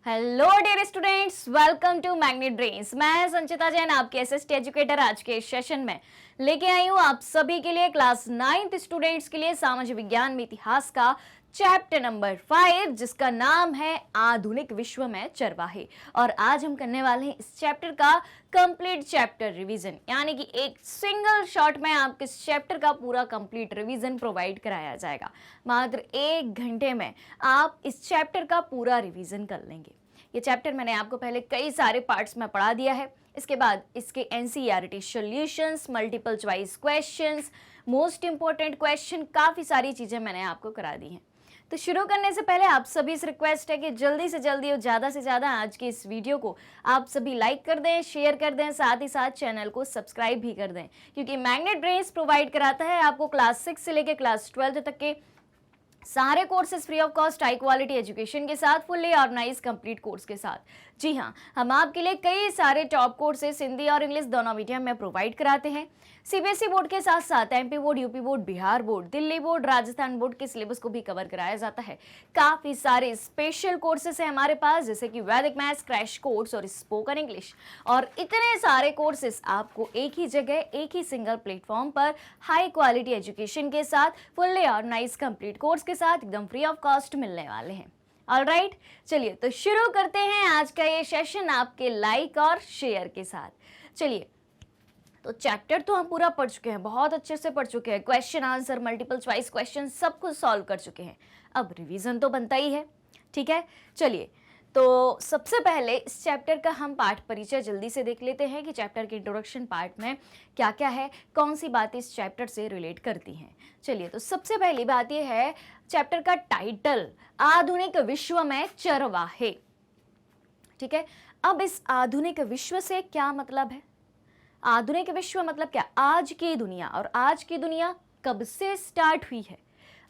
Hello dear students, welcome to Magnet Brains. मैं संचिता जैन, आपके SST educator. आज के सेशन में लेके आई हूँ आप सभी के लिए क्लास 9th स्टूडेंट्स के लिए सामाजिक विज्ञान में इतिहास का चैप्टर नंबर 5, जिसका नाम है आधुनिक विश्व में चरवाहे। और आज हम करने वाले हैं इस चैप्टर का कंप्लीट चैप्टर रिवीजन, यानी कि एक सिंगल शॉट में आपके इस चैप्टर का पूरा कंप्लीट रिवीजन प्रोवाइड कराया जाएगा। मात्र 1 घंटे में आप इस चैप्टर का पूरा रिवीजन कर लेंगे। ये चैप्टर मैंने आपको पहले कई सारे पार्ट्स में पढ़ा दिया है। इसके बाद इसके NCERT solutions, multiple choice questions, most important question, काफ़ी सारी चीज़ें मैंने आपको करा दी हैं। तो शुरू करने से पहले आप सभी से रिक्वेस्ट है कि जल्दी से जल्दी और ज़्यादा से ज़्यादा आज की इस वीडियो को आप सभी लाइक कर दें, शेयर कर दें, साथ ही साथ चैनल को सब्सक्राइब भी कर दें, क्योंकि मैग्नेट ब्रेन्स प्रोवाइड कराता है आपको क्लास 6 से लेकर क्लास 12 तक के सारे courses free of cost, high quality education के साथ, फुल्ली ऑर्गेनाइज कंप्लीट कोर्स के साथ। जी हाँ, हम आपके लिए कई सारे टॉप कोर्सेज हिंदी और इंग्लिश दोनों मीडियम में प्रोवाइड कराते हैं। सीबीएसई बोर्ड के साथ साथ MP board, UP board, Bihar board, Delhi board, Rajasthan board के सिलेबस को भी कवर कराया जाता है। काफ़ी सारे स्पेशल कोर्सेज हैं हमारे पास, जैसे कि वैदिक मैथ्स, क्रैश कोर्स और स्पोकन इंग्लिश। और इतने सारे कोर्सेज आपको एक ही जगह, एक ही सिंगल प्लेटफॉर्म पर हाई क्वालिटी एजुकेशन के साथ, फुल्ली ऑर्गेनाइज कंप्लीट कोर्स के साथ एकदम फ्री ऑफ कॉस्ट मिलने वाले हैं। ऑलराइट, चलिए तो शुरू करते हैं आज का ये सेशन आपके लाइक और शेयर के साथ। चलिए, तो चैप्टर तो हम पूरा पढ़ चुके हैं, बहुत अच्छे से पढ़ चुके हैं, question answer, multiple choice question सब कुछ सॉल्व कर चुके हैं। अब रिवीजन तो बनता ही है, ठीक है। चलिए, तो सबसे पहले इस चैप्टर का हम पाठ परिचय जल्दी से देख लेते हैं कि चैप्टर के इंट्रोडक्शन पार्ट में क्या क्या है, कौन सी बातें इस चैप्टर से रिलेट करती हैं। चलिए, तो सबसे पहली बात यह है चैप्टर का टाइटल, आधुनिक विश्व में चरवाहे। ठीक है, अब इस आधुनिक विश्व से क्या मतलब है? आधुनिक विश्व मतलब क्या? आज की दुनिया। और आज की दुनिया कब से स्टार्ट हुई है?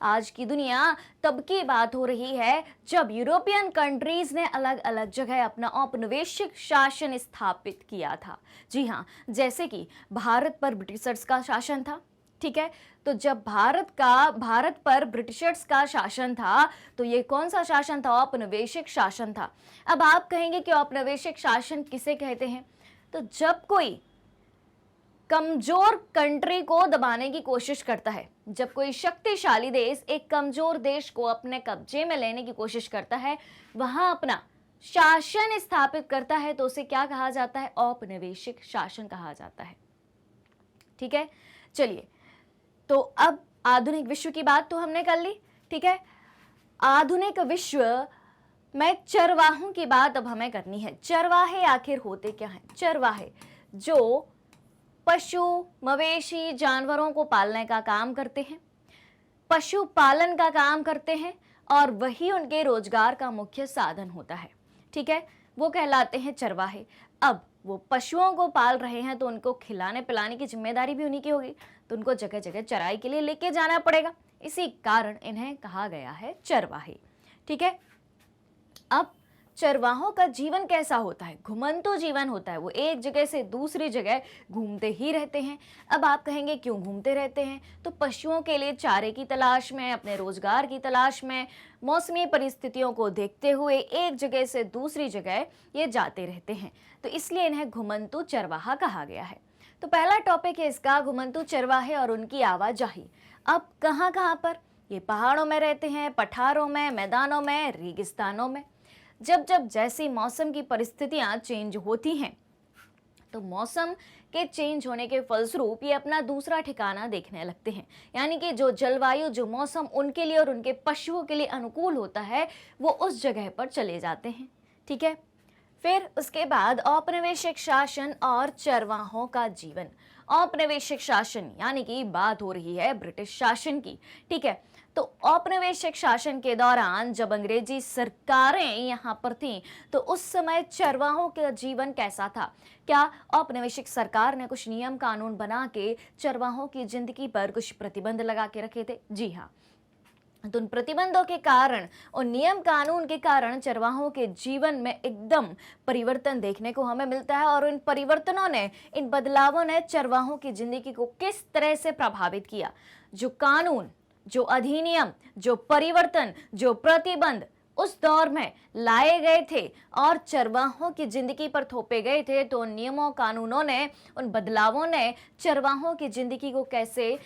आज की दुनिया तब की बात हो रही है जब यूरोपियन कंट्रीज ने अलग अलग जगह अपना औपनिवेशिक शासन स्थापित किया था। जी हाँ, जैसे कि भारत पर ब्रिटिशर्स का शासन था। ठीक है, तो जब भारत पर ब्रिटिशर्स का शासन था, तो ये कौन सा शासन था? औपनिवेशिक शासन था। अब आप कहेंगे कि औपनिवेशिक शासन किसे कहते हैं? तो जब कोई कमजोर कंट्री को दबाने की कोशिश करता है, जब कोई शक्तिशाली देश एक कमजोर देश को अपने कब्जे में लेने की कोशिश करता है, वहां अपना शासन स्थापित करता है, तो उसे क्या कहा जाता है? औपनिवेशिक शासन कहा जाता है। ठीक है, चलिए, तो अब आधुनिक विश्व की बात तो हमने कर ली। ठीक है, आधुनिक विश्व में चरवाहों की बात अब हमें करनी है। चरवाहे आखिर होते क्या हैं? चरवाहे जो पशु, मवेशी, जानवरों को पालने का काम करते हैं, पशु पालन का काम करते हैं, और वही उनके रोजगार का मुख्य साधन होता है। ठीक है, वो कहलाते हैं चरवाहे। अब वो पशुओं को पाल रहे हैं, तो उनको खिलाने पिलाने की जिम्मेदारी भी उन्हीं की होगी, तो उनको जगह जगह चराई के लिए लेके जाना पड़ेगा। इसी कारण इन्हें कहा गया है चरवाहे। ठीक है, अब चरवाहों का जीवन कैसा होता है? घुमंतु जीवन होता है। वो एक जगह से दूसरी जगह घूमते ही रहते हैं। अब आप कहेंगे क्यों घूमते रहते हैं? तो पशुओं के लिए चारे की तलाश में, अपने रोजगार की तलाश में, मौसमी परिस्थितियों को देखते हुए एक जगह से दूसरी जगह ये जाते रहते हैं, तो इसलिए इन्हें घुमंतु चरवाहा कहा गया है। तो पहला टॉपिक है इसका घुमंतु चरवाहे और उनकी आवाजाही। अब कहाँ कहाँ पर? ये पहाड़ों में रहते हैं, पठारों में, मैदानों में, रेगिस्तानों में। जब जब जैसी मौसम की परिस्थितियां चेंज होती हैं, तो मौसम के चेंज होने के फलस्वरूप ये अपना दूसरा ठिकाना देखने लगते हैं। यानी कि जो जलवायु, जो मौसम उनके लिए और उनके पशुओं के लिए अनुकूल होता है, वो उस जगह पर चले जाते हैं। ठीक है, फिर उसके बाद औपनिवेशिक शासन और चरवाहों का जीवन। औपनिवेशिक शासन यानी कि बात हो रही है ब्रिटिश शासन की। ठीक है, तो औपनिवेशिक शासन के दौरान जब अंग्रेजी सरकारें यहाँ पर थीं, तो उस समय चरवाहों का जीवन कैसा था? क्या औपनिवेशिक सरकार ने कुछ नियम कानून बना के चरवाहों की जिंदगी पर कुछ प्रतिबंध लगा के रखे थे? जी हाँ, तो उन प्रतिबंधों के कारण और नियम कानून के कारण चरवाहों के जीवन में एकदम परिवर्तन देखने को हमें मिलता है। और इन परिवर्तनों ने, इन बदलावों ने चरवाहों की जिंदगी को किस तरह से प्रभावित किया? जो कानून, जो अधिनियम, जो परिवर्तन, जो प्रतिबंध, उस दौर में लाए गए थे और चरवाहों की जिंदगी पर थोपे गए थे, तो उन नियमों कानूनों ने, उन बदलावों ने चरवाहों की जिंदगी को कैसे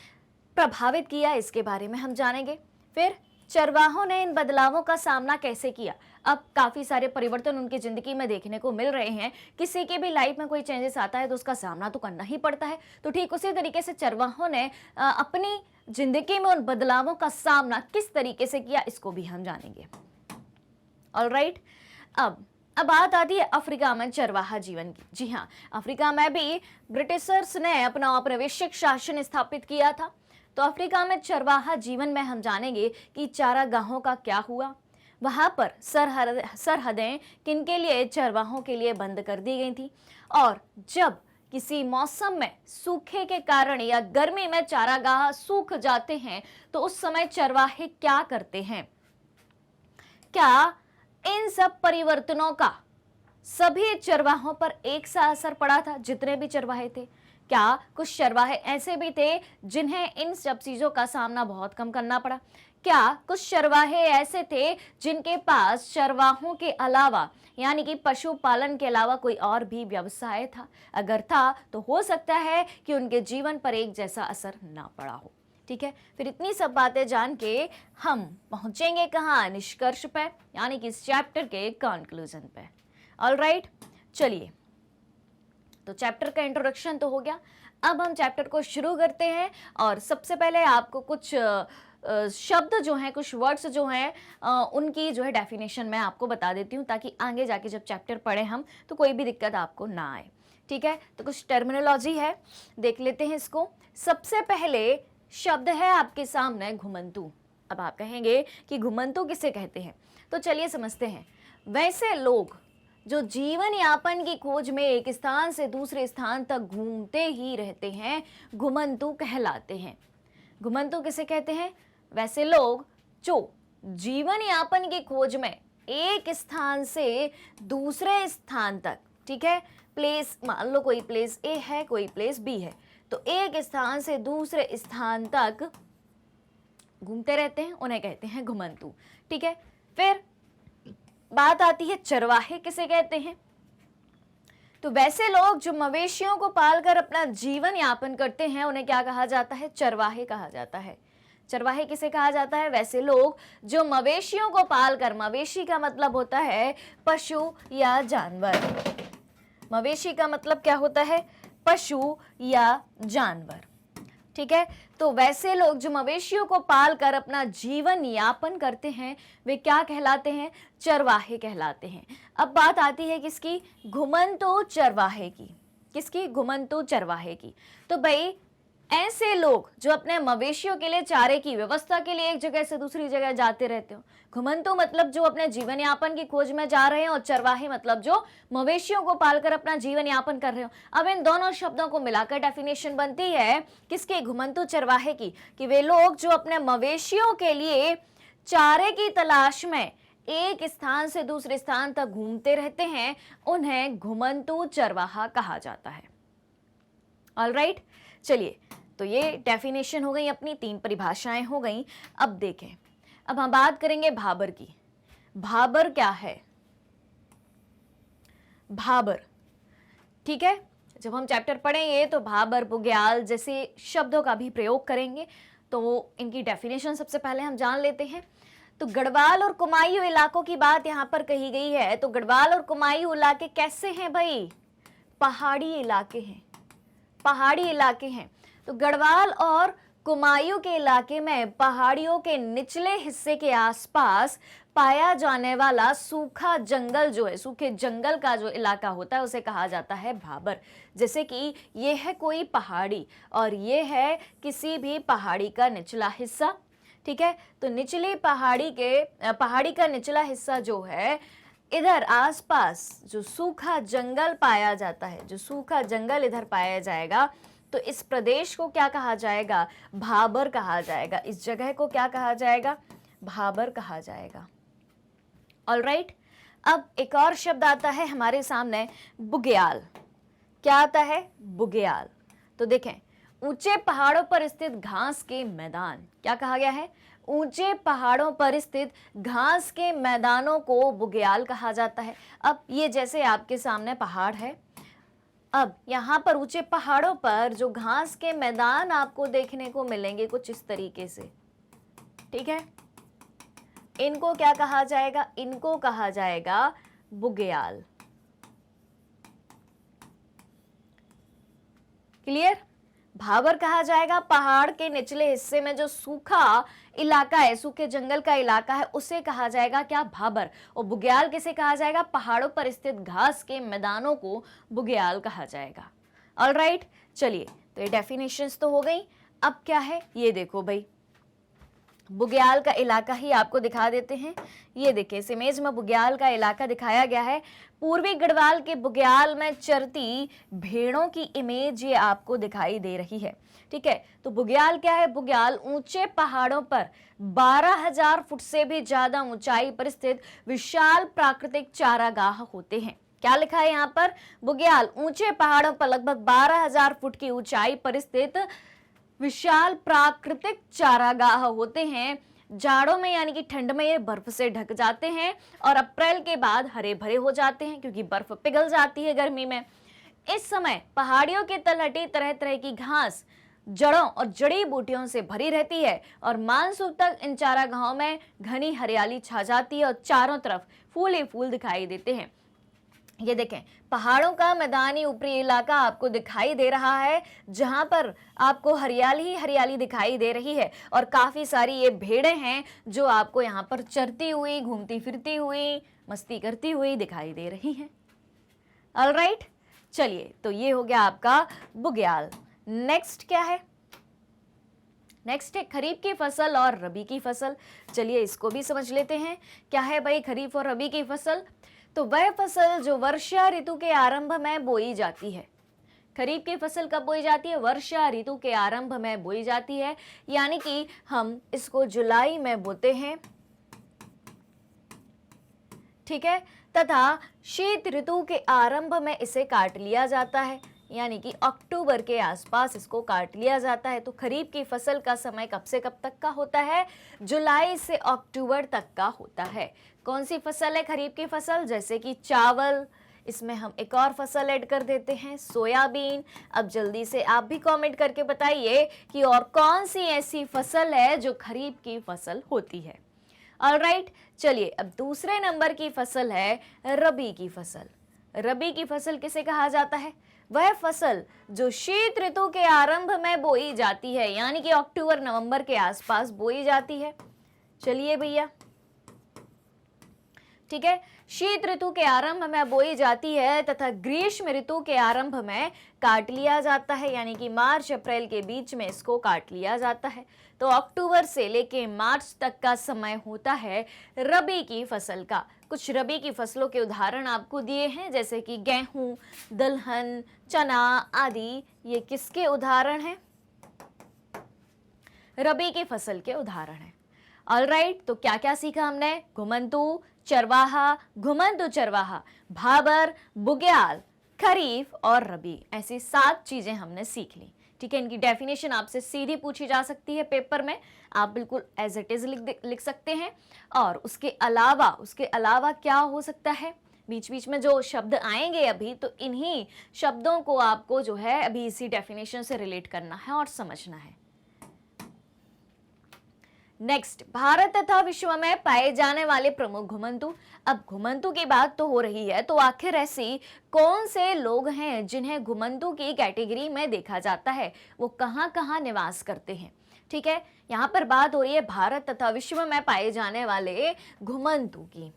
प्रभावित किया, इसके बारे में हम जानेंगे। फिर चरवाहों ने इन बदलावों का सामना कैसे किया। अब काफी सारे परिवर्तन उनकी जिंदगी में देखने को मिल रहे हैं। किसी के भी लाइफ में कोई चेंजेस आता है तो उसका सामना तो करना ही पड़ता है। तो ठीक उसी तरीके से चरवाहों ने अपनी जिंदगी में उन बदलावों का सामना किस तरीके से किया, इसको भी हम जानेंगे। ऑलराइट, अब बात आती है अफ्रीका में चरवाहा जीवन की। जी हाँ, अफ्रीका में भी ब्रिटिशर्स ने अपना औपनिवेशिक शासन स्थापित किया था। तो अफ्रीका में चरवाहा जीवन में हम जानेंगे कि चारागाहों का क्या हुआ, वहां पर सरहदें किनके लिए, चरवाहों के लिए बंद कर दी गई थी, और जब किसी मौसम में सूखे के कारण या गर्मी में चारागाह सूख जाते हैं तो उस समय चरवाहे क्या करते हैं। क्या इन सब परिवर्तनों का सभी चरवाहों पर एक सा असर पड़ा था, जितने भी चरवाहे थे? क्या कुछ चरवाहे ऐसे भी थे जिन्हें इन सब चीजों का सामना बहुत कम करना पड़ा? क्या कुछ चरवाहे ऐसे थे जिनके पास चरवाहों के अलावा, यानी कि पशुपालन के अलावा कोई और भी व्यवसाय था? अगर था तो हो सकता है कि उनके जीवन पर एक जैसा असर ना पड़ा हो। ठीक है, फिर इतनी सब बातें जान के हम पहुंचेंगे कहाँ, निष्कर्ष पे, यानी कि इस चैप्टर के कंक्लूजन पे। ऑलराइट, चलिए, तो चैप्टर का इंट्रोडक्शन तो हो गया। अब हम चैप्टर को शुरू करते हैं और सबसे पहले आपको कुछ शब्द जो हैं, कुछ वर्ड्स जो हैं, उनकी जो है डेफिनेशन मैं आपको बता देती हूँ, ताकि आगे जाके जब चैप्टर पढ़े हम तो कोई भी दिक्कत आपको ना आए। ठीक है, तो कुछ टर्मिनोलॉजी है, देख लेते हैं इसको। सबसे पहले शब्द है आपके सामने घुमंतू। अब आप कहेंगे कि घुमंतू किसे कहते हैं, तो चलिए समझते हैं। वैसे लोग जो जीवन यापन की खोज में एक स्थान से दूसरे स्थान तक घूमते ही रहते हैं, घुमंतू कहलाते हैं। घुमंतू किसे कहते हैं? वैसे लोग जो जीवन यापन की खोज में एक स्थान से दूसरे स्थान तक, ठीक है, प्लेस, मान लो कोई प्लेस ए है, कोई प्लेस बी है, तो एक स्थान से दूसरे स्थान तक घूमते रहते हैं, उन्हें कहते हैं घुमंतू। ठीक है, फिर बात आती है चरवाहे किसे कहते हैं। तो वैसे लोग जो मवेशियों को पालकर अपना जीवन यापन करते हैं, उन्हें क्या कहा जाता है? चरवाहे कहा जाता है। चरवाहे किसे कहा जाता है? वैसे लोग जो मवेशियों को पालकर, मवेशी का मतलब होता है पशु या जानवर। मवेशी का मतलब क्या होता है? पशु या जानवर। ठीक है, तो वैसे लोग जो मवेशियों को पालकर अपना जीवन यापन करते हैं, वे क्या कहलाते हैं? चरवाहे कहलाते हैं। अब बात आती है किसकी? घुमंतू चरवाहे की। किसकी? घुमंतू चरवाहे की। तो भाई ऐसे लोग जो अपने मवेशियों के लिए चारे की व्यवस्था के लिए एक जगह से दूसरी जगह जाते रहते हो। घुमंतू मतलब जो अपने जीवन यापन की खोज में जा रहे हैं, और चरवाहे मतलब जो मवेशियों को पालकर अपना जीवन यापन कर रहे हो। अब इन दोनों शब्दों को मिलाकर डेफिनेशन बनती है किसके? घुमंतू चरवाहे की, कि वे लोग जो अपने मवेशियों के लिए चारे की तलाश में एक स्थान से दूसरे स्थान तक घूमते रहते हैं, उन्हें घुमंतू चरवाहा कहा जाता है। ऑलराइट, चलिए, तो ये डेफिनेशन हो गई, अपनी 3 परिभाषाएं हो गई। अब देखें, अब हम बात करेंगे भाबर की। भाबर क्या है? भाबर, ठीक है, जब हम चैप्टर पढ़ेंगे तो भाबर, बुग्याल जैसे शब्दों का भी प्रयोग करेंगे। तो इनकी डेफिनेशन सबसे पहले हम जान लेते हैं। तो गढ़वाल और कुमायूं इलाकों की बात यहाँ पर कही गई है। तो गढ़वाल और कुमायूं इलाके कैसे हैं भाई? पहाड़ी इलाके हैं, पहाड़ी इलाके हैं। तो गढ़वाल और कुमायूं के इलाके में पहाड़ियों के निचले हिस्से के आसपास पाया जाने वाला सूखा जंगल जो है, सूखे जंगल का जो इलाका होता है, उसे कहा जाता है भाबर। जैसे कि ये है कोई पहाड़ी और ये है किसी भी पहाड़ी का निचला हिस्सा। ठीक है, तो निचली पहाड़ी का निचला हिस्सा जो है, इधर आसपास जो सूखा जंगल पाया जाता है, जो सूखा जंगल इधर पाया जाएगा, तो इस प्रदेश को क्या कहा जाएगा? भाबर कहा जाएगा। इस जगह को क्या कहा जाएगा? भाबर कहा जाएगा। ऑलराइट, अब एक और शब्द आता है हमारे सामने, बुग्याल। क्या आता है? बुग्याल। तो देखें, ऊंचे पहाड़ों पर स्थित घास के मैदान, क्या कहा गया है? ऊंचे पहाड़ों पर स्थित घास के मैदानों को बुग्याल कहा जाता है। अब ये जैसे आपके सामने पहाड़ है, अब यहाँ पर ऊंचे पहाड़ों पर जो घास के मैदान आपको देखने को मिलेंगे कुछ इस तरीके से, ठीक है, इनको क्या कहा जाएगा? इनको कहा जाएगा बुग्याल। क्लियर? भाबर कहा जाएगा पहाड़ के निचले हिस्से में जो सूखा इलाका है, सूखे जंगल का इलाका है, उसे कहा जाएगा क्या? भाबर। और बुग्याल किसे कहा जाएगा? पहाड़ों पर स्थित घास के मैदानों को बुग्याल कहा जाएगा। ऑलराइट, चलिए, तो ये डेफिनेशंस तो हो गई। अब क्या है ये देखो भाई, बुग्याल का इलाका ही आपको दिखा देते हैं। ये देखिए इस इमेज में बुग्याल का इलाका दिखाया गया है। पूर्वी गढ़वाल के बुग्याल में चरती भेड़ों की इमेज ये आपको दिखाई दे रही है, ठीक है। तो बुग्याल क्या है? बुग्याल ऊंचे पहाड़ों पर 12,000 फुट से भी ज्यादा ऊंचाई पर स्थित विशाल प्राकृतिक चारागाह होते हैं। क्या लिखा है यहाँ पर? बुग्याल ऊंचे पहाड़ों पर लगभग 12,000 फुट की ऊंचाई पर स्थित विशाल प्राकृतिक चारागाह होते हैं। जाड़ों में यानी कि ठंड में ये बर्फ से ढक जाते हैं और अप्रैल के बाद हरे भरे हो जाते हैं क्योंकि बर्फ पिघल जाती है गर्मी में। इस समय पहाड़ियों के तलहटी तरह तरह की घास, जड़ों और जड़ी बूटियों से भरी रहती है और मानसून तक इन चारागाहों में घनी हरियाली छा जाती है और चारों तरफ फूल ही फूल दिखाई देते हैं। ये देखें, पहाड़ों का मैदानी ऊपरी इलाका आपको दिखाई दे रहा है जहां पर आपको हरियाली ही हरियाली दिखाई दे रही है और काफी सारी ये भेड़ें हैं जो आपको यहाँ पर चरती हुई, घूमती फिरती हुई, मस्ती करती हुई दिखाई दे रही हैं। ऑलराइट, चलिए, तो ये हो गया आपका बुग्याल। नेक्स्ट क्या है? नेक्स्ट है खरीफ की फसल और रबी की फसल। चलिए इसको भी समझ लेते हैं। क्या है भाई खरीफ और रबी की फसल? तो वह फसल जो वर्षा ऋतु के आरंभ में बोई जाती है। खरीफ की फसल कब बोई जाती है? वर्षा ऋतु के आरंभ में बोई जाती है, यानी कि हम इसको जुलाई में बोते हैं, ठीक है, तथा शीत ऋतु के आरंभ में इसे काट लिया जाता है, यानी कि अक्टूबर के आसपास इसको काट लिया जाता है। तो खरीफ की फसल का समय कब से कब तक का होता है? जुलाई से अक्टूबर तक का होता है। कौन सी फसल है खरीफ की फसल? जैसे कि चावल, इसमें हम एक और फसल ऐड कर देते हैं, सोयाबीन। अब जल्दी से आप भी कमेंट करके बताइए कि और कौन सी ऐसी फसल है जो खरीफ की फसल होती है। ऑलराइट, चलिए, अब दूसरे नंबर की फसल है रबी की फसल। रबी की फसल किसे कहा जाता है? वह फसल जो शीत ऋतु के आरंभ में बोई जाती है, यानी कि अक्टूबर नवंबर के आसपास बोई जाती है। चलिए भैया, ठीक है, शीत ऋतु के आरंभ में बोई जाती है तथा ग्रीष्म ऋतु के आरंभ में काट लिया जाता है, यानी कि मार्च अप्रैल के बीच में इसको काट लिया जाता है। तो अक्टूबर से लेके मार्च तक का समय होता है रबी की फसल का। कुछ रबी की फसलों के उदाहरण आपको दिए हैं, जैसे कि गेहूं, दलहन, चना आदि। ये किसके उदाहरण हैं? रबी की फसल के उदाहरण हैं। ऑलराइट, तो क्या क्या सीखा हमने? घुमंतु, चरवाहा, घुमंतु चरवाहा, भाबर, बुग्याल, खरीफ और रबी, ऐसी 7 चीजें हमने सीख ली, ठीक है। इनकी डेफिनेशन आपसे सीधी पूछी जा सकती है पेपर में, आप बिल्कुल एज इट इज लिख सकते हैं। और उसके अलावा क्या हो सकता है? बीच बीच में जो शब्द आएंगे अभी, तो इन्हीं शब्दों को आपको जो है अभी इसी डेफिनेशन से रिलेट करना है और समझना है। नेक्स्ट, भारत तथा विश्व में पाए जाने वाले प्रमुख घुमंतु। अब घुमंतु की बात तो हो रही है, तो आखिर ऐसी कौन से लोग हैं जिन्हें घुमंतु की कैटेगरी में देखा जाता है? वो कहाँ कहाँ निवास करते हैं, ठीक है। यहाँ पर बात हो रही है भारत तथा विश्व में पाए जाने वाले घुमंतु की,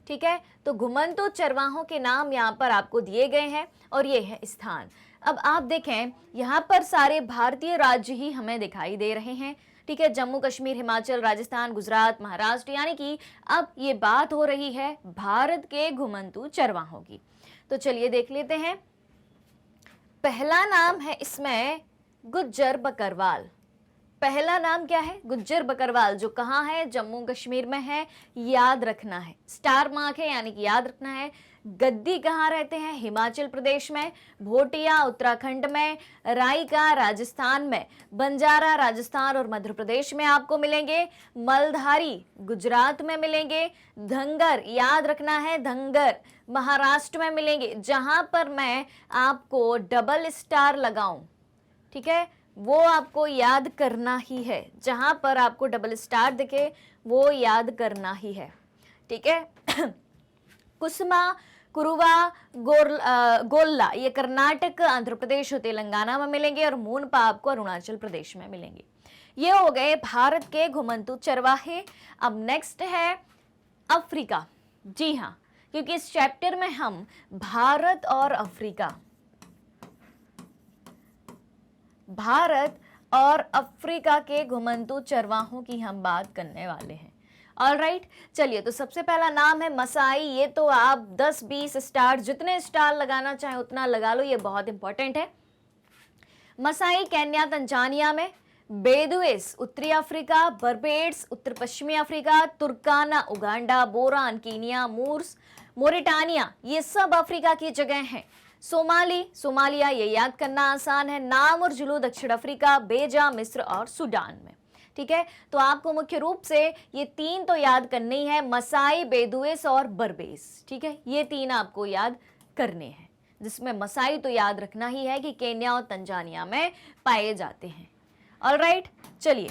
ठीक है। तो घुमंतु चरवाहों के नाम यहाँ पर आपको दिए गए हैं और ये है स्थान। अब आप देखें, यहाँ पर सारे भारतीय राज्य ही हमें दिखाई दे रहे हैं, ठीक है। जम्मू कश्मीर, हिमाचल, राजस्थान, गुजरात, महाराष्ट्र, यानी कि अब ये बात हो रही है भारत के घुमंतु चरवाहों की। तो चलिए देख लेते हैं। पहला नाम है इसमें गुज्जर बकरवाल। पहला नाम क्या है? गुज्जर बकरवाल, जो कहाँ है? जम्मू कश्मीर में है, याद रखना है, स्टार मार्क है यानी कि याद रखना है। गद्दी कहाँ रहते हैं? हिमाचल प्रदेश में। भोटिया उत्तराखंड में। राइका राजस्थान में। बंजारा राजस्थान और मध्य प्रदेश में आपको मिलेंगे। मलधारी गुजरात में मिलेंगे। धंगर, याद रखना है, धंगर महाराष्ट्र में मिलेंगे। जहां पर मैं आपको डबल स्टार लगाऊं, ठीक है, वो आपको याद करना ही है। जहां पर आपको डबल स्टार दिखे वो याद करना ही है, ठीक है। कुसमा, कुरुवा, गोल्ला ये कर्नाटक, आंध्र प्रदेश और तेलंगाना में मिलेंगे, और मूनपा आपको अरुणाचल प्रदेश में मिलेंगे। ये हो गए भारत के घुमंतू चरवाहे। अब नेक्स्ट है अफ्रीका। जी हाँ, क्योंकि इस चैप्टर में हम भारत और अफ्रीका के घुमंतू चरवाहों की हम बात करने वाले हैं। ऑलराइट, चलिए, तो सबसे पहला नाम है मसाई। ये तो आप 10-20 स्टार, जितने स्टार लगाना चाहे उतना लगा लो, ये बहुत इंपॉर्टेंट है। मसाई केन्या तंजानिया में, बेदुएस उत्तरी अफ्रीका, बर्बेड्स उत्तर पश्चिमी Africa, Turkana Uganda, Boran Kenya, Moors Mauritania, ये सब अफ्रीका की जगह हैं। सोमालिया, ये याद करना आसान है। नाम और जुलू दक्षिण अफ्रीका, बेजा मिस्र और सूडान में, ठीक है। तो आपको मुख्य रूप से ये 3 तो याद करनी है, मसाई, बेदुएस और बर्बेस, ठीक है। ये 3 आपको याद करने हैं, जिसमें मसाई तो याद रखना ही है कि केन्या और तंजानिया में पाए जाते हैं। ऑलराइट, चलिए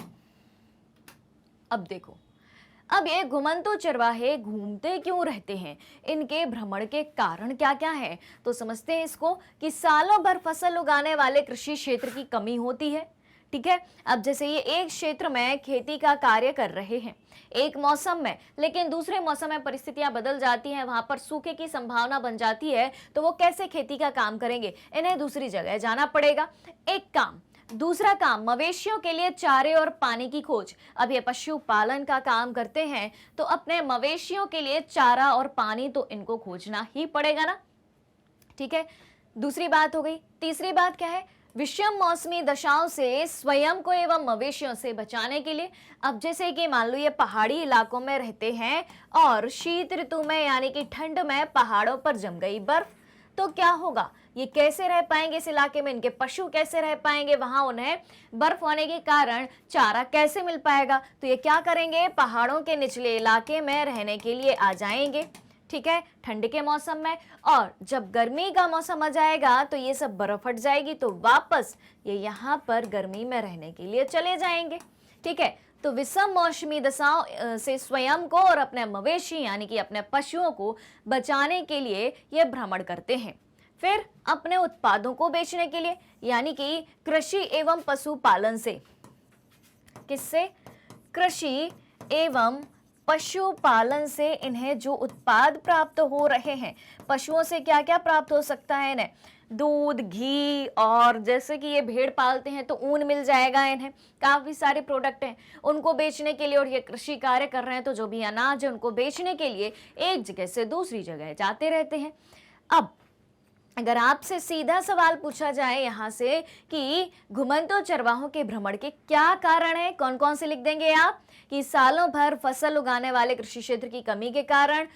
अब देखो, अब ये घुमंतू चरवाहे घूमते क्यों रहते हैं, इनके भ्रमण के कारण क्या क्या है, तो समझते हैं इसको कि सालों भर फसल उगाने वाले कृषि क्षेत्र की कमी होती है, ठीक है। अब जैसे ये एक क्षेत्र में खेती का कार्य कर रहे हैं एक मौसम में, लेकिन दूसरे मौसम में परिस्थितियां बदल जाती हैं, वहां पर सूखे की संभावना बन जाती है, तो वो कैसे खेती का काम करेंगे, इन्हें दूसरी जगह जाना पड़ेगा। एक काम। दूसरा काम, मवेशियों के लिए चारे और पानी की खोज। अब ये पशुपालन का काम करते हैं, तो अपने मवेशियों के लिए चारा और पानी तो इनको खोजना ही पड़ेगा ना, ठीक है। दूसरी बात हो गई। तीसरी बात क्या है, विषम मौसमी दशाओं से स्वयं को एवं मवेशियों से बचाने के लिए। अब जैसे कि मान लो ये पहाड़ी इलाकों में रहते हैं और शीत ऋतु में यानी कि ठंड में पहाड़ों पर जम गई बर्फ, तो क्या होगा, ये कैसे रह पाएंगे इस इलाके में, इनके पशु कैसे रह पाएंगे, वहां उन्हें बर्फ होने के कारण चारा कैसे मिल पाएगा, तो ये क्या करेंगे, पहाड़ों के निचले इलाके में रहने के लिए आ जाएंगे, ठीक है, ठंड के मौसम में। और जब गर्मी का मौसम आ जाएगा तो ये सब बर्फ हट जाएगी, तो वापस ये यहाँ पर गर्मी में रहने के लिए चले जाएंगे, ठीक है। तो विषम मौसमी दशाओं से स्वयं को और अपने मवेशी यानी कि अपने पशुओं को बचाने के लिए ये भ्रमण करते हैं। फिर अपने उत्पादों को बेचने के लिए, यानी कि कृषि एवं पशुपालन से। किससे? कृषि एवं पशुपालन से इन्हें जो उत्पाद प्राप्त हो रहे हैं, पशुओं से क्या क्या प्राप्त हो सकता है इन्हें, दूध, घी, और जैसे कि ये भेड़ पालते हैं तो ऊन मिल जाएगा इन्हें, काफी सारे प्रोडक्ट हैं उनको बेचने के लिए, और ये कृषि कार्य कर रहे हैं तो जो भी अनाज है उनको बेचने के लिए एक जगह से दूसरी जगह जाते रहते हैं। अब अगर आपसे सीधा सवाल पूछा जाए यहाँ से कि घुमंतू चरवाहों के भ्रमण के क्या कारण है, कौन कौन से लिख देंगे आप, कि सालों भर फसल उगाने वाले कृषि क्षेत्र की कमी के कारण,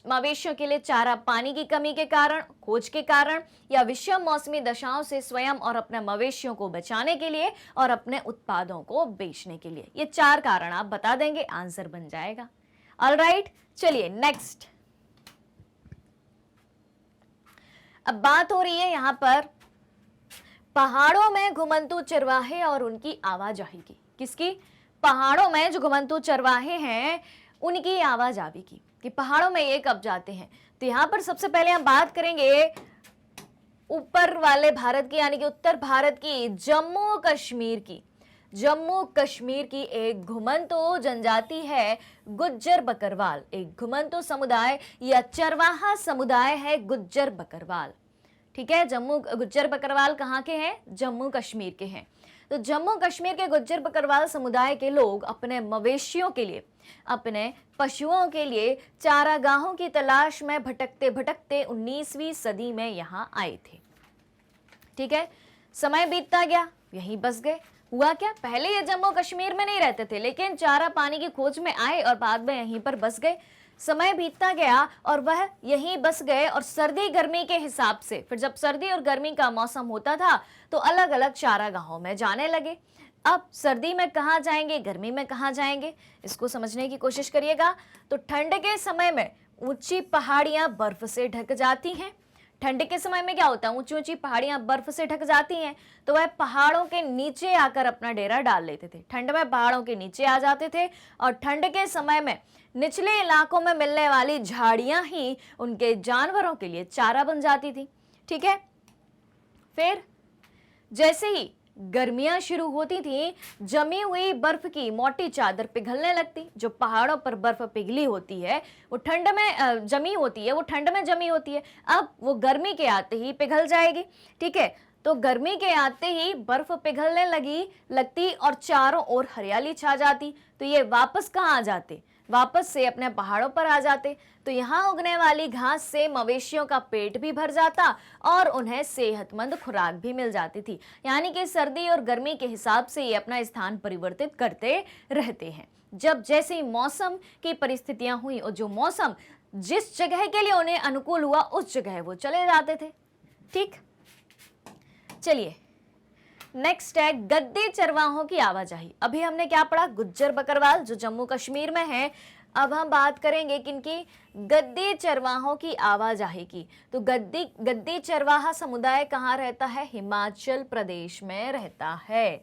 मवेशियों के लिए चारा पानी की कमी के कारण, खोज के कारण, या विषम मौसमी दशाओं से स्वयं और अपने मवेशियों को बचाने के लिए और अपने उत्पादों को बेचने के लिए। ये 4 कारण आप बता देंगे, आंसर बन जाएगा। ऑलराइट, चलिए नेक्स्ट। अब बात हो रही है यहाँ पर पहाड़ों में घुमंतू चरवाहे और उनकी आवाजाही की। किसकी? पहाड़ों में जो घुमंतू चरवाहे हैं उनकी आवाजाही की, कि पहाड़ों में ये कब जाते हैं। तो यहाँ पर सबसे पहले हम बात करेंगे ऊपर वाले भारत की, यानी कि उत्तर भारत की, जम्मू कश्मीर की। जम्मू कश्मीर की एक घुमंतू जनजाति है गुज्जर बकरवाल। एक घुमंतू समुदाय या चरवाहा समुदाय है गुज्जर बकरवाल, ठीक है। जम्मू गुज्जर बकरवाल कहाँ के हैं? जम्मू कश्मीर के हैं। तो जम्मू कश्मीर के गुज्जर बकरवाल समुदाय के लोग अपने मवेशियों के लिए, अपने पशुओं के लिए चारागाहों की तलाश में भटकते भटकते 19वीं सदी में यहाँ आए थे, ठीक है। समय बीतता गया, यहीं बस गए। हुआ क्या, पहले ये जम्मू कश्मीर में नहीं रहते थे, लेकिन चारा पानी की खोज में आए और बाद में यहीं पर बस गए। समय बीतता गया और वह यहीं बस गए और सर्दी गर्मी के हिसाब से फिर जब सर्दी और गर्मी का मौसम होता था तो अलग अलग चारागाहों में जाने लगे। अब सर्दी में कहाँ जाएंगे, गर्मी में कहाँ जाएंगे, इसको समझने की कोशिश करिएगा। तो ठंड के समय में ऊंची पहाड़ियां बर्फ से ढक जाती हैं। ठंड के समय में क्या होता है, ऊंची ऊंची पहाड़ियां बर्फ से ढक जाती हैं, तो वह पहाड़ों के नीचे आकर अपना डेरा डाल लेते थे। ठंड में पहाड़ों के नीचे आ जाते थे और ठंड के समय में निचले इलाकों में मिलने वाली झाड़ियां ही उनके जानवरों के लिए चारा बन जाती थी। ठीक है, फिर जैसे ही गर्मियां शुरू होती थी, जमी हुई बर्फ की मोटी चादर पिघलने लगती। जो पहाड़ों पर बर्फ पिघली होती है वो ठंड में जमी होती है, वो ठंड में जमी होती है, अब वो गर्मी के आते ही पिघल जाएगी। ठीक है, तो गर्मी के आते ही बर्फ पिघलने लगती और चारों ओर हरियाली छा जाती। तो ये वापस कहाँ आ जाते, वापस से अपने पहाड़ों पर आ जाते। तो यहाँ उगने वाली घास से मवेशियों का पेट भी भर जाता और उन्हें सेहतमंद खुराक भी मिल जाती थी। यानी कि सर्दी और गर्मी के हिसाब से ये अपना स्थान परिवर्तित करते रहते हैं। जब जैसे ही मौसम की परिस्थितियां हुई और जो मौसम जिस जगह के लिए उन्हें अनुकूल हुआ उस जगह वो चले जाते थे। ठीक, चलिए नेक्स्ट है गद्दी चरवाहों की आवाजाही। अभी हमने क्या पढ़ा, गुज्जर बकरवाल जो जम्मू कश्मीर में है। अब हम बात करेंगे किनकी, गद्दी चरवाहों की आवाजाही की। तो गद्दी चरवाहा समुदाय कहाँ रहता है, हिमाचल प्रदेश में रहता है।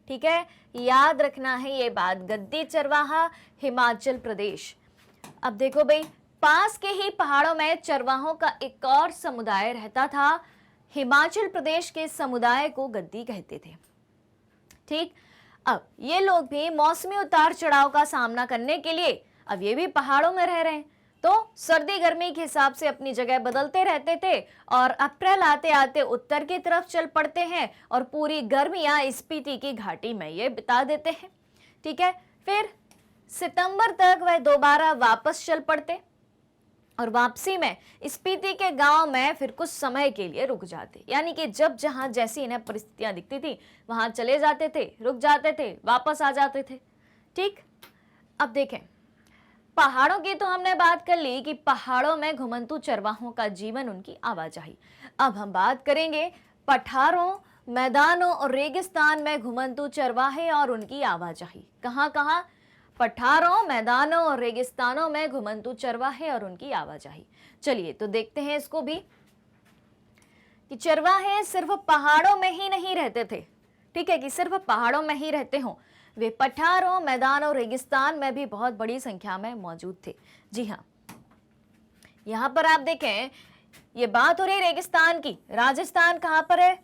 ठीक है, याद रखना है ये बात, गद्दी चरवाहा हिमाचल प्रदेश। अब देखो भाई, पास के ही पहाड़ों में चरवाहों का एक और समुदाय रहता था। हिमाचल प्रदेश के समुदाय को गद्दी कहते थे। ठीक, अब ये लोग भी मौसमी उतार चढ़ाव का सामना करने के लिए अब ये भी पहाड़ों में रह रहे हैं, तो सर्दी गर्मी के हिसाब से अपनी जगह बदलते रहते थे और अप्रैल आते आते उत्तर की तरफ चल पड़ते हैं और पूरी गर्मियां स्पीति की घाटी में ये बिता देते हैं। ठीक है, फिर सितंबर तक वह दोबारा वापस चल पड़ते और वापसी में स्पीति के गांव में फिर कुछ समय के लिए रुक जाते। यानी कि जब जहां जैसी इन्हें परिस्थितियां दिखती थी वहां चले जाते थे, रुक जाते थे, वापस आ जाते थे। ठीक, अब देखें, पहाड़ों की तो हमने बात कर ली कि पहाड़ों में घुमंतू चरवाहों का जीवन, उनकी आवाजाही। अब हम बात करेंगे पठारों, मैदानों और रेगिस्तान में घुमंतू चरवाहे और उनकी आवाजाही। कहाँ कहाँ, पठारों, मैदानों और रेगिस्तानों में घुमंतू चरवाहे और उनकी आवाजाही। चलिए तो देखते हैं इसको भी कि चरवाहे सिर्फ पहाड़ों में ही नहीं रहते थे। ठीक है, कि सिर्फ पहाड़ों में ही रहते हों, वे पठारों, मैदानों और रेगिस्तान में भी बहुत बड़ी संख्या में मौजूद थे। जी हाँ, यहां पर आप देखें, ये बात हो रही रेगिस्तान की। राजस्थान कहां पर है,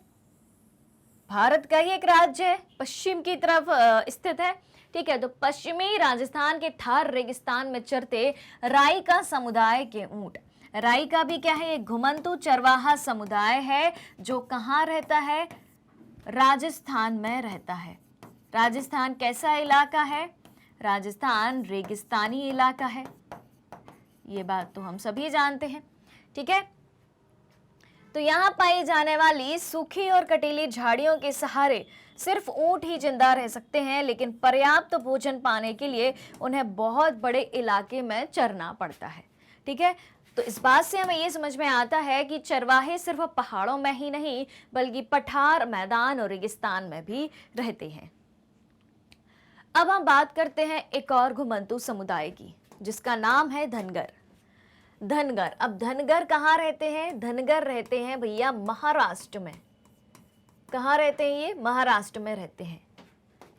भारत का ही एक राज्य है, पश्चिम की तरफ स्थित है। ठीक है, तो पश्चिमी राजस्थान के थार रेगिस्तान में चरते राईका समुदाय के ऊंट। राईका भी क्या है, एक घुमंतू चरवाहा समुदाय है जो कहाँ रहता है, राजस्थान में रहता है। राजस्थान कैसा इलाका है, राजस्थान रेगिस्तानी इलाका है, ये बात तो हम सभी जानते हैं। ठीक है, तो यहाँ पाई जाने वाली सूखी और कटीली झाड़ियों के सहारे सिर्फ ऊंट ही जिंदा रह सकते हैं, लेकिन पर्याप्त भोजन पाने के लिए उन्हें बहुत बड़े इलाके में चरना पड़ता है। ठीक है, तो इस बात से हमें ये समझ में आता है कि चरवाहे सिर्फ पहाड़ों में ही नहीं बल्कि पठार, मैदान और रेगिस्तान में भी रहते हैं। अब हम बात करते हैं एक और घुमंतू समुदाय की जिसका नाम है धनगर। धनगर, अब धनगर कहाँ रहते हैं, धनगर रहते हैं भैया महाराष्ट्र में। कहाँ रहते हैं ये, महाराष्ट्र में रहते हैं।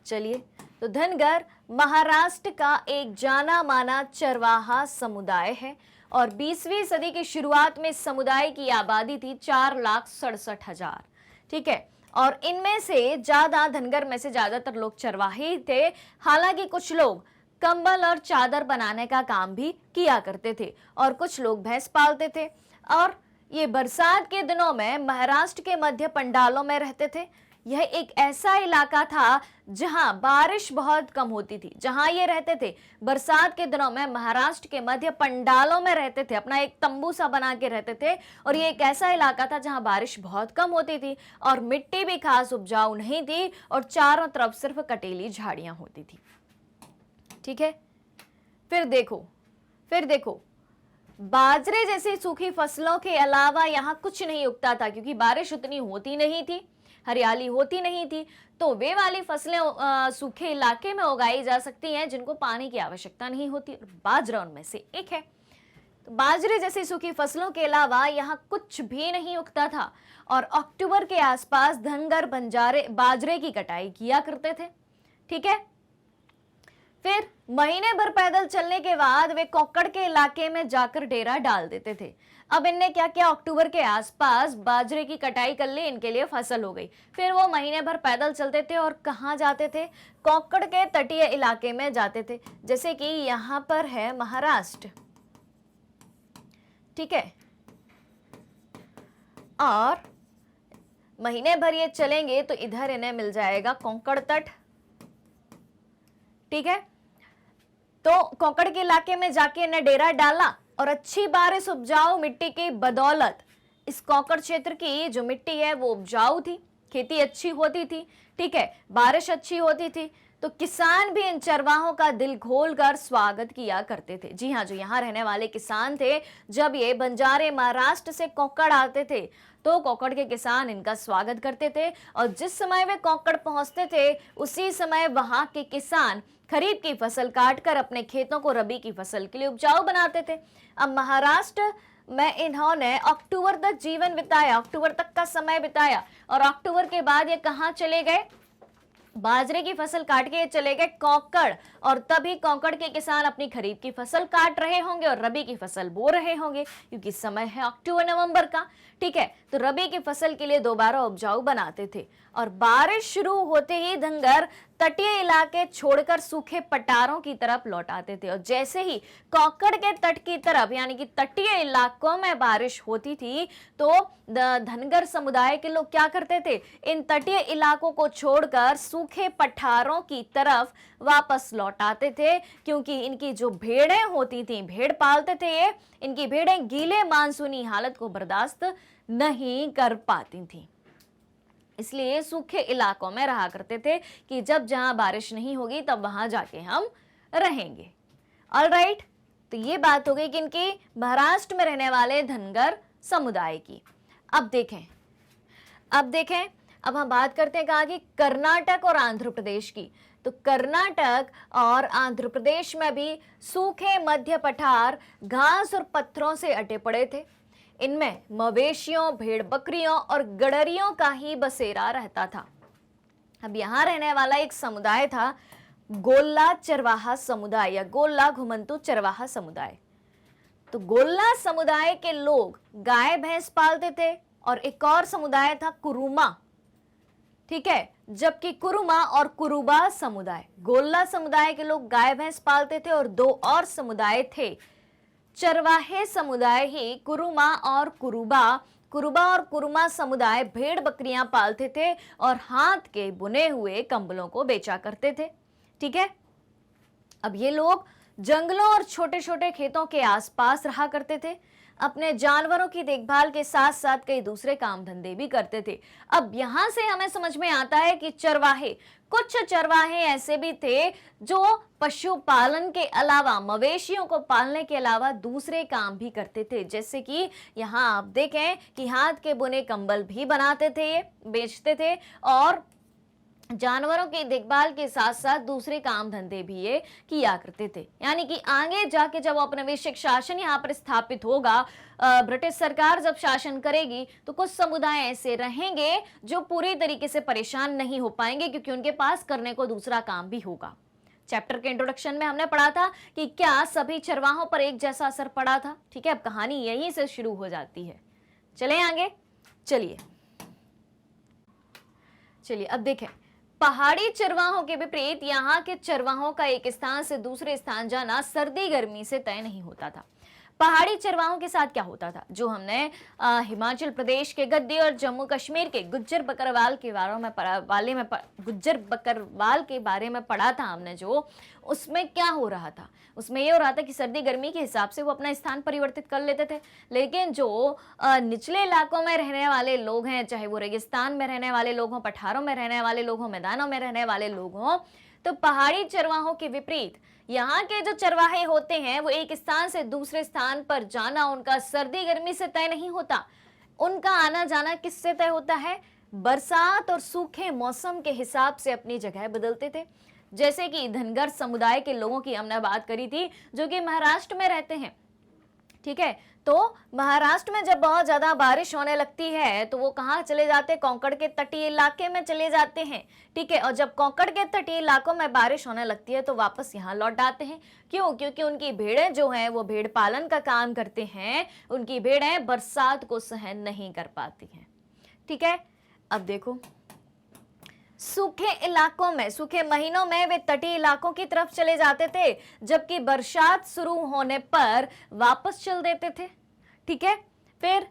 चलिए, तो धनगर महाराष्ट्र का एक जाना माना चरवाहा समुदाय है और 20वीं सदी की शुरुआत में इस समुदाय की आबादी थी 4,67,000। ठीक है, और इनमें से ज्यादा, धनगर में से ज्यादातर लोग चरवाहे थे। हालांकि कुछ लोग कंबल और चादर बनाने का काम भी किया करते थे और कुछ लोग भैंस पालते थे। और ये बरसात के दिनों में महाराष्ट्र के मध्य पंडालों में रहते थे। यह एक ऐसा इलाका था जहां बारिश बहुत कम होती थी। जहां ये रहते थे बरसात के दिनों में महाराष्ट्र के मध्य पंडालों में रहते थे, अपना एक तंबू सा बना के रहते थे। और ये एक ऐसा इलाका था जहां बारिश बहुत कम होती थी और मिट्टी भी खास उपजाऊ नहीं थी और चारों तरफ सिर्फ कटीली झाड़ियां होती थी। ठीक है, फिर देखो, फिर देखो, बाजरे जैसी सूखी फसलों के अलावा यहाँ कुछ नहीं उगता था, क्योंकि बारिश उतनी होती नहीं थी, हरियाली होती नहीं थी। तो वे वाली फसलें सूखे इलाके में उगाई जा सकती हैं जिनको पानी की आवश्यकता नहीं होती, और बाजरा उनमें से एक है। तो बाजरे जैसी सूखी फसलों के अलावा यहाँ कुछ भी नहीं उगता था, और अक्टूबर के आसपास धनगर बंजारे बाजरे की कटाई किया करते थे। ठीक है, फिर महीने भर पैदल चलने के बाद वे कोक्कड़ के इलाके में जाकर डेरा डाल देते थे। अब इनने क्या किया, अक्टूबर के आसपास बाजरे की कटाई कर ली, इनके लिए फसल हो गई। फिर वो महीने भर पैदल चलते थे और कहाँ जाते थे, कोक्कड़ के तटीय इलाके में जाते थे, जैसे कि यहाँ पर है महाराष्ट्र। ठीक है, और महीने भर ये चलेंगे तो इधर इन्हें मिल जाएगा कोक्कड़ तट। ठीक है, तो कोक्कड़ के इलाके में जाके इन्हें डेरा डाला, और अच्छी बारिश उपजाऊ मिट्टी की बदौलत इस कोक्कड़ क्षेत्र की जो मिट्टी है वो उपजाऊ थी, खेती अच्छी होती थी। ठीक है, बारिश अच्छी होती थी, तो किसान भी इन चरवाहों का दिल खोलकर स्वागत किया करते थे। जी हाँ, जो यहाँ रहने वाले किसान थे, जब ये बंजारे महाराष्ट्र से कोक्कड़ आते थे तो कोक्कड़ के किसान इनका स्वागत करते थे, और जिस समय वे कोक्कड़ पहुंचते थे उसी समय वहां के किसान खरीफ की फसल काटकर अपने खेतों को रबी की फसल के लिए उपजाऊ बनाते थे। अब महाराष्ट्र में इन्होंने अक्टूबर तक जीवन बिताया, अक्टूबर तक का समय बिताया, और अक्टूबर के बाद ये कहाँ चले गए, बाजरे की फसल काट के चले गए कोक्कड़, और तभी कोक्कड़ के किसान अपनी खरीफ की फसल काट रहे होंगे और रबी की फसल बो रहे होंगे, क्योंकि समय है अक्टूबर नवंबर का। ठीक है, तो रबी की फसल के लिए दोबारा उपजाऊ बनाते थे, और बारिश शुरू होते ही धनगर तटीय इलाके छोड़कर सूखे पठारों की तरफ लौट आते थे। और जैसे ही कोक्कड़ के तट की तरफ यानी कि तटीय इलाकों में बारिश होती थी तो धनगर समुदाय के लोग क्या करते थे, इन तटीय इलाकों को छोड़कर सूखे पठारों की तरफ वापस लौट आते थे, क्योंकि इनकी जो भेड़ें होती थी, भेड़ पालते थे ये, इनकी भेड़ें गीले मानसूनी हालत को बर्दाश्त नहीं कर पाती थी, इसलिए सूखे इलाकों में रहा करते थे कि जब जहां बारिश नहीं होगी तब वहां जाके हम रहेंगे। ऑलराइट, तो ये बात हो गई कि इनकी महाराष्ट्र में रहने वाले धनगर समुदाय की। अब देखें, अब हम बात करते हैं कहा कि कर्नाटक और आंध्र प्रदेश की। तो कर्नाटक और आंध्र प्रदेश में भी सूखे मध्य पठार घास और पत्थरों से अटे पड़े थे। इनमें मवेशियों, भेड़ बकरियों और गड़रियों का ही बसेरा रहता था। अब यहाँ रहने वाला एक समुदाय था गोल्ला चरवाहा समुदाय या गोल्ला घुमंतु चरवाहा समुदाय। तो गोल्ला समुदाय के लोग गाय भैंस पालते थे, और एक और समुदाय था कुरुमा। ठीक है, जबकि कुरुमा और कुरुबा समुदाय, गोल्ला समुदाय के लोग गाय भैंस पालते थे, और दो और समुदाय थे चरवाहे समुदाय ही कुरुमा और कुरुबा। कुरुबा और कुरुमा समुदाय भेड़ बकरियां पालते थे और हाथ के बुने हुए कंबलों को बेचा करते थे। ठीक है, अब ये लोग जंगलों और छोटे छोटे खेतों के आसपास रहा करते थे। अपने जानवरों की देखभाल के साथ साथ कई दूसरे काम धंधे भी करते थे। अब यहां से हमें समझ में आता है कि कुछ चरवाहे ऐसे भी थे जो पशुपालन के अलावा, मवेशियों को पालने के अलावा दूसरे काम भी करते थे, जैसे कि यहाँ आप देखें कि हाथ के बुने कंबल भी बनाते थे, ये बेचते थे, और जानवरों की देखभाल के साथ साथ दूसरे काम धंधे भी ये किया करते थे। यानी कि आगे जाके जब औपनिवेशिक शासन यहाँ पर स्थापित होगा, ब्रिटिश सरकार जब शासन करेगी, तो कुछ समुदाय ऐसे रहेंगे जो पूरी तरीके से परेशान नहीं हो पाएंगे, क्योंकि उनके पास करने को दूसरा काम भी होगा। चैप्टर के इंट्रोडक्शन में हमने पढ़ा था कि क्या सभी चरवाहों पर एक जैसा असर पड़ा था। ठीक है, अब कहानी यहीं से शुरू हो जाती है। चले आगे, चलिए अब देखें, पहाड़ी चरवाहों के विपरीत यहाँ के चरवाहों का एक स्थान से दूसरे स्थान जाना सर्दी गर्मी से तय नहीं होता था। पहाड़ी चरवाहों के साथ क्या होता था, जो हमने हिमाचल प्रदेश के गद्दी और जम्मू कश्मीर के गुज्जर बकरवाल के बारे में पढ़ा था हमने, जो उसमें क्या हो रहा था, उसमें ये हो रहा था कि सर्दी गर्मी के हिसाब से वो अपना स्थान परिवर्तित कर लेते थे। लेकिन जो निचले इलाकों में रहने वाले लोग हैं, चाहे वो रेगिस्तान में रहने वाले लोग हों, पठारों में रहने वाले लोग हों, मैदानों में रहने वाले लोग हों, तो पहाड़ी चरवाहों के विपरीत यहाँ के जो चरवाहे होते हैं वो एक स्थान से दूसरे स्थान पर जाना उनका सर्दी गर्मी से तय नहीं होता। उनका आना जाना किससे तय होता है? बरसात और सूखे मौसम के हिसाब से अपनी जगह बदलते थे। जैसे कि धनगर समुदाय के लोगों की हमने बात करी थी, जो कि महाराष्ट्र में रहते हैं। ठीक है, तो महाराष्ट्र में जब बहुत ज्यादा बारिश होने लगती है तो वो कहाँ चले जाते हैं? कोंकण के तटीय इलाके में चले जाते हैं। ठीक है, और जब कोंकण के तटीय इलाकों में बारिश होने लगती है तो वापस यहाँ लौट आते हैं। क्यों? क्योंकि उनकी भेड़ें जो हैं वो भेड़ पालन का काम करते हैं। उनकी भेड़ें बरसात को सहन नहीं कर पाती हैं। ठीक है, अब देखो, सूखे इलाकों में, सूखे महीनों में वे तटीय इलाकों की तरफ चले जाते थे, जबकि बरसात शुरू होने पर वापस चल देते थे। ठीक है, फिर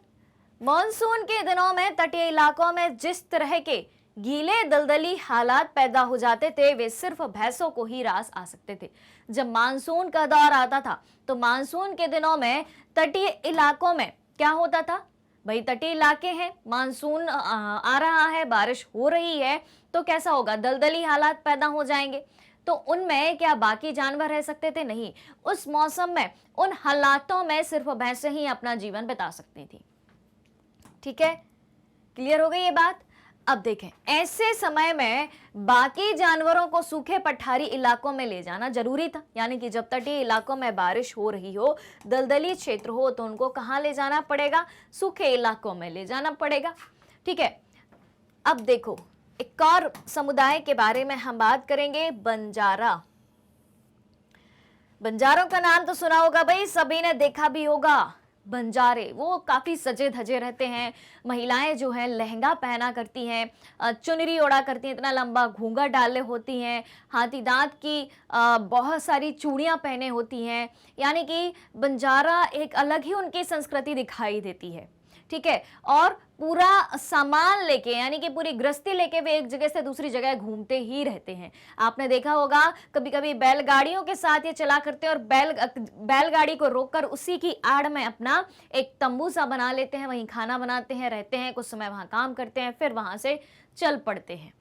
मॉनसून के दिनों में तटीय इलाकों में जिस तरह के गीले दलदली हालात पैदा हो जाते थे वे सिर्फ भैंसों को ही रास आ सकते थे। जब मानसून का दौर आता था तो मानसून के दिनों में तटीय इलाकों में क्या होता था? भाई तटीय इलाके हैं, मानसून आ रहा है, बारिश हो रही है, तो कैसा होगा? दलदली हालात पैदा हो जाएंगे। तो उनमें क्या बाकी जानवर रह सकते थे? नहीं। उस मौसम में, उन हालातों में सिर्फ भैंसें ही अपना जीवन बिता सकती थी। ठीक है, क्लियर हो गई ये बात? अब देखें, ऐसे समय में बाकी जानवरों को सूखे पठारी इलाकों में ले जाना जरूरी था। यानी कि जब तटीय इलाकों में बारिश हो रही हो, दलदली क्षेत्र हो, तो उनको कहां ले जाना पड़ेगा? सूखे इलाकों में ले जाना पड़ेगा। ठीक है, अब देखो, एक और समुदाय के बारे में हम बात करेंगे, बंजारा। बंजारों का नाम तो सुना होगा भाई, सभी ने देखा भी होगा। बंजारे वो काफी सजे धजे रहते हैं। महिलाएं जो है लहंगा पहना करती हैं, चुनरी ओढ़ा करती हैं, इतना लंबा घूंघट डाले होती हैं, हाथी दांत की बहुत सारी चूड़ियां पहने होती हैं। यानी कि बंजारा एक अलग ही उनकी संस्कृति दिखाई देती है। ठीक है, और पूरा सामान लेके, यानी कि पूरी गृहस्थी लेके वे एक जगह से दूसरी जगह घूमते ही रहते हैं। आपने देखा होगा कभी कभी बैलगाड़ियों के साथ ये चला करते हैं और बैलगाड़ी को रोककर उसी की आड़ में अपना एक तंबू सा बना लेते हैं, वहीं खाना बनाते हैं, रहते हैं, कुछ समय वहां काम करते हैं, फिर वहां से चल पड़ते हैं।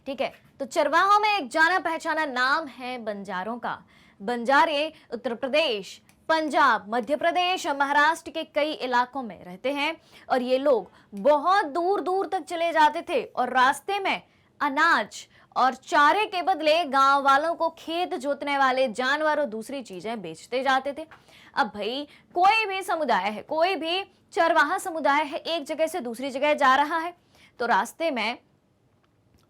ठीक है, तो चरवाहों में एक जाना पहचाना नाम है बंजारों का। बंजारे उत्तर प्रदेश, पंजाब, मध्य प्रदेश और महाराष्ट्र के कई इलाकों में रहते हैं और ये लोग बहुत दूर दूर तक चले जाते थे और रास्ते में अनाज और चारे के बदले गांव वालों को खेत जोतने वाले जानवर और दूसरी चीजें बेचते जाते थे। अब भाई कोई भी समुदाय है, कोई भी चरवाहा समुदाय है, एक जगह से दूसरी जगह जा रहा है तो रास्ते में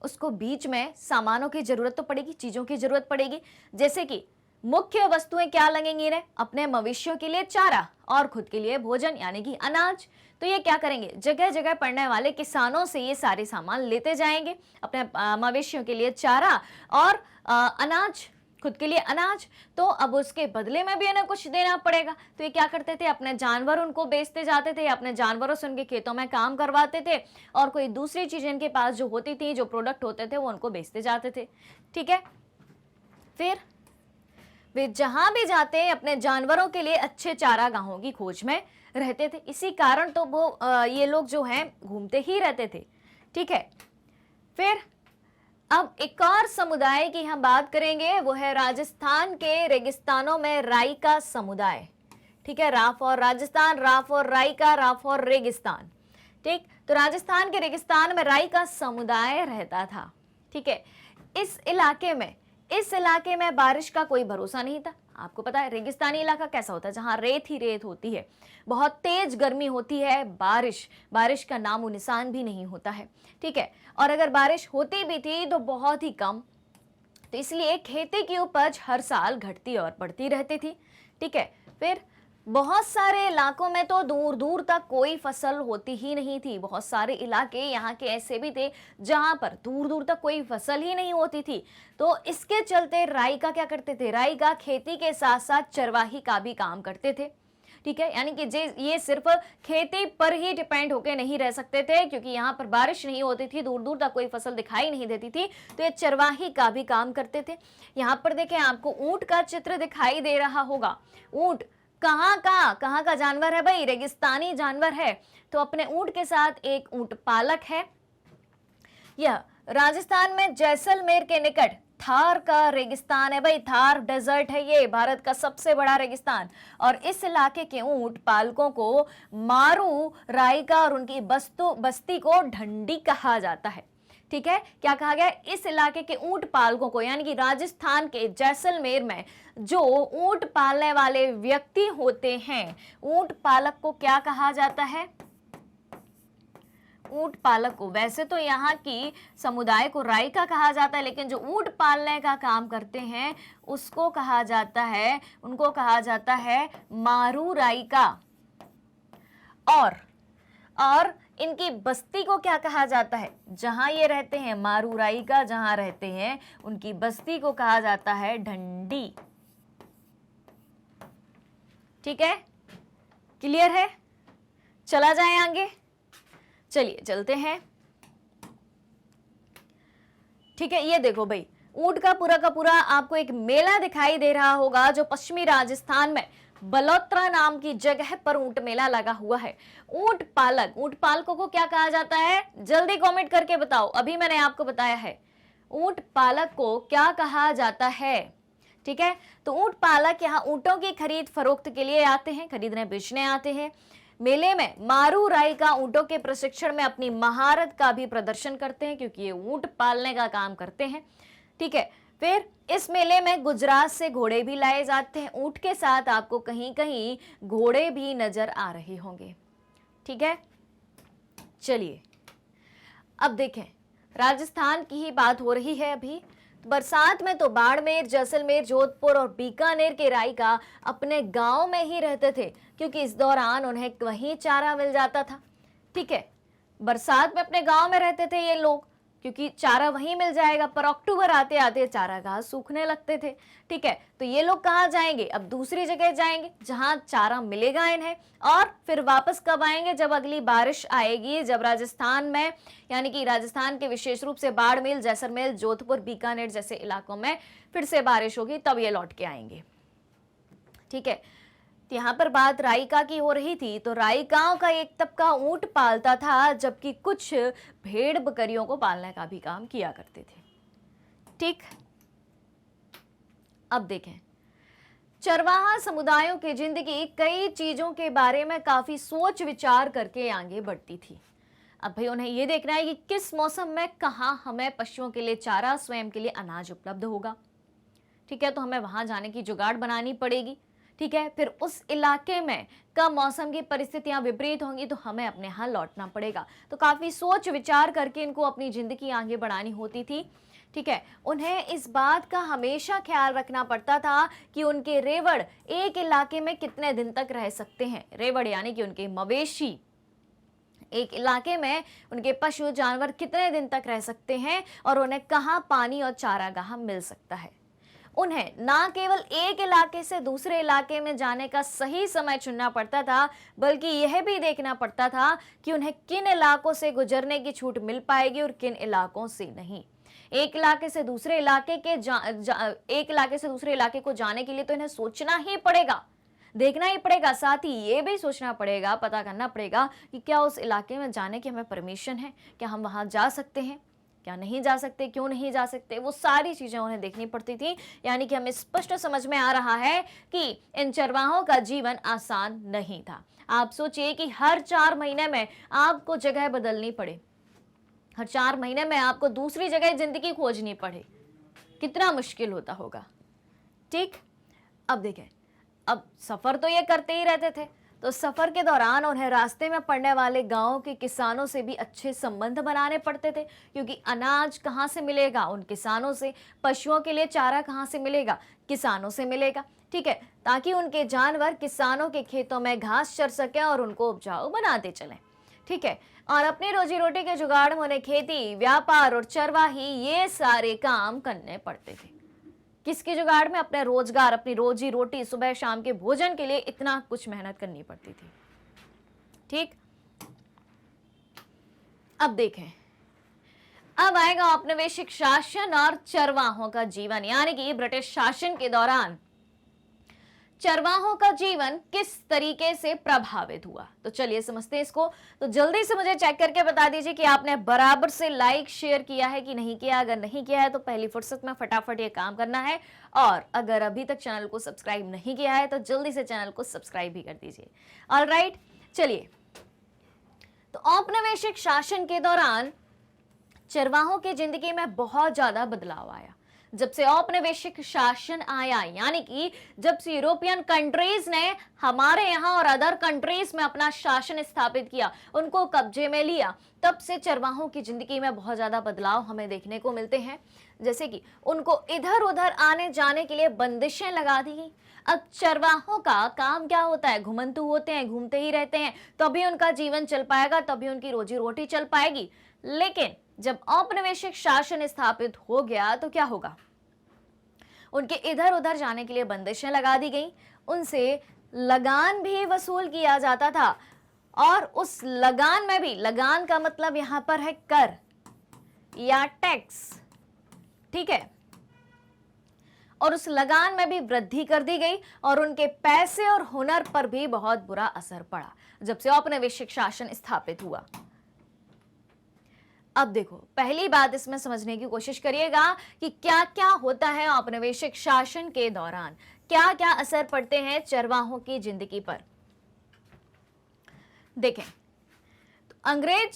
उसको बीच में सामानों की जरूरत तो पड़ेगी, चीजों की जरूरत पड़ेगी। जैसे कि मुख्य वस्तुएं क्या लगेंगी इन्हें? अपने मवेशियों के लिए चारा और खुद के लिए भोजन यानी कि अनाज। तो ये क्या करेंगे? जगह जगह पड़ने वाले किसानों से ये सारे सामान लेते जाएंगे, अपने मवेशियों के लिए चारा और अनाज, खुद के लिए अनाज। तो अब उसके बदले में भी इन्हें कुछ देना पड़ेगा। तो ये क्या करते थे? अपने जानवर उनको बेचते जाते थे, अपने जानवरों से उनके खेतों में काम करवाते थे और कोई दूसरी चीज इनके पास जो होती थी, जो प्रोडक्ट होते थे, वो उनको बेचते जाते थे। ठीक है, फिर वे जहां भी जाते अपने जानवरों के लिए अच्छे चारागाहों की खोज में रहते थे। इसी कारण तो वो ये लोग जो हैं घूमते ही रहते थे। ठीक है, फिर अब एक और समुदाय की हम बात करेंगे, वो है राजस्थान के रेगिस्तानों में राई का समुदाय। ठीक है, राफ और राजस्थान, राफ और राई का, राफ और रेगिस्तान। ठीक, तो राजस्थान के रेगिस्तान में राई का समुदाय रहता था। ठीक है, इस इलाके में बारिश का कोई भरोसा नहीं था। आपको पता है रेगिस्तानी इलाका कैसा होता है? जहां रेत ही रेत होती है, बहुत तेज गर्मी होती है, बारिश का नामो निशान भी नहीं होता है। ठीक है, और अगर बारिश होती भी थी तो बहुत ही कम। तो इसलिए खेती की उपज हर साल घटती और बढ़ती रहती थी। ठीक है, फिर बहुत सारे इलाकों में तो दूर दूर तक कोई फसल होती ही नहीं थी। बहुत सारे इलाके यहाँ के ऐसे भी थे जहां पर दूर दूर तक कोई फसल ही नहीं होती थी। तो इसके चलते राई का क्या करते थे? राई का खेती के साथ साथ चरवाही का भी काम करते थे। ठीक है, यानी कि ये सिर्फ खेती पर ही डिपेंड होके नहीं रह सकते थे, क्योंकि यहाँ पर बारिश नहीं होती थी, दूर दूर तक कोई फसल दिखाई नहीं देती थी, तो ये चरवाही का भी काम करते थे। यहाँ पर देखें, आपको ऊंट का चित्र दिखाई दे रहा होगा। ऊंट कहाँ का जानवर है भाई? रेगिस्तानी जानवर है। तो अपने ऊंट के साथ एक ऊंट पालक है। यह राजस्थान में जैसलमेर के निकट थार का रेगिस्तान है भाई, थार डेजर्ट है ये, भारत का सबसे बड़ा रेगिस्तान। और इस इलाके के ऊंट पालकों को मारू राइका और उनकी बस्ती को ढंडी कहा जाता है। ठीक है, क्या कहा गया? इस इलाके के ऊंट पालकों को, यानी कि राजस्थान के जैसलमेर में जो ऊंट पालने वाले व्यक्ति होते हैं, ऊंट पालक को क्या कहा जाता है? ऊंट पालक को, वैसे तो यहाँ की समुदाय को राइका कहा जाता है, लेकिन जो ऊंट पालने का काम करते हैं उसको कहा जाता है, उनको कहा जाता है मारू राइका। और इनकी बस्ती को क्या कहा जाता है? जहां ये रहते हैं, मारू राइका जहां रहते हैं, उनकी बस्ती को कहा जाता है ढंडी। ठीक है, क्लियर है? चला जाए आगे, चलिए चलते हैं। ठीक है, ये देखो भाई, ऊंट का पूरा आपको एक मेला दिखाई दे रहा होगा जो पश्चिमी राजस्थान में बलोत्रा नाम की जगह पर ऊंट मेला लगा हुआ है। ऊंट पालकों को क्या कहा जाता है? जल्दी कमेंट करके बताओ, अभी मैंने आपको बताया है। ऊंट पालक को क्या कहा जाता है? ठीक है, तो ऊंट पालक यहाँ ऊंटों की खरीद फरोख्त के लिए आते हैं, खरीदने बेचने आते हैं। मेले में मारू राइका ऊंटों के प्रशिक्षण में अपनी महारत का भी प्रदर्शन करते हैं, क्योंकि ये ऊंट पालने का काम करते हैं। ठीक है, फिर इस मेले में गुजरात से घोड़े भी लाए जाते हैं। ऊंट के साथ आपको कहीं कहीं घोड़े भी नजर आ रहे होंगे। ठीक है, चलिए अब देखें, राजस्थान की ही बात हो रही है अभी। बरसात में तो बाड़मेर, जैसलमेर, जोधपुर और बीकानेर के राइका अपने गांव में ही रहते थे, क्योंकि इस दौरान उन्हें वहीं चारा मिल जाता था। ठीक है, बरसात में अपने गांव में रहते थे ये लोग, क्योंकि चारा वहीं मिल जाएगा। पर अक्टूबर आते आते चारा घास सूखने लगते थे। ठीक है, तो ये लोग कहाँ जाएंगे? अब दूसरी जगह जाएंगे जहां चारा मिलेगा इन्हें। और फिर वापस कब आएंगे? जब अगली बारिश आएगी, जब राजस्थान में, यानी कि राजस्थान के विशेष रूप से बाड़मेर, जैसलमेर, जोधपुर, बीकानेर जैसे इलाकों में फिर से बारिश होगी, तब ये लौट के आएंगे। ठीक है, यहाँ पर बात राइका की हो रही थी, तो राइकाओं का एक तबका ऊंट पालता था, जबकि कुछ भेड़ बकरियों को पालने का भी काम किया करते थे। ठीक, अब देखें, चरवाहा समुदायों की जिंदगी कई चीजों के बारे में काफी सोच विचार करके आगे बढ़ती थी। अब भाई उन्हें यह देखना है कि किस मौसम में कहाँ हमें पशुओं के लिए चारा, स्वयं के लिए अनाज उपलब्ध होगा। ठीक है, तो हमें वहां जाने की जुगाड़ बनानी पड़ेगी। ठीक है, फिर उस इलाके में कब मौसम की परिस्थितियां विपरीत होंगी तो हमें अपने यहाँ लौटना पड़ेगा। तो काफी सोच विचार करके इनको अपनी जिंदगी आगे बढ़ानी होती थी। ठीक है, उन्हें इस बात का हमेशा ख्याल रखना पड़ता था कि उनके रेवड़ एक इलाके में कितने दिन तक रह सकते हैं। रेवड़ यानी कि उनके मवेशी एक इलाके में, उनके पशु जानवर कितने दिन तक रह सकते हैं और उन्हें कहाँ पानी और चारागाह मिल सकता है। उन्हें ना केवल एक इलाके से दूसरे इलाके में जाने का सही समय चुनना पड़ता था, बल्कि यह भी देखना पड़ता था कि उन्हें किन इलाकों से गुजरने की छूट मिल पाएगी और किन इलाकों से नहीं। एक इलाके से दूसरे इलाके को जाने के लिए तो इन्हें सोचना ही पड़ेगा, देखना ही पड़ेगा। साथ ही ये भी सोचना पड़ेगा, पता करना पड़ेगा कि क्या उस इलाके में जाने की हमें परमिशन है, क्या हम वहां जा सकते हैं, क्या नहीं जा सकते, क्यों नहीं जा सकते, वो सारी चीजें उन्हें देखनी पड़ती थी। यानी कि हमें स्पष्ट समझ में आ रहा है कि इन चरवाहों का जीवन आसान नहीं था। आप सोचिए कि हर 4 महीने में आपको जगह बदलनी पड़े, हर 4 महीने में आपको दूसरी जगह जिंदगी खोजनी पड़े, कितना मुश्किल होता होगा। ठीक, अब देखें, अब सफर तो ये करते ही रहते थे, तो सफर के दौरान उन्हें रास्ते में पड़ने वाले गांवों के किसानों से भी अच्छे संबंध बनाने पड़ते थे, क्योंकि अनाज कहाँ से मिलेगा? उन किसानों से। पशुओं के लिए चारा कहाँ से मिलेगा? किसानों से मिलेगा। ठीक है, ताकि उनके जानवर किसानों के खेतों में घास चर सके और उनको उपजाऊ बनाते चलें। ठीक है, और अपनी रोजी रोटी के जुगाड़ में उन्हें खेती, व्यापार और चरवाही ये सारे काम करने पड़ते थे। किसके जुगाड़ में? अपने रोजगार, अपनी रोजी रोटी, सुबह शाम के भोजन के लिए इतना कुछ मेहनत करनी पड़ती थी। ठीक, अब देखें, अब आएगा औपनिवेशिक शासन और चरवाहों का जीवन। यानी कि ब्रिटिश शासन के दौरान चरवाहों का जीवन किस तरीके से प्रभावित हुआ। तो चलिए समझते हैं इसको। तो जल्दी से मुझे चेक करके बता दीजिए कि आपने बराबर से लाइक शेयर किया है कि नहीं किया। अगर नहीं किया है तो पहली फुर्सत में फटाफट ये काम करना है, और अगर अभी तक चैनल को सब्सक्राइब नहीं किया है तो जल्दी से चैनल को सब्सक्राइब भी कर दीजिए। ऑलराइट, चलिए। तो औपनिवेशिक शासन के दौरान चरवाहों की जिंदगी में बहुत ज्यादा बदलाव आया। जब से औपनिवेशिक शासन आया, यानी कि जब से यूरोपियन कंट्रीज ने हमारे यहाँ और अदर कंट्रीज में अपना शासन स्थापित किया, उनको कब्जे में लिया, तब से चरवाहों की जिंदगी में बहुत ज्यादा बदलाव हमें देखने को मिलते हैं। जैसे कि उनको इधर उधर आने जाने के लिए बंदिशें लगा दी गई। अब चरवाहों का काम क्या होता है? घुमंतू होते हैं, घूमते ही रहते हैं, तभी उनका जीवन चल पाएगा, तभी उनकी रोजी रोटी चल पाएगी। लेकिन जब औपनिवेशिक शासन स्थापित हो गया तो क्या होगा? उनके इधर उधर जाने के लिए बंदिशें लगा दी गई, उनसे लगान भी वसूल किया जाता था, और उस लगान में भी, लगान का मतलब यहां पर है कर या टैक्स, ठीक है, और उस लगान में भी वृद्धि कर दी गई, और उनके पैसे और हुनर पर भी बहुत बुरा असर पड़ा जब से औपनिवेशिक शासन स्थापित हुआ। अब देखो, पहली बात इसमें समझने की कोशिश करिएगा कि क्या क्या होता है औपनिवेशिक शासन के दौरान, क्या क्या असर पड़ते हैं चरवाहों की जिंदगी पर। देखें, तो अंग्रेज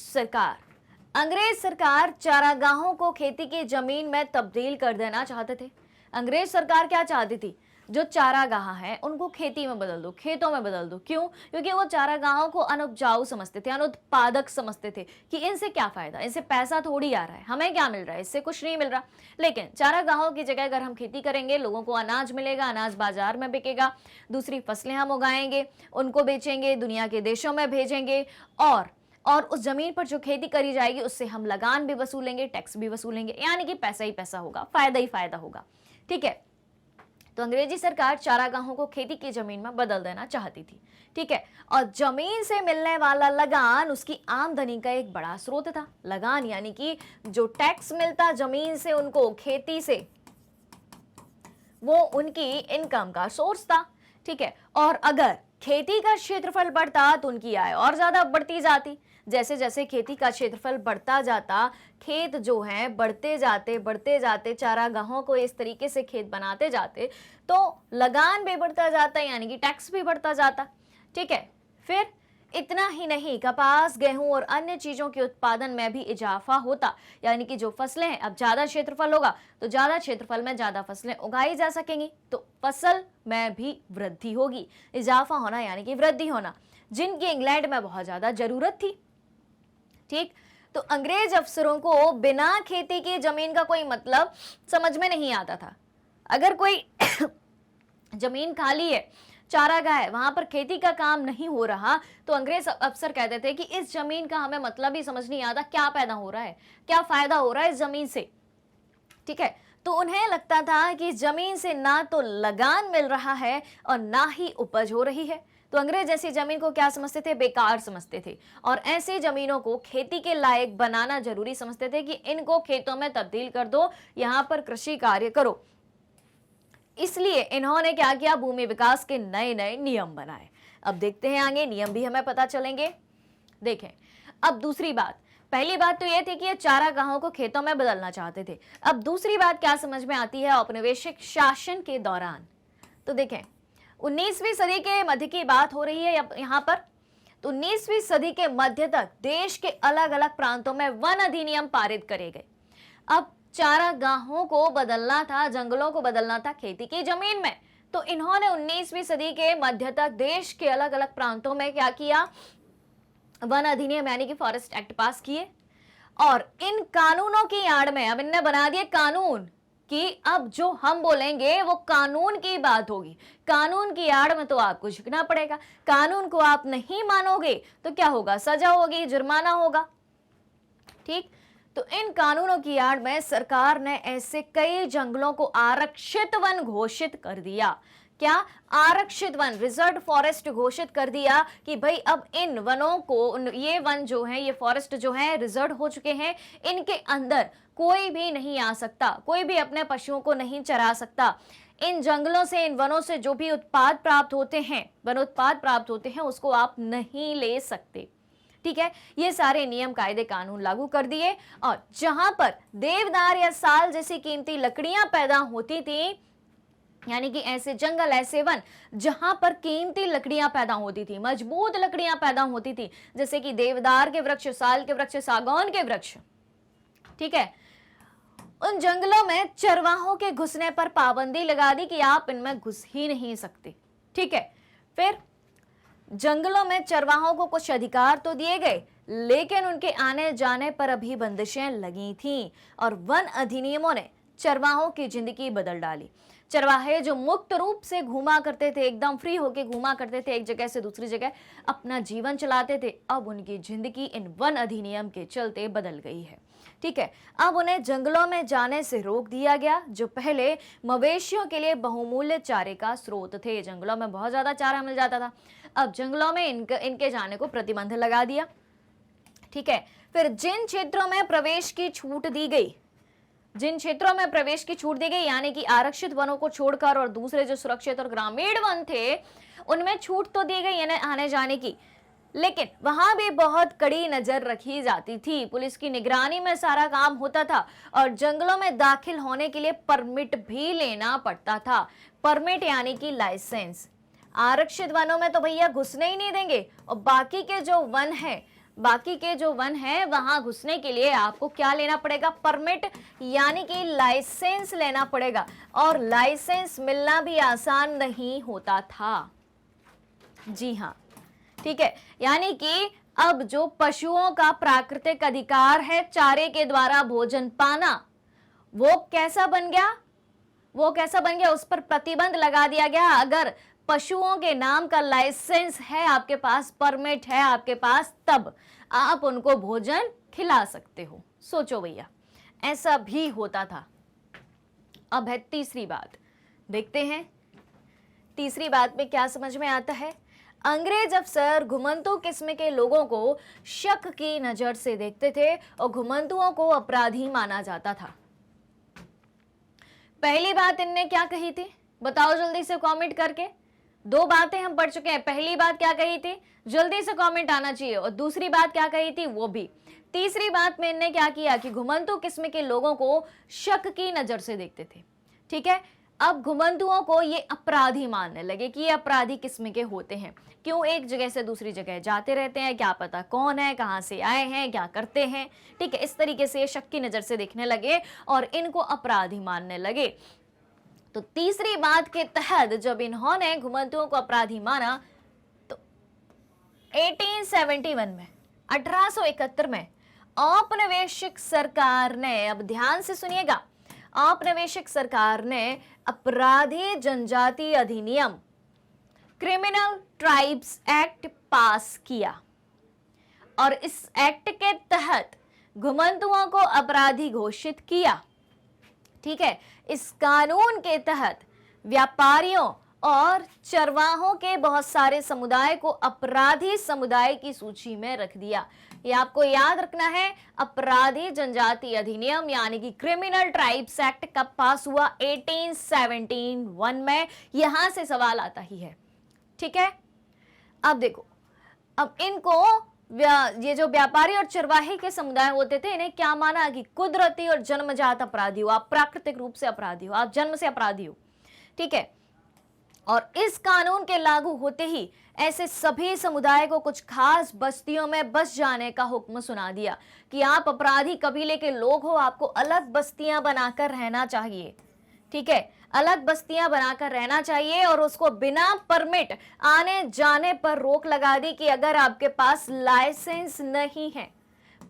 सरकार चारागाहों को खेती की जमीन में तब्दील कर देना चाहते थे। अंग्रेज सरकार क्या चाहती थी? जो चारागाह हैं उनको खेती में बदल दो, खेतों में बदल दो। क्यों? क्योंकि वो चारागाहों को अनुपजाऊ समझते थे, अनुत्पादक समझते थे कि इनसे क्या फायदा, इनसे पैसा थोड़ी आ रहा है, हमें क्या मिल रहा है, इससे कुछ नहीं मिल रहा। लेकिन चारागाहों की जगह अगर हम खेती करेंगे, लोगों को अनाज मिलेगा, अनाज बाजार में बिकेगा, दूसरी फसलें हम उगाएंगे, उनको बेचेंगे, दुनिया के देशों में भेजेंगे, और उस जमीन पर जो खेती करी जाएगी उससे हम लगान भी वसूलेंगे, टैक्स भी वसूलेंगे, यानी कि पैसा ही पैसा होगा, फायदा ही फायदा होगा। ठीक है, तो अंग्रेजी सरकार चारागाहों को खेती की जमीन में बदल देना चाहती थी। ठीक है, और जमीन से मिलने वाला लगान उसकी आमदनी का एक बड़ा स्रोत था। लगान यानी कि जो टैक्स मिलता जमीन से उनको, खेती से, वो उनकी इनकम का सोर्स था। ठीक है, और अगर खेती का क्षेत्रफल बढ़ता तो उनकी आय और ज्यादा बढ़ती जाती। जैसे जैसे खेती का क्षेत्रफल बढ़ता जाता, खेत जो हैं बढ़ते जाते, चारागाहों को इस तरीके से खेत बनाते जाते, तो लगान भी बढ़ता जाता, यानी कि टैक्स भी बढ़ता जाता। ठीक है, फिर इतना ही नहीं, कपास, गेहूं और अन्य चीजों के उत्पादन में भी इजाफा होता, यानी कि जो फसलें हैं, अब ज्यादा क्षेत्रफल होगा तो ज्यादा क्षेत्रफल में ज्यादा फसलें उगाई जा सकेंगी, तो फसल में भी वृद्धि होगी। इजाफा होना यानी कि वृद्धि होना, जिनकी इंग्लैंड में बहुत ज्यादा जरूरत थी। ठीक, तो अंग्रेज अफसरों को बिना खेती की जमीन का कोई मतलब समझ में नहीं आता था। अगर कोई जमीन खाली है, चारागाह है, वहां पर खेती का काम नहीं हो रहा, तो अंग्रेज अफसर कहते थे कि इस जमीन का हमें मतलब ही समझ नहीं आता, क्या पैदा हो रहा है, क्या फायदा हो रहा है इस जमीन से। ठीक है, तो उन्हें लगता था कि इस जमीन से ना तो लगान मिल रहा है और ना ही उपज हो रही है। तो अंग्रेज ऐसी जमीन को क्या समझते थे? बेकार समझते थे, और ऐसी जमीनों को खेती के लायक बनाना जरूरी समझते थे कि इनको खेतों में तब्दील कर दो, यहां पर कृषि कार्य करो। इसलिए इन्होंने क्या किया? भूमि विकास के नए नए नियम बनाए। अब देखते हैं आगे, नियम भी हमें पता चलेंगे। देखें, अब दूसरी बात, पहली बात तो यह थी कि ये चारागाहों को खेतों में बदलना चाहते थे। अब दूसरी बात क्या समझ में आती है औपनिवेशिक शासन के दौरान? तो देखें, 19वीं सदी के मध्य की बात हो रही है यहाँ पर। तो 19वीं सदी के मध्य तक देश के अलग अलग प्रांतों में वन अधिनियम पारित करे गए। अब चारागाहों को बदलना था, जंगलों को बदलना था खेती की जमीन में, तो इन्होंने 19वीं सदी के मध्य तक देश के अलग अलग प्रांतों में क्या किया? वन अधिनियम यानी कि फॉरेस्ट एक्ट पास किए, और इन कानूनों की आड़ में अब इनने बना दिए कानून कि अब जो हम बोलेंगे वो कानून की बात होगी। कानून की आड़ में तो आपको झुकना पड़ेगा। कानून को आप नहीं मानोगे तो क्या होगा? सजा होगी, जुर्माना होगा। ठीक, तो इन कानूनों की आड़ में सरकार ने ऐसे कई जंगलों को आरक्षित वन घोषित कर दिया। क्या? आरक्षित वन, रिजर्व फॉरेस्ट घोषित कर दिया कि भाई अब इन वनों को, ये वन जो है, ये फॉरेस्ट जो है रिजर्व हो चुके हैं, इनके अंदर कोई भी नहीं आ सकता, कोई भी अपने पशुओं को नहीं चरा सकता, इन जंगलों से, इन वनों से जो भी उत्पाद प्राप्त होते हैं, वन उत्पाद प्राप्त होते हैं, उसको आप नहीं ले सकते। ठीक है, ये सारे नियम, कायदे, कानून लागू कर दिए। और जहां पर देवदार या साल जैसी कीमती लकड़ियां पैदा होती थी, यानी कि ऐसे जंगल, ऐसे वन जहां पर कीमती लकड़ियां पैदा होती थी, मजबूत लकड़ियां पैदा होती थी, जैसे कि देवदार के वृक्ष, साल के वृक्ष, सागौन के वृक्ष, ठीक है, उन जंगलों में चरवाहों के घुसने पर पाबंदी लगा दी कि आप इनमें घुस ही नहीं सकते। ठीक है, फिर जंगलों में चरवाहों को कुछ अधिकार तो दिए गए, लेकिन उनके आने जाने पर अभी बंदिशें लगी थीं और वन अधिनियमों ने चरवाहों की जिंदगी बदल डाली। चरवाहे जो मुक्त रूप से घूमा करते थे, एकदम फ्री होके घूमा करते थे, एक जगह से दूसरी जगह अपना जीवन चलाते थे, अब उनकी जिंदगी इन वन अधिनियम के चलते बदल गई है। ठीक है, अब उन्हें जंगलों में जाने से रोक दिया गया, जो पहले मवेशियों के लिए बहुमूल्य चारे का स्रोत थे। जंगलों में बहुत ज्यादा चारा मिल जाता था, अब जंगलों में इनके जाने को प्रतिबंध लगा दिया। ठीक है, फिर जिन क्षेत्रों में प्रवेश की छूट दी गई, जिन क्षेत्रों में प्रवेश की छूट दी गई, यानी कि आरक्षित वनों को छोड़कर और दूसरे जो सुरक्षित और ग्रामीण वन थे उनमें छूट तो दी गई यानी आने जाने की, लेकिन वहां भी बहुत कड़ी नजर रखी जाती थी। पुलिस की निगरानी में सारा काम होता था और जंगलों में दाखिल होने के लिए परमिट भी लेना पड़ता था। परमिट यानी कि लाइसेंस। आरक्षित वनों में तो भैया घुसने ही नहीं देंगे, और बाकी के जो वन है वहां घुसने के लिए आपको क्या लेना पड़ेगा? परमिट यानी कि लाइसेंस लेना पड़ेगा, और लाइसेंस मिलना भी आसान नहीं होता था। जी हाँ, ठीक है, यानी कि अब जो पशुओं का प्राकृतिक अधिकार है चारे के द्वारा भोजन पाना, वो कैसा बन गया? उस पर प्रतिबंध लगा दिया गया। अगर पशुओं के नाम का लाइसेंस है आपके पास, परमिट है आपके पास, तब आप उनको भोजन खिला सकते हो। सोचो भैया, ऐसा भी होता था। अब है तीसरी बात, देखते हैं तीसरी बात में क्या समझ में आता है। अंग्रेज अफसर घुमंतू किस्म के लोगों को शक की नजर से देखते थे और घुमंतुओं को अपराधी माना जाता था। पहली बात इनने क्या कही थी, बताओ जल्दी से कमेंट करके। दो बातें हम पढ़ चुके हैं। पहली बात क्या कही थी, जल्दी से कमेंट आना चाहिए, और दूसरी बात क्या कही थी वो भी। तीसरी बात में इनने क्या किया कि घुमंतू किस्म के लोगों को शक की नजर से देखते थे। ठीक है, अब घुमंतुओं को ये अपराधी मानने लगे कि ये अपराधी किस्म के होते हैं, क्यों एक जगह से दूसरी जगह जाते रहते हैं, क्या पता कौन है, कहां से आए हैं, क्या करते हैं। ठीक है, इस तरीके से शक की नजर से देखने लगे और इनको अपराधी मानने लगे। तो तीसरी बात के तहत जब इन्होंने घुमंतुओं को अपराधी माना तो 1871 में औपनिवेशिक सरकार ने, अब ध्यान से सुनिएगा, औपनिवेशिक सरकार ने अपराधी जनजाति अधिनियम, क्रिमिनल ट्राइब्स एक्ट पास किया, और इस एक्ट के तहत घुमंतुओं को अपराधी घोषित किया। ठीक है, इस कानून के तहत व्यापारियों और चरवाहों के बहुत सारे समुदाय को अपराधी समुदाय की सूची में रख दिया। ये आपको याद रखना है। अपराधी जनजाति अधिनियम यानी कि क्रिमिनल ट्राइब्स एक्ट कब पास हुआ? 1871 में। यहां से सवाल आता ही है। ठीक है, अब देखो, अब इनको ये जो व्यापारी और चरवाहे के समुदाय होते थे, इन्हें क्या माना कि कुदरती और जन्मजात अपराधी हो, आप प्राकृतिक रूप से अपराधी हो, आप जन्म से अपराधी हो। ठीक है, और इस कानून के लागू होते ही ऐसे सभी समुदाय को कुछ खास बस्तियों में बस जाने का हुक्म सुना दिया कि आप अपराधी कबीले के लोग हो, आपको अलग बस्तियां बनाकर रहना चाहिए। ठीक है, अलग बस्तियां बनाकर रहना चाहिए, और उसको बिना परमिट आने जाने पर रोक लगा दी कि अगर आपके पास लाइसेंस नहीं है,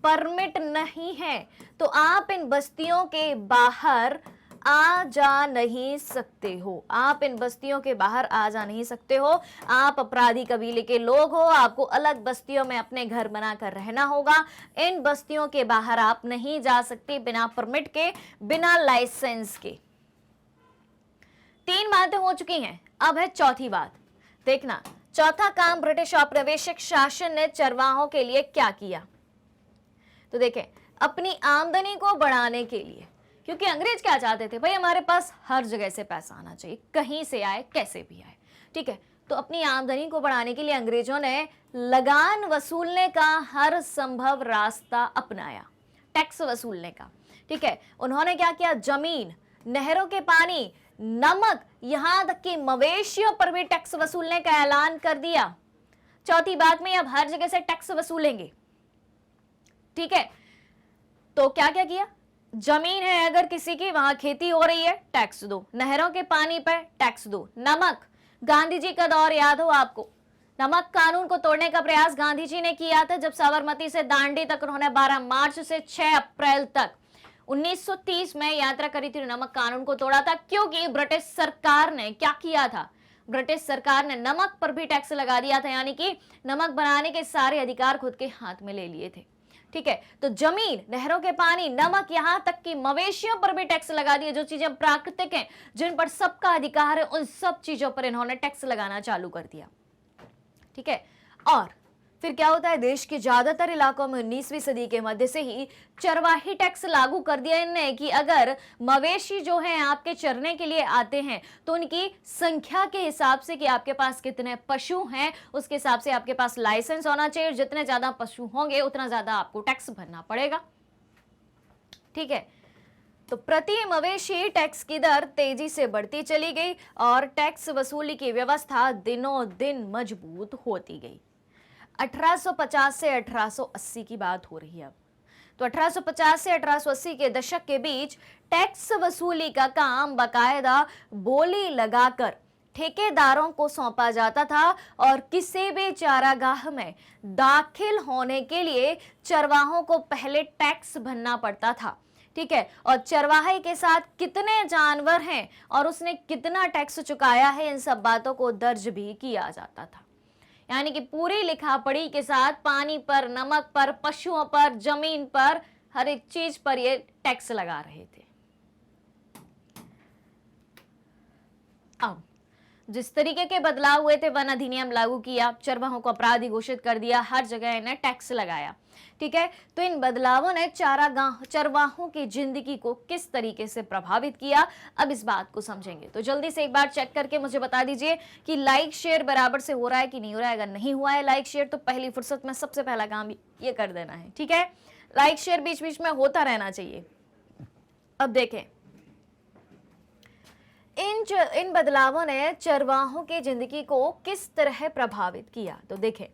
परमिट नहीं है, तो आप इन बस्तियों के बाहर आ जा नहीं सकते हो। आप इन बस्तियों के बाहर आ जा नहीं सकते हो। आप अपराधी कबीले के लोग हो, आपको अलग बस्तियों में अपने घर बनाकर रहना होगा। इन बस्तियों के बाहर आप नहीं जा सकते बिना परमिट के, बिना लाइसेंस के। तीन बातें हो चुकी हैं, अब है चौथी बात। देखना, चौथा काम ब्रिटिश औपनिवेशिक शासन ने चरवाहों के लिए क्या किया। तो देखें, अपनी आमदनी को बढ़ाने के लिए, क्योंकि अंग्रेज क्या चाहते थे, भाई हमारे पास हर जगह से पैसा आना चाहिए, कहीं से आए कैसे भी आए, ठीक है। तो अपनी आमदनी को बढ़ाने के लिए अंग्रेजों ने लगान वसूलने का हर संभव रास्ता अपनाया, टैक्स वसूलने का, ठीक है। उन्होंने क्या किया, जमीन, नहरों के पानी, नमक, यहां तक कि मवेशियों पर भी टैक्स वसूलने का ऐलान कर दिया। चौथी बात में अब हर जगह से टैक्स वसूलेंगे, ठीक है। तो क्या क्या किया, जमीन है अगर किसी की, वहां खेती हो रही है, टैक्स दो, नहरों के पानी पर टैक्स दो, नमक, गांधी जी का दौर याद हो आपको, नमक कानून को तोड़ने का प्रयास गांधी जी ने किया था, जब साबरमती से दांडी तक उन्होंने 12 मार्च से 6 अप्रैल तक 1930 में यात्रा करी थी, नमक कानून को तोड़ा था। क्योंकि ब्रिटिश सरकार ने क्या किया था, ब्रिटिश सरकार ने नमक पर भी टैक्स लगा दिया था, यानी कि नमक बनाने के सारे अधिकार खुद के हाथ में ले लिए थे, ठीक है। तो जमीन, नहरों के पानी, नमक, यहां तक कि मवेशियों पर भी टैक्स लगा दिए। जो चीजें प्राकृतिक हैं, जिन पर सबका अधिकार है, उन सब चीजों पर इन्होंने टैक्स लगाना चालू कर दिया, ठीक है। और फिर क्या होता है, देश के ज्यादातर इलाकों में 19वीं सदी के मध्य से ही चरवाही टैक्स लागू कर दिया इनने, कि अगर मवेशी जो हैं आपके चरने के लिए आते हैं तो उनकी संख्या के हिसाब से, कि आपके पास कितने पशु हैं उसके हिसाब से आपके पास लाइसेंस होना चाहिए, और जितने ज्यादा पशु होंगे उतना ज्यादा आपको टैक्स भरना पड़ेगा, ठीक है। तो प्रति मवेशी टैक्स की दर तेजी से बढ़ती चली गई और टैक्स वसूली की व्यवस्था दिनों दिन मजबूत होती गई। 1850 से 1880 की बात हो रही है अब। तो 1850 से 1880 के दशक के बीच टैक्स वसूली का काम बकायदा बोली लगाकर ठेकेदारों को सौंपा जाता था, और किसी भी चारागाह में दाखिल होने के लिए चरवाहों को पहले टैक्स भरना पड़ता था, ठीक है। और चरवाहे के साथ कितने जानवर हैं और उसने कितना टैक्स चुकाया है, इन सब बातों को दर्ज भी किया जाता था। यानी कि पूरी लिखा पढ़ी के साथ पानी पर, नमक पर, पशुओं पर, जमीन पर, हर एक चीज पर ये टैक्स लगा रहे थे। अब जिस तरीके के बदलाव हुए थे, वन अधिनियम लागू किया, चरवाहों को अपराधी घोषित कर दिया, हर जगह इन्हें टैक्स लगाया, ठीक है। तो इन बदलावों ने चरवाहों की जिंदगी को किस तरीके से प्रभावित किया, अब इस बात को समझेंगे। तो जल्दी से एक बार चेक करके मुझे बता दीजिए कि लाइक शेयर बराबर से हो रहा है कि नहीं हो रहा है। अगर नहीं हुआ है लाइक शेयर, तो पहली फुर्सत में सबसे पहला काम ये कर देना है, ठीक है। लाइक शेयर बीच बीच में होता रहना चाहिए। अब देखें, इन बदलावों ने चरवाहों की जिंदगी को किस तरह प्रभावित किया। तो देखें,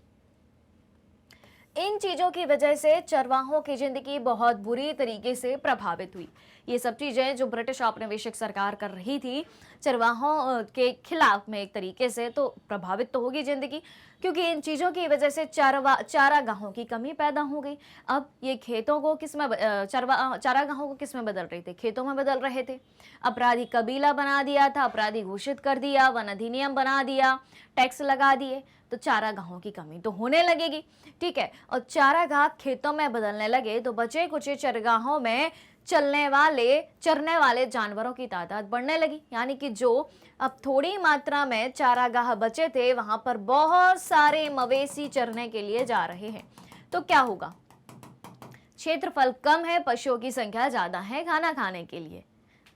इन चीजों की वजह से चरवाहों की जिंदगी बहुत बुरी तरीके से प्रभावित हुई। ये सब चीजें जो ब्रिटिश औपनिवेशिक सरकार कर रही थी चरवाहों के खिलाफ में, एक तरीके से तो प्रभावित तो होगी जिंदगी, क्योंकि इन चीजों की वजह से चारागाहों की कमी पैदा हो गई। अब ये खेतों को चारागाहों को किस में बदल रहे थे, खेतों में बदल रहे थे। अपराधी कबीला बना दिया था, अपराधी घोषित कर दिया, वन अधिनियम बना दिया, टैक्स लगा दिए, तो चारागाहों की कमी तो होने लगेगी, ठीक है। और चारागाह खेतों में बदलने लगे तो बचे कुछ चारागाहों में चरने वाले जानवरों की तादाद बढ़ने लगी। यानी कि जो अब थोड़ी मात्रा में चारागाह बचे थे, वहां पर बहुत सारे मवेशी चरने के लिए जा रहे हैं। तो क्या होगा, क्षेत्रफल कम है, पशुओं की संख्या ज्यादा है खाना खाने के लिए,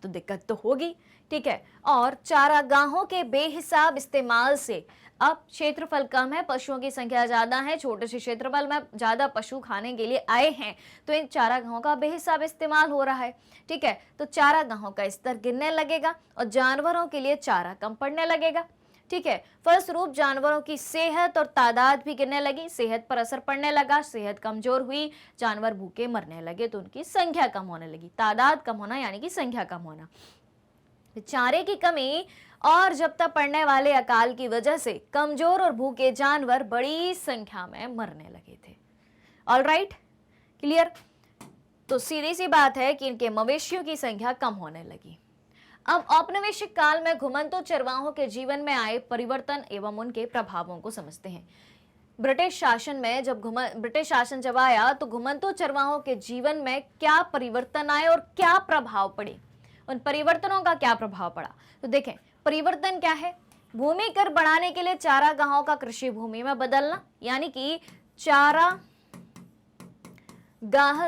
तो दिक्कत तो होगी, ठीक है। और चारागाहों के बेहिसाब इस्तेमाल से अब क्षेत्रफल कम है, पशुओं की संख्या ज्यादा है, छोटे से क्षेत्रफल में ज्यादा पशु खाने के लिए आए हैं, तो इन चारागाहों का बेहिसाब इस्तेमाल हो रहा है, ठीक है। तो चारागाहों का स्तर गिरने लगेगा और जानवरों के लिए चारा कम पड़ने लगेगा, ठीक है। फलस्वरूप जानवरों की सेहत और तादाद भी गिरने लगी, सेहत पर असर पड़ने लगा, सेहत कमजोर हुई, जानवर भूखे मरने लगे, तो उनकी संख्या कम होने लगी। तादाद कम होना यानी कि संख्या कम होना, चारे की कमी और जब तक पड़ने वाले अकाल की वजह से कमजोर और भूखे जानवर बड़ी संख्या में मरने लगे थे। All right, clear. तो सीधी सी बात है कि इनके मवेशियों की संख्या कम होने लगी। अब औपनिवेशिक काल में घुमंतू चरवाहों के जीवन में आए परिवर्तन एवं उनके प्रभावों को समझते हैं। ब्रिटिश शासन जब आया तो घुमंतू चरवाहों के जीवन में क्या परिवर्तन आए और क्या प्रभाव पड़े, उन परिवर्तनों का क्या प्रभाव पड़ा। तो देखें, परिवर्तन क्या है, भूमि कर बढ़ाने के लिए चारागाहों का कृषि भूमि में बदलना, यानी कि चारागाह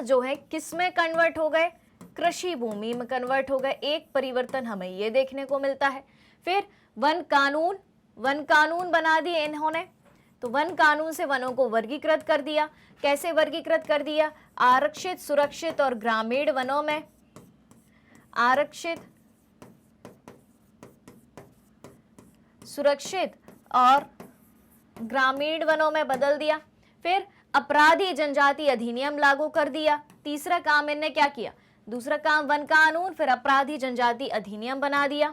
जो है किस में कन्वर्ट हो गए, कृषि भूमि में कन्वर्ट हो गए। एक परिवर्तन हमें ये देखने को मिलता है। फिर वन कानून बना दिए इन्होंने। तो वन कानून से वनों को वर्गीकृत कर दिया। कैसे वर्गीकृत कर दिया? आरक्षित, सुरक्षित और ग्रामीण वनों में। आरक्षित, सुरक्षित और ग्रामीण वनों में बदल दिया। फिर अपराधी जनजाति अधिनियम लागू कर दिया। तीसरा काम इनने क्या किया? दूसरा काम वन कानून, फिर अपराधी जनजाति अधिनियम बना दिया।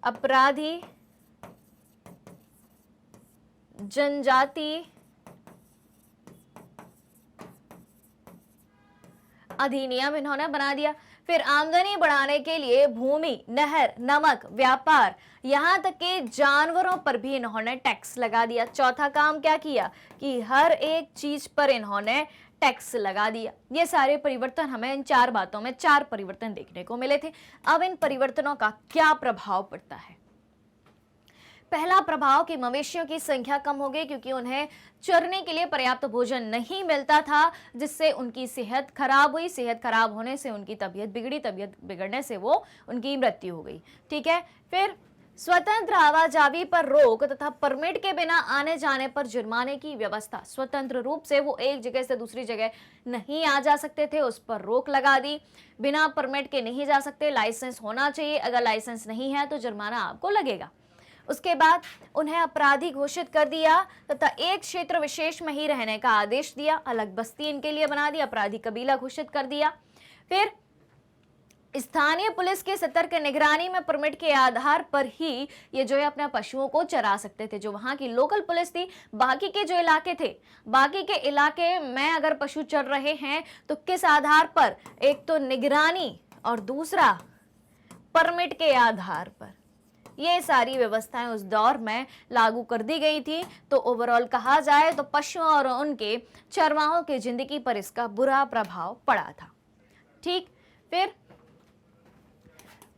अपराधी जनजाति अधिनियम इन्होंने बना दिया। फिर आमदनी बढ़ाने के लिए भूमि, नहर, नमक, व्यापार, यहां तक कि जानवरों पर भी इन्होंने टैक्स लगा दिया। चौथा काम क्या किया कि हर एक चीज पर इन्होंने टैक्स लगा दिया। ये सारे परिवर्तन हमें इन 4 बातों में 4 परिवर्तन देखने को मिले थे। अब इन परिवर्तनों का क्या प्रभाव पड़ता है? पहला प्रभाव कि मवेशियों की संख्या कम हो गई, क्योंकि उन्हें चरने के लिए पर्याप्त भोजन नहीं मिलता था, जिससे उनकी सेहत खराब हुई। सेहत खराब होने से उनकी तबीयत बिगड़ी, तबीयत बिगड़ने से उनकी मृत्यु हो गई। ठीक है। फिर स्वतंत्र आवाजाही पर रोक तथा परमिट के बिना आने जाने पर जुर्माने की व्यवस्था। स्वतंत्र रूप से वो एक जगह से दूसरी जगह नहीं आ जा सकते थे, उस पर रोक लगा दी। बिना परमिट के नहीं जा सकते, लाइसेंस होना चाहिए। अगर लाइसेंस नहीं है तो जुर्माना आपको लगेगा। उसके बाद उन्हें अपराधी घोषित कर दिया तथा एक क्षेत्र विशेष में ही रहने का आदेश दिया। अलग बस्ती इनके लिए बना दी, अपराधी कबीला घोषित कर दिया। फिर स्थानीय पुलिस के सतर्क निगरानी में परमिट के आधार पर ही ये जो है अपने पशुओं को चरा सकते थे। जो वहां की लोकल पुलिस थी, बाकी के जो इलाके थे, बाकी के इलाके में अगर पशु चर रहे हैं तो किस आधार पर? एक तो निगरानी और दूसरा परमिट के आधार पर। ये सारी व्यवस्थाएं उस दौर में लागू कर दी गई थी। तो ओवरऑल कहा जाए तो पशुओं और उनके चरवाहों की जिंदगी पर इसका बुरा प्रभाव पड़ा था। ठीक। फिर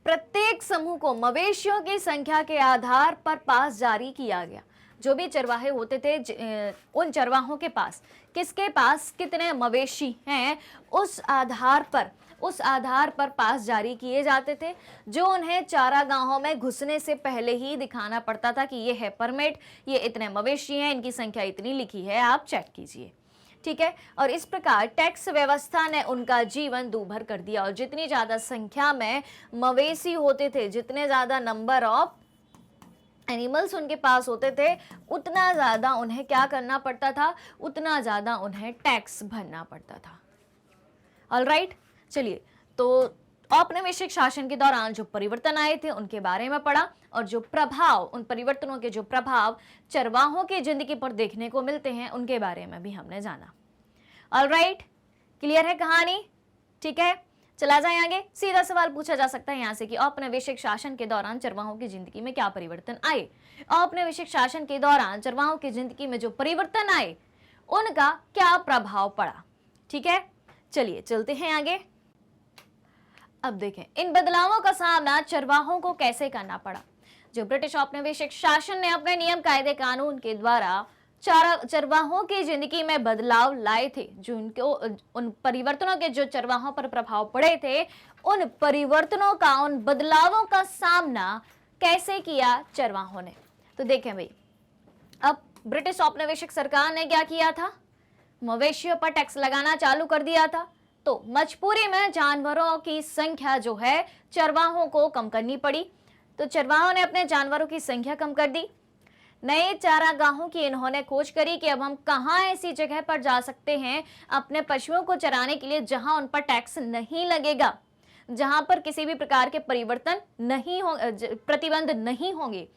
प्रत्येक समूह को मवेशियों की संख्या के आधार पर पास जारी किया गया। जो भी चरवाहे होते थे, उन चरवाहों के पास, किसके पास कितने मवेशी हैं, उस आधार पर पास जारी किए जाते थे, जो उन्हें चारागाहों में घुसने से पहले ही दिखाना पड़ता था कि ये है परमिट, ये इतने मवेशी हैं, इनकी संख्या इतनी लिखी है, आप चेक कीजिए। ठीक है। और इस प्रकार टैक्स व्यवस्था ने उनका जीवन दूभर कर दिया। और जितनी ज्यादा संख्या में मवेशी होते थे, जितने ज्यादा नंबर ऑफ एनिमल्स उनके पास होते थे, उतना ज्यादा उन्हें क्या करना पड़ता था? उतना ज्यादा उन्हें टैक्स भरना पड़ता था। ऑलराइट, चलिए, तो औपनिवेशिक शासन के दौरान जो परिवर्तन आए थे उनके बारे में पढ़ा, और जो प्रभाव, उन परिवर्तनों के जो प्रभाव चरवाहों की जिंदगी पर देखने को मिलते हैं उनके बारे में भी हमने जाना। ऑलराइट, क्लियर है कहानी? ठीक है, चला जाए आगे। सीधा सवाल पूछा जा सकता है यहाँ से कि औपनिवेशिक शासन के दौरान चरवाहों की जिंदगी में क्या परिवर्तन आए। औपनिवेशिक शासन के दौरान चरवाहों की जिंदगी में जो परिवर्तन आए उनका क्या प्रभाव पड़ा। ठीक है, चलिए चलते हैं आगे। अब देखें इन बदलावों का सामना चरवाहों को कैसे करना पड़ा। जो ब्रिटिश औपनिवेशिक शासन ने अपने नियम, कायदे, कानून के द्वारा चरवाहों की जिंदगी में बदलाव लाए थे, जो उन परिवर्तनों के जो चरवाहों पर प्रभाव पड़े थे, उन परिवर्तनों का, उन बदलावों का सामना कैसे किया चरवाहों ने। तो देखें भाई, अब ब्रिटिश औपनिवेशिक सरकार ने क्या किया था? मवेशियों पर टैक्स लगाना चालू कर दिया था। तो मजबूरी में जानवरों की संख्या जो है चरवाहों को कम करनी पड़ी। तो चरवाहों ने अपने जानवरों की संख्या कम कर दी। नए चारागाहों की इन्होंने खोज करी कि अब हम कहाँ ऐसी जगह पर जा सकते हैं अपने पशुओं को चराने के लिए जहां उन पर टैक्स नहीं लगेगा, जहां पर किसी भी प्रकार के परिवर्तन नहीं हो, प्रतिबंध नहीं होंगे।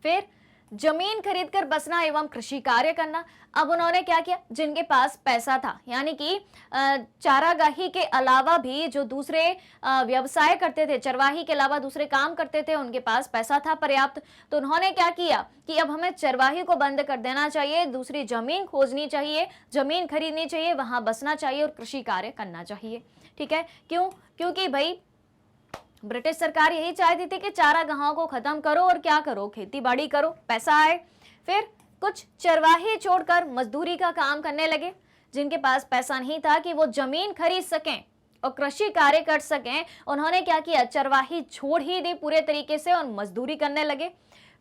फिर जमीन खरीदकर बसना एवं कृषि कार्य करना। अब उन्होंने क्या किया? जिनके पास पैसा था, यानी कि चारागाही के अलावा भी जो दूसरे व्यवसाय करते थे, चरवाही के अलावा दूसरे काम करते थे, उनके पास पैसा था पर्याप्त। तो उन्होंने क्या किया कि अब हमें चरवाही को बंद कर देना चाहिए, दूसरी जमीन खोजनी चाहिए, जमीन खरीदनी चाहिए, वहां बसना चाहिए और कृषि कार्य करना चाहिए। ठीक है, क्यों? क्योंकि भाई ब्रिटिश सरकार यही चाहती थी कि चारागाहों को खत्म करो और क्या करो, खेती बाड़ी करो, पैसा आए। फिर कुछ चरवाहे छोड़कर मजदूरी का काम करने लगे, जिनके पास पैसा नहीं था कि वो जमीन खरीद सकें और कृषि कार्य कर सकें, उन्होंने क्या किया, चरवाही छोड़ ही दी पूरे तरीके से और मजदूरी करने लगे।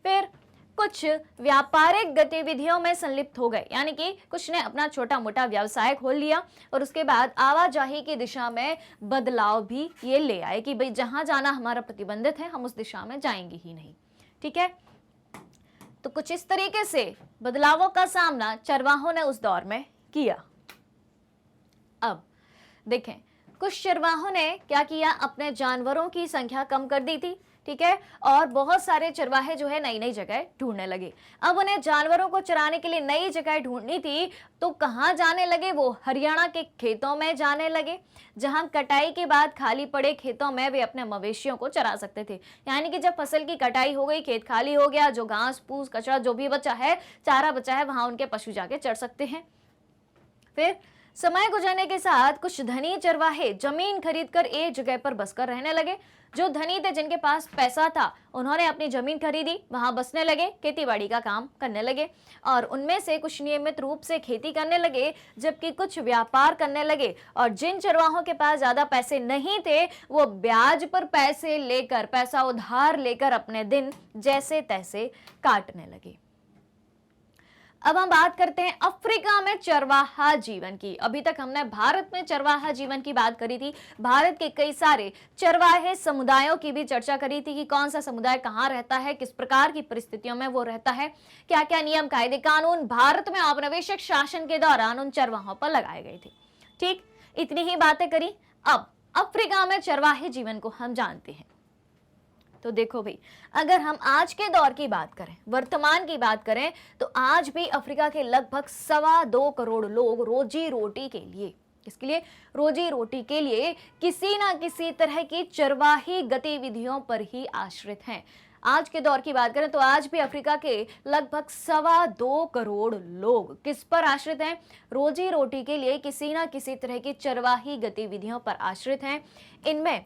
फिर कुछ व्यापारिक गतिविधियों में संलिप्त हो गए, यानी कि कुछ ने अपना छोटा मोटा व्यवसाय खोल लिया और उसके बाद आवाजाही की दिशा में बदलाव भी ये ले आए कि भाई जहां जाना हमारा प्रतिबंधित है, हम उस दिशा में जाएंगे ही नहीं। ठीक है, तो कुछ इस तरीके से बदलावों का सामना चरवाहों ने उस दौर में किया। अब देखें, कुछ चरवाहों ने क्या किया, अपने जानवरों की संख्या कम कर दी थी। ठीक है, और बहुत सारे चरवाहे जो है नई नई जगह ढूंढने लगे। अब उन्हें जानवरों को चराने के लिए नई जगह ढूंढनी थी, तो कहां जाने लगे, वो हरियाणा के खेतों में जाने लगे, जहां कटाई के बाद खाली पड़े खेतों में वे अपने मवेशियों को चरा सकते थे। यानी कि जब फसल की कटाई हो गई, खेत खाली हो गया, जो घास फूस कचरा जो भी बचा है, चारा बचा है, वहां उनके पशु जाके चर सकते हैं। फिर समय गुजरने के साथ कुछ धनी चरवाहे जमीन खरीदकर एक जगह पर बसकर रहने लगे। जो धनी थे, जिनके पास पैसा था, उन्होंने अपनी जमीन खरीदी, वहां बसने लगे, खेतीबाड़ी का काम करने लगे और उनमें से कुछ नियमित रूप से खेती करने लगे, जबकि कुछ व्यापार करने लगे। और जिन चरवाहों के पास ज्यादा पैसे नहीं थे, वो ब्याज पर पैसे लेकर, पैसा उधार लेकर अपने दिन जैसे तैसे काटने लगे। अब हम बात करते हैं अफ्रीका में चरवाहा जीवन की। अभी तक हमने भारत में चरवाहा जीवन की बात करी थी, भारत के कई सारे चरवाहे समुदायों की भी चर्चा करी थी कि कौन सा समुदाय कहाँ रहता है, किस प्रकार की परिस्थितियों में वो रहता है, क्या क्या नियम कायदे कानून भारत में औपनिवेशिक शासन के दौरान उन चरवाहों पर लगाए गए थे। ठीक, इतनी ही बातें करी। अब अफ्रीका में चरवाहे जीवन को हम जानते हैं। तो देखो भाई, अगर हम आज के दौर की बात करें, वर्तमान की बात करें, तो आज भी अफ्रीका के लगभग 2.25 करोड़ लोग रोजी रोटी के लिए, इसके लिए रोजी रोटी के लिए किसी ना किसी तरह की चरवाही गतिविधियों पर ही आश्रित हैं। आज के दौर की बात करें तो आज भी अफ्रीका के लगभग 2.25 करोड़ लोग किस पर आश्रित हैं, रोजी रोटी के लिए किसी ना किसी तरह की चरवाही गतिविधियों पर आश्रित हैं। इनमें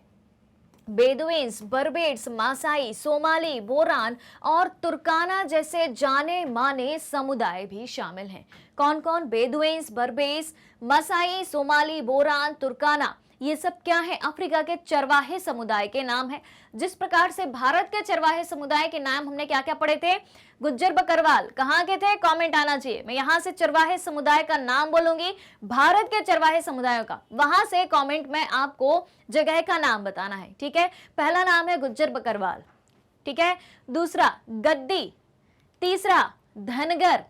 बेदुइन्स, बर्बेट्स, मासाई, सोमाली, बोरान और तुर्काना जैसे जाने माने समुदाय भी शामिल हैं। कौन कौन? बेदुइन्स, बर्बेट्स, मासाई, सोमाली, बोरान, तुर्काना, ये सब क्या है? अफ्रीका के चरवाहे समुदाय के नाम है। जिस प्रकार से भारत के चरवाहे समुदाय के नाम हमने क्या क्या पढ़े थे? गुज्जर बकरवाल कहाँ के थे? कमेंट आना चाहिए। मैं यहां से चरवाहे समुदाय का नाम बोलूंगी, भारत के चरवाहे समुदायों का, वहां से कमेंट में आपको जगह का नाम बताना है। ठीक है, पहला नाम है गुज्जर बकरवाल, ठीक है, दूसरा गद्दी, तीसरा धनगर,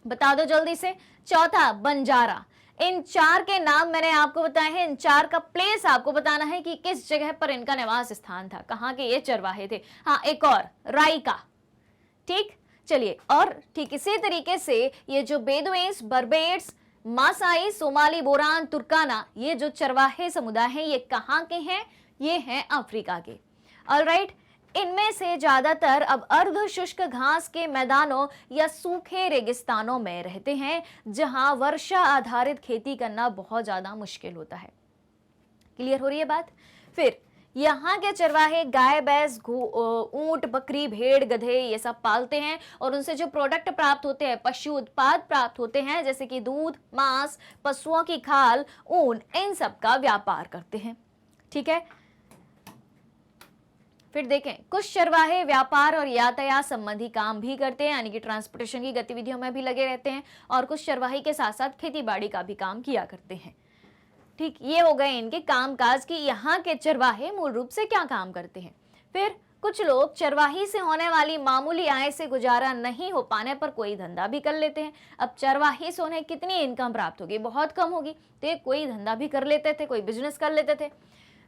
बता दो जल्दी से, चौथा बंजारा। इन चार के नाम मैंने आपको बताए हैं। इन चार का प्लेस आपको बताना है कि किस जगह पर इनका निवास स्थान था, कहाँ के ये चरवाहे थे। हाँ, एक और राइका। ठीक, चलिए, और ठीक इसी तरीके से ये जो बेदुइन्स, बर्बेट्स, मासाई, सोमाली, बोरान, तुर्काना, ये जो चरवाहे समुदाय हैं, ये कहाँ के हैं? ये हैं अफ्रीका के। ऑलराइट, इनमें से ज्यादातर अब अर्ध शुष्क घास के मैदानों या सूखे रेगिस्तानों में रहते हैं, जहां वर्षा आधारित खेती करना बहुत ज्यादा मुश्किल होता है। क्लियर हो रही है बात? फिर यहाँ के चरवाहे गाय, भैंस, ऊंट, बकरी, भेड़, गधे ये सब पालते हैं और उनसे जो प्रोडक्ट प्राप्त होते हैं, पशु उत्पाद प्राप्त होते हैं, जैसे कि दूध, मांस, पशुओं की खाल, ऊन, इन सब का व्यापार करते हैं। ठीक है, फिर देखें, कुछ चरवाहे व्यापार और यातायात संबंधी काम भी करते हैं, यानी कि ट्रांसपोर्टेशन की गतिविधियों में भी लगे रहते हैं, और कुछ चरवाही के साथ साथ खेती बाड़ी का भी काम किया करते हैं। ठीक, ये हो गए इनके कामकाज की यहाँ के चरवाहे मूल रूप से क्या काम करते हैं। फिर कुछ लोग चरवाही से होने वाली मामूली आय से गुजारा नहीं हो पाने पर कोई धंधा भी कर लेते हैं। अब चरवाही से उन्हें कितनी इनकम प्राप्त होगी? बहुत कम होगी, तो ये कोई धंधा भी कर लेते थे, कोई बिजनेस कर लेते थे।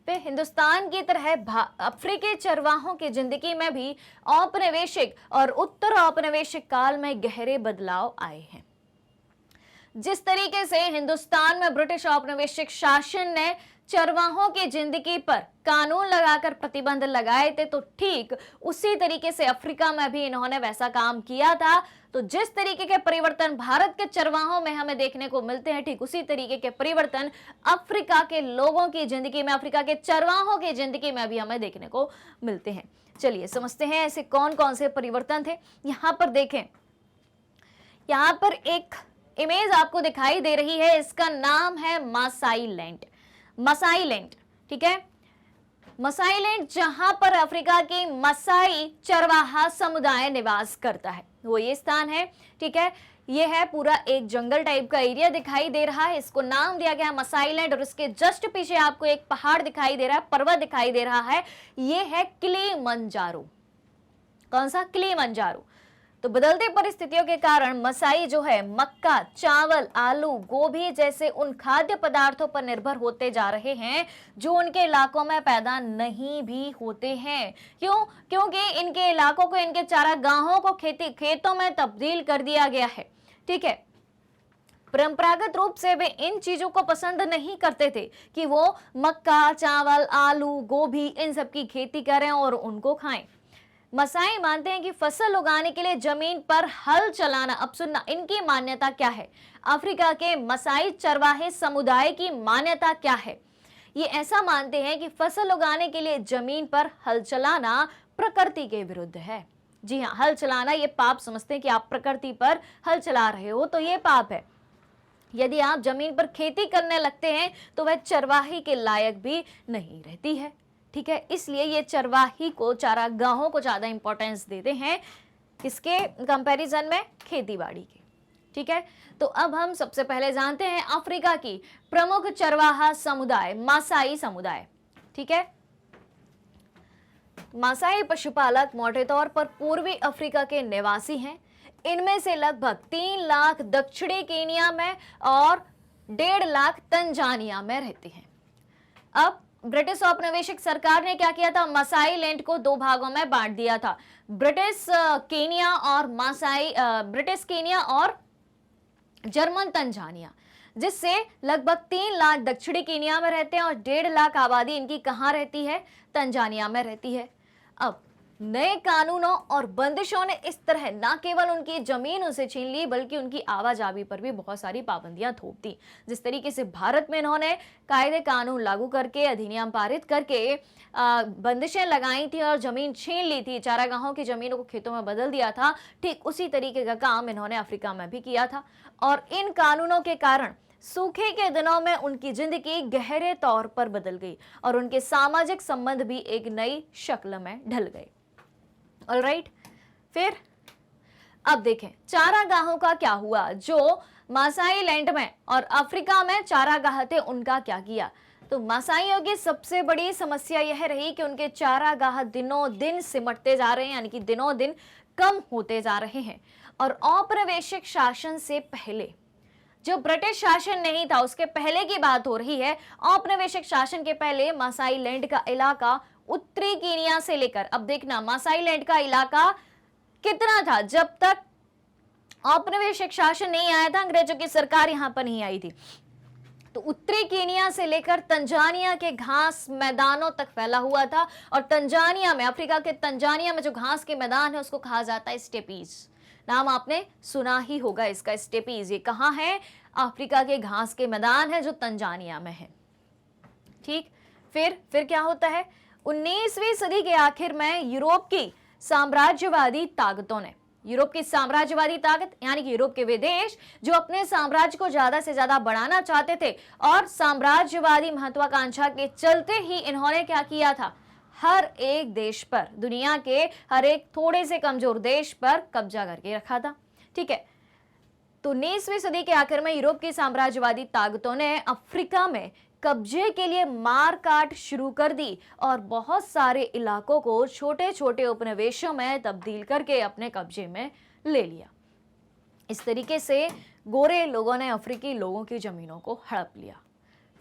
फिर हिंदुस्तान की तरह अफ्रीकी चरवाहों की जिंदगी में भी औपनिवेशिक और उत्तर औपनिवेशिक काल में गहरे बदलाव आए हैं। जिस तरीके से हिंदुस्तान में ब्रिटिश औपनिवेशिक शासन ने चरवाहों की जिंदगी पर कानून लगाकर प्रतिबंध लगाए थे, तो ठीक उसी तरीके से अफ्रीका में भी इन्होंने वैसा काम किया था। तो जिस तरीके के परिवर्तन भारत के चरवाहों में हमें देखने को मिलते हैं, ठीक उसी तरीके के परिवर्तन अफ्रीका के लोगों की जिंदगी में, अफ्रीका के चरवाहों की जिंदगी में भी हमें देखने को मिलते हैं। चलिए समझते हैं ऐसे कौन कौन से परिवर्तन थे। यहाँ पर देखें, यहाँ पर एक इमेज आपको दिखाई दे रही है, इसका नाम है मासाई लैंड। मसाई लैंड, ठीक है, मसाई लैंड, जहां पर अफ्रीका की मसाई चरवाहा समुदाय निवास करता है, वो ये स्थान है। ठीक है, ये है पूरा एक जंगल टाइप का एरिया दिखाई दे रहा है, इसको नाम दिया गया है मसाई लैंड। और इसके जस्ट पीछे आपको एक पहाड़ दिखाई दे रहा है, पर्वत दिखाई दे रहा है, ये है किलिमंजारो। कौन सा? किलिमंजारो। तो बदलते परिस्थितियों के कारण मसाई जो है मक्का, चावल, आलू, गोभी जैसे उन खाद्य पदार्थों पर निर्भर होते जा रहे हैं जो उनके इलाकों में पैदा नहीं भी होते हैं। क्यों? क्योंकि इनके इलाकों को, इनके चारागाहों को खेतों में तब्दील कर दिया गया है। ठीक है, परंपरागत रूप से वे इन चीजों को पसंद नहीं करते थे कि वो मक्का, चावल, आलू, गोभी इन सब की खेती करें और उनको खाएं। मसाई मानते हैं कि फसल उगाने के लिए जमीन पर हल चलाना, अब सुनना, इनकी मान्यता क्या है? अफ्रीका के मसाई चरवाहे समुदाय की मान्यता क्या है? ये ऐसा मानते हैं कि फसल उगाने के लिए जमीन पर हल चलाना प्रकृति के विरुद्ध है। जी हाँ, हल चलाना ये पाप समझते हैं कि आप प्रकृति पर हल चला रहे हो तो ये पाप है। यदि आप जमीन पर खेती करने लगते हैं तो वह चरवाही के लायक भी नहीं रहती है। ठीक है, इसलिए ये चरवाही को, चारागाहों को ज्यादा इंपॉर्टेंस देते हैं, किसके कंपैरिजन में? खेतीबाड़ी के। ठीक है, तो अब हम सबसे पहले जानते हैं अफ्रीका की प्रमुख चरवाहा समुदाय, मासाई समुदाय। ठीक है, मासाई पशुपालक मोटे तौर पर पूर्वी अफ्रीका के निवासी हैं। इनमें से लगभग 3 लाख दक्षिणी केनिया में और 1.5 लाख तंजानिया में रहते हैं। अब ब्रिटिश औपनिवेशिक सरकार ने क्या किया था? मसाई लैंड को 2 भागों में बांट दिया था, ब्रिटिश केनिया और जर्मन तंजानिया, जिससे लगभग 3 लाख दक्षिणी केनिया में रहते हैं और 1.5 लाख आबादी इनकी कहां रहती है? तंजानिया में रहती है। अब नए कानूनों और बंदिशों ने इस तरह न केवल उनकी जमीन उनसे छीन ली, बल्कि उनकी आवाजाही पर भी बहुत सारी पाबंदियां थोप दी। जिस तरीके से भारत में इन्होंने कायदे कानून लागू करके, अधिनियम पारित करके बंदिशें लगाई थी और जमीन छीन ली थी, चारागाहों की जमीनों को खेतों में बदल दिया था, ठीक उसी तरीके का काम इन्होंने अफ्रीका में भी किया था। और इन कानूनों के कारण सूखे के दिनों में उनकी जिंदगी गहरे तौर पर बदल गई और उनके सामाजिक संबंध भी एक नई शक्ल में ढल गए। ऑलराइट, फिर अब देखें चारागाहों का क्या हुआ। जो मासाई लैंड में और अफ्रीका में चारागाह थे, उनका क्या किया? तो मासाइयों की सबसे बड़ी समस्या यह रही कि उनके चारागाह दिनों दिन सिमटते जा रहे हैं, यानी कि दिनों दिन कम होते जा रहे हैं। और औपनिवेशिक शासन से पहले, जो ब्रिटिश शासन नहीं था उसके पहले की बात हो रही है, औपनिवेशिक शासन के पहले मासाई लैंड का इलाका उत्तरी केनिया से लेकर, अब देखना मासाई लैंड का इलाका कितना था जब तक औपनिवेशिक शासन नहीं आया था, अंग्रेजों की सरकार यहां पर नहीं आई थी, तो उत्तरी केनिया से लेकर तंजानिया के घास मैदानों तक फैला हुआ था। और तंजानिया में, अफ्रीका के तंजानिया में जो घास के मैदान है उसको कहा जाता है स्टेपीज। नाम आपने सुना ही होगा इसका, स्टेपीज। ये कहां है? अफ्रीका के घास के मैदान है जो तंजानिया में है। ठीक, फिर क्या होता है? 19वीं सदी के आखिर में यूरोप की साम्राज्यवादी ताकतों ने, यूरोप की साम्राज्यवादी ताकत यानी कि यूरोप के वे देश जो अपने साम्राज्य को ज्यादा से ज्यादा बढ़ाना चाहते थे और साम्राज्यवादी महत्वाकांक्षा के चलते ही इन्होंने क्या किया था? हर एक देश पर, दुनिया के हर एक थोड़े से कमजोर देश पर कब्जा करके रखा था। ठीक है, तो 19वीं सदी के आखिर में यूरोप की साम्राज्यवादी ताकतों ने अफ्रीका में कब्जे के लिए मार काट शुरू कर दी और बहुत सारे इलाकों को छोटे छोटे उपनिवेशों में तब्दील करके अपने कब्जे में ले लिया। इस तरीके से गोरे लोगों ने अफ्रीकी लोगों की जमीनों को हड़प लिया।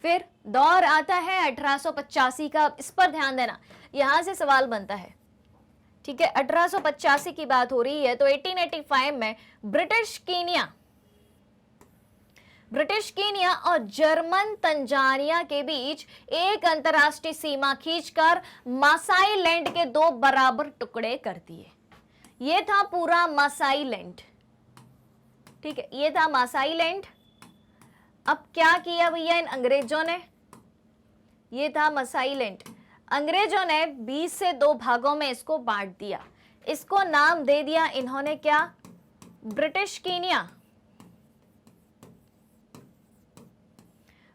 फिर दौर आता है 1885 का, इस पर ध्यान देना, यहां से सवाल बनता है। ठीक है, 1885 की बात हो रही है, तो 1885 में ब्रिटिश केनिया और जर्मन तंजानिया के बीच एक अंतरराष्ट्रीय सीमा खींचकर मासाई लैंड के 2 बराबर टुकड़े कर दिए। ये था पूरा मासाई लैंड। ठीक है, ये था मासाई लैंड। अब क्या किया भैया इन अंग्रेजों ने? ये था मासाई लैंड, अंग्रेजों ने 20 से 2 भागों में इसको बांट दिया। इसको नाम दे दिया इन्होंने क्या? British Kenya.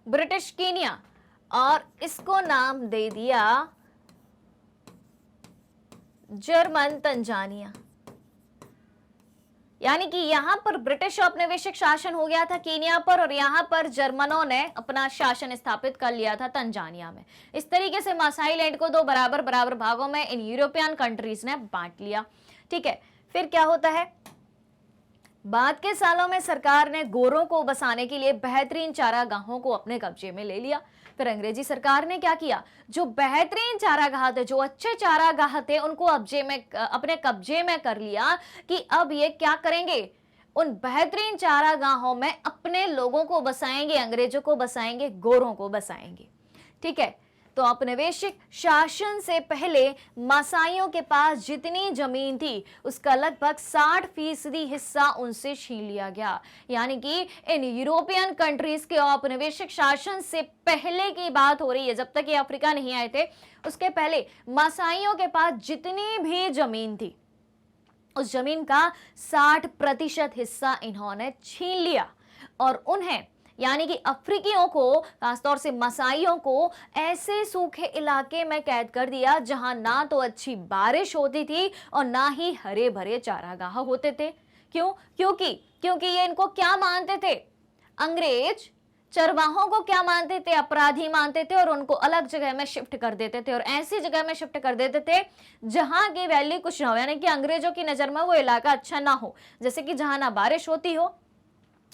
ब्रिटिश कीनिया और इसको नाम दे दिया जर्मन तंजानिया। यानी कि यहां पर ब्रिटिश औपनिवेशिक शासन हो गया था कीनिया पर और यहां पर जर्मनों ने अपना शासन स्थापित कर लिया था तंजानिया में। इस तरीके से मासाई लैंड को दो बराबर बराबर भागों में इन यूरोपियन कंट्रीज ने बांट लिया। ठीक है, फिर क्या होता है, बाद के सालों में सरकार ने गोरों को बसाने के लिए बेहतरीन चारागाहों को अपने कब्जे में ले लिया। फिर अंग्रेजी सरकार ने क्या किया, जो बेहतरीन चारागाह थे, जो अच्छे चारागाह थे, उनको अपने कब्जे में कर लिया कि अब ये क्या करेंगे, उन बेहतरीन चारागाहों में अपने लोगों को बसाएंगे, अंग्रेजों को बसाएंगे, गोरों को बसाएंगे। ठीक है, तो औपनिवेशिक शासन से पहले मासाइयों के पास जितनी जमीन थी उसका लगभग 60% हिस्सा उनसे छीन लिया गया। यानी कि इन यूरोपियन कंट्रीज के औपनिवेशिक शासन से पहले की बात हो रही है, जब तक ये अफ्रीका नहीं आए थे उसके पहले मासाइयों के पास जितनी भी जमीन थी उस जमीन का 60% हिस्सा इन्होंने छीन लिया और उन्हें, यानी कि अफ्रीकियों को, खासतौर से मसाइयों को ऐसे सूखे इलाके में कैद कर दिया जहां ना तो अच्छी बारिश होती थी और ना ही हरे भरे चारागाह होते थे। क्यों? क्योंकि ये इनको क्या मानते थे, अंग्रेज चरवाहों को क्या मानते थे, अपराधी मानते थे और उनको अलग जगह में शिफ्ट कर देते थे और ऐसी जगह में शिफ्ट कर देते थे जहां की वैल्यू कुछ ना हो, यानी कि अंग्रेजों की नजर में वो इलाका अच्छा ना हो। जैसे कि जहां ना बारिश होती हो,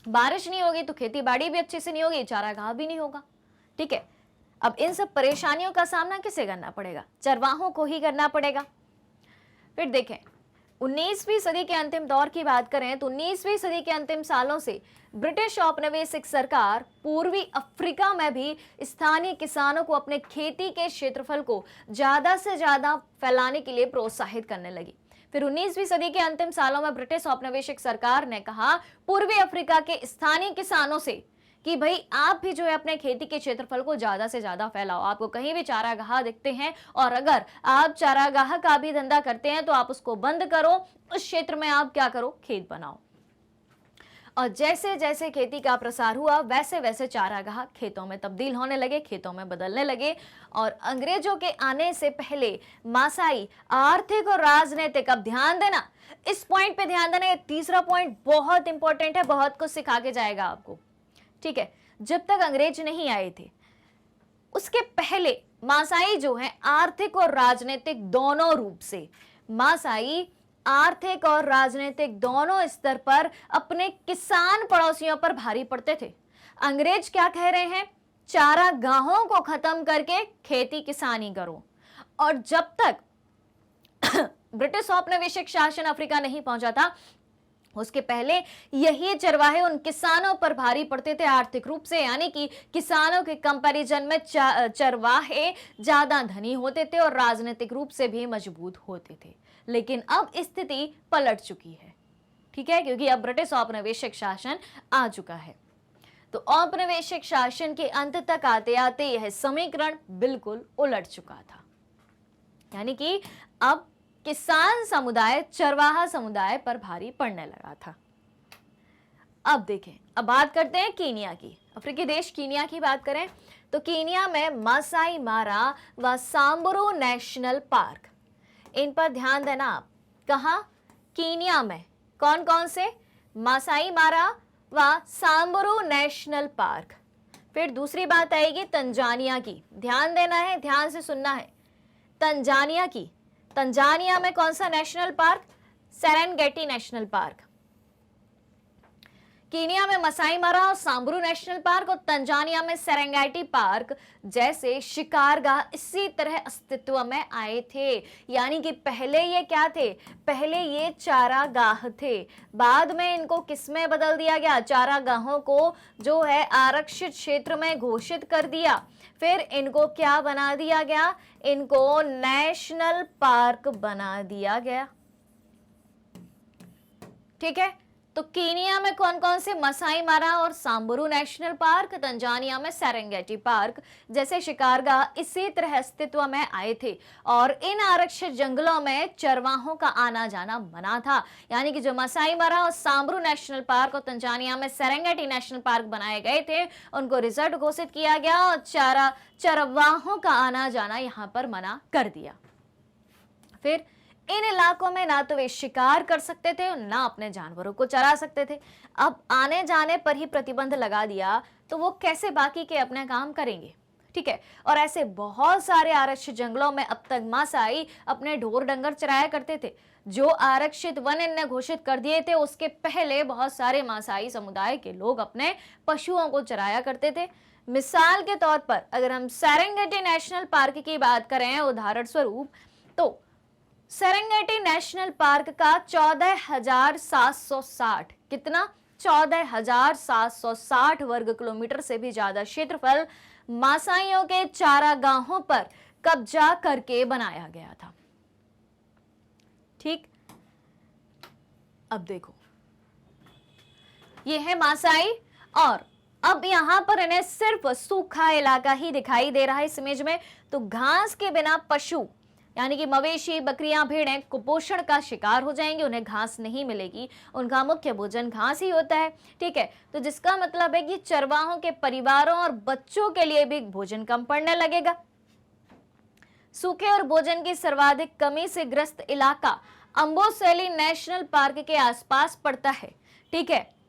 बारिश नहीं होगी तो खेती बाड़ी भी अच्छे से नहीं होगी, चारागाह भी नहीं होगा। ठीक है, अब इन सब परेशानियों का सामना किसे करना पड़ेगा, चरवाहों को ही करना पड़ेगा। फिर देखें 19वीं सदी के अंतिम दौर की बात करें तो 19वीं सदी के अंतिम सालों से ब्रिटिश औपनिवेशिक सरकार पूर्वी अफ्रीका में भी स्थानीय किसानों को अपने खेती के क्षेत्रफल को ज्यादा से ज्यादा फैलाने के लिए प्रोत्साहित करने लगी। फिर 19वीं सदी के अंतिम सालों में ब्रिटिश औपनिवेशिक सरकार ने कहा पूर्वी अफ्रीका के स्थानीय किसानों से कि भाई आप भी जो है अपने खेती के क्षेत्रफल को ज्यादा से ज्यादा फैलाओ। आपको कहीं भी चारागाह दिखते हैं और अगर आप चारागाह का भी धंधा करते हैं तो आप उसको बंद करो, उस क्षेत्र में आप क्या करो, खेत बनाओ। और जैसे जैसे खेती का प्रसार हुआ वैसे वैसे चारागाह खेतों में तब्दील होने लगे, खेतों में बदलने लगे। और अंग्रेजों के आने से पहले मासाई आर्थिक और राजनीतिक, अब ध्यान देना इस पॉइंट पे, ध्यान देना, ये तीसरा पॉइंट बहुत इंपॉर्टेंट है, बहुत कुछ सिखा के जाएगा आपको। ठीक है, जब तक अंग्रेज नहीं आए थे उसके पहले मासाई जो है आर्थिक और राजनीतिक दोनों रूप से, मासाई आर्थिक और राजनीतिक दोनों स्तर पर अपने किसान पड़ोसियों पर भारी पड़ते थे। अंग्रेज क्या कह रहे हैं, चारागाहों को खत्म करके खेती किसानी करो। और जब तक ब्रिटिश औपनिवेशिक शासन अफ्रीका नहीं पहुंचा था उसके पहले यही चरवाहे उन किसानों पर भारी पड़ते थे आर्थिक रूप से, यानी कि किसानों के कंपैरिजन में चरवाहे ज्यादा धनी होते थे और राजनीतिक रूप से भी मजबूत होते थे। लेकिन अब स्थिति पलट चुकी है। ठीक है, क्योंकि अब ब्रिटिश औपनिवेशिक शासन आ चुका है। तो औपनिवेशिक शासन के अंत तक आते आते यह समीकरण बिल्कुल उलट चुका था, यानी कि अब किसान समुदाय चरवाहा समुदाय पर भारी पड़ने लगा था। अब देखें, अब बात करते हैं कीनिया की, अफ्रीकी देश कीनिया की बात करें तो कीनिया में मासाई मारा व सांबरू नेशनल पार्क, इन पर ध्यान देना आप। कहां? कीनिया में। कौन कौन से? मासाई मारा व सांबरू नेशनल पार्क। फिर दूसरी बात आएगी तंजानिया की, ध्यान देना है, ध्यान से सुनना है। तंजानिया की, तंजानिया में कौन सा national park? Serengeti national park. Kenya में मसाई मारा और सांबरू नेशनल पार्क और तंजानिया में सेरेंगेटी पार्क जैसे शिकारगाह इसी तरह अस्तित्व में आए थे। यानी कि पहले ये क्या थे? पहले ये चारागाह थे, बाद में इनको किसमें बदल दिया गया? चारागाहों को जो है आरक्षित क्षेत्र में घोषित कर दिया। फिर इनको क्या बना दिया गया? इनको नेशनल पार्क बना दिया गया। ठीक है, तो कीनिया में कौन कौन से मसाई मारा और सांबरू नेशनल पार्क, तंजानिया में सेरेंगेटी पार्क जैसे शिकारगाह इसी तरह अस्तित्व में आए थे और इन आरक्षित जंगलों में चरवाहों का आना जाना मना था। यानी कि जो मसाई मारा और सांबरू नेशनल पार्क और तंजानिया में सेरेंगेटी नेशनल पार्क बनाए गए थे उनको रिजर्व घोषित किया गया और चरवाहों का आना जाना यहाँ पर मना कर दिया। फिर इन इलाकों में ना तो वे शिकार कर सकते थे ना अपने जानवरों को चरा सकते थे। अब आने जाने पर ही प्रतिबंध लगा दिया तो वो कैसे बाकी के अपने काम करेंगे? ठीक है, और ऐसे बहुत सारे आरक्षित जंगलों में अब तक मासाई अपने ढोर डंगर चराया करते थे। जो आरक्षित वन इनने घोषित कर दिए थे उसके पहले बहुत सारे मासाई समुदाय के लोग अपने पशुओं को चराया करते थे। मिसाल के तौर पर अगर हम सेरेंगेटी नेशनल पार्क की बात करें उदाहरण स्वरूप, तो सेरेंगेटी नेशनल पार्क का 14,760 कितना 14,760 वर्ग किलोमीटर से भी ज्यादा क्षेत्रफल मासाइयों के चारागाहों पर कब्जा करके बनाया गया था। ठीक, अब देखो ये है मासाई और अब यहां पर इन्हें सिर्फ सूखा इलाका ही दिखाई दे रहा है इस इमेज में। तो घास के बिना पशु यानी कि मवेशी, बकरियां, भेड़ें कुपोषण का शिकार हो जाएंगे, उन्हें घास नहीं मिलेगी, उनका मुख्य भोजन घास ही होता है। ठीक है, तो जिसका मतलब है कि चरवाहों के परिवारों और बच्चों के लिए भी भोजन कम पड़ने लगेगा। सूखे और भोजन की सर्वाधिक कमी से ग्रस्त इलाका अम्बोसेली नेशनल पार्क के आसपास पड़ता है। ठीक है,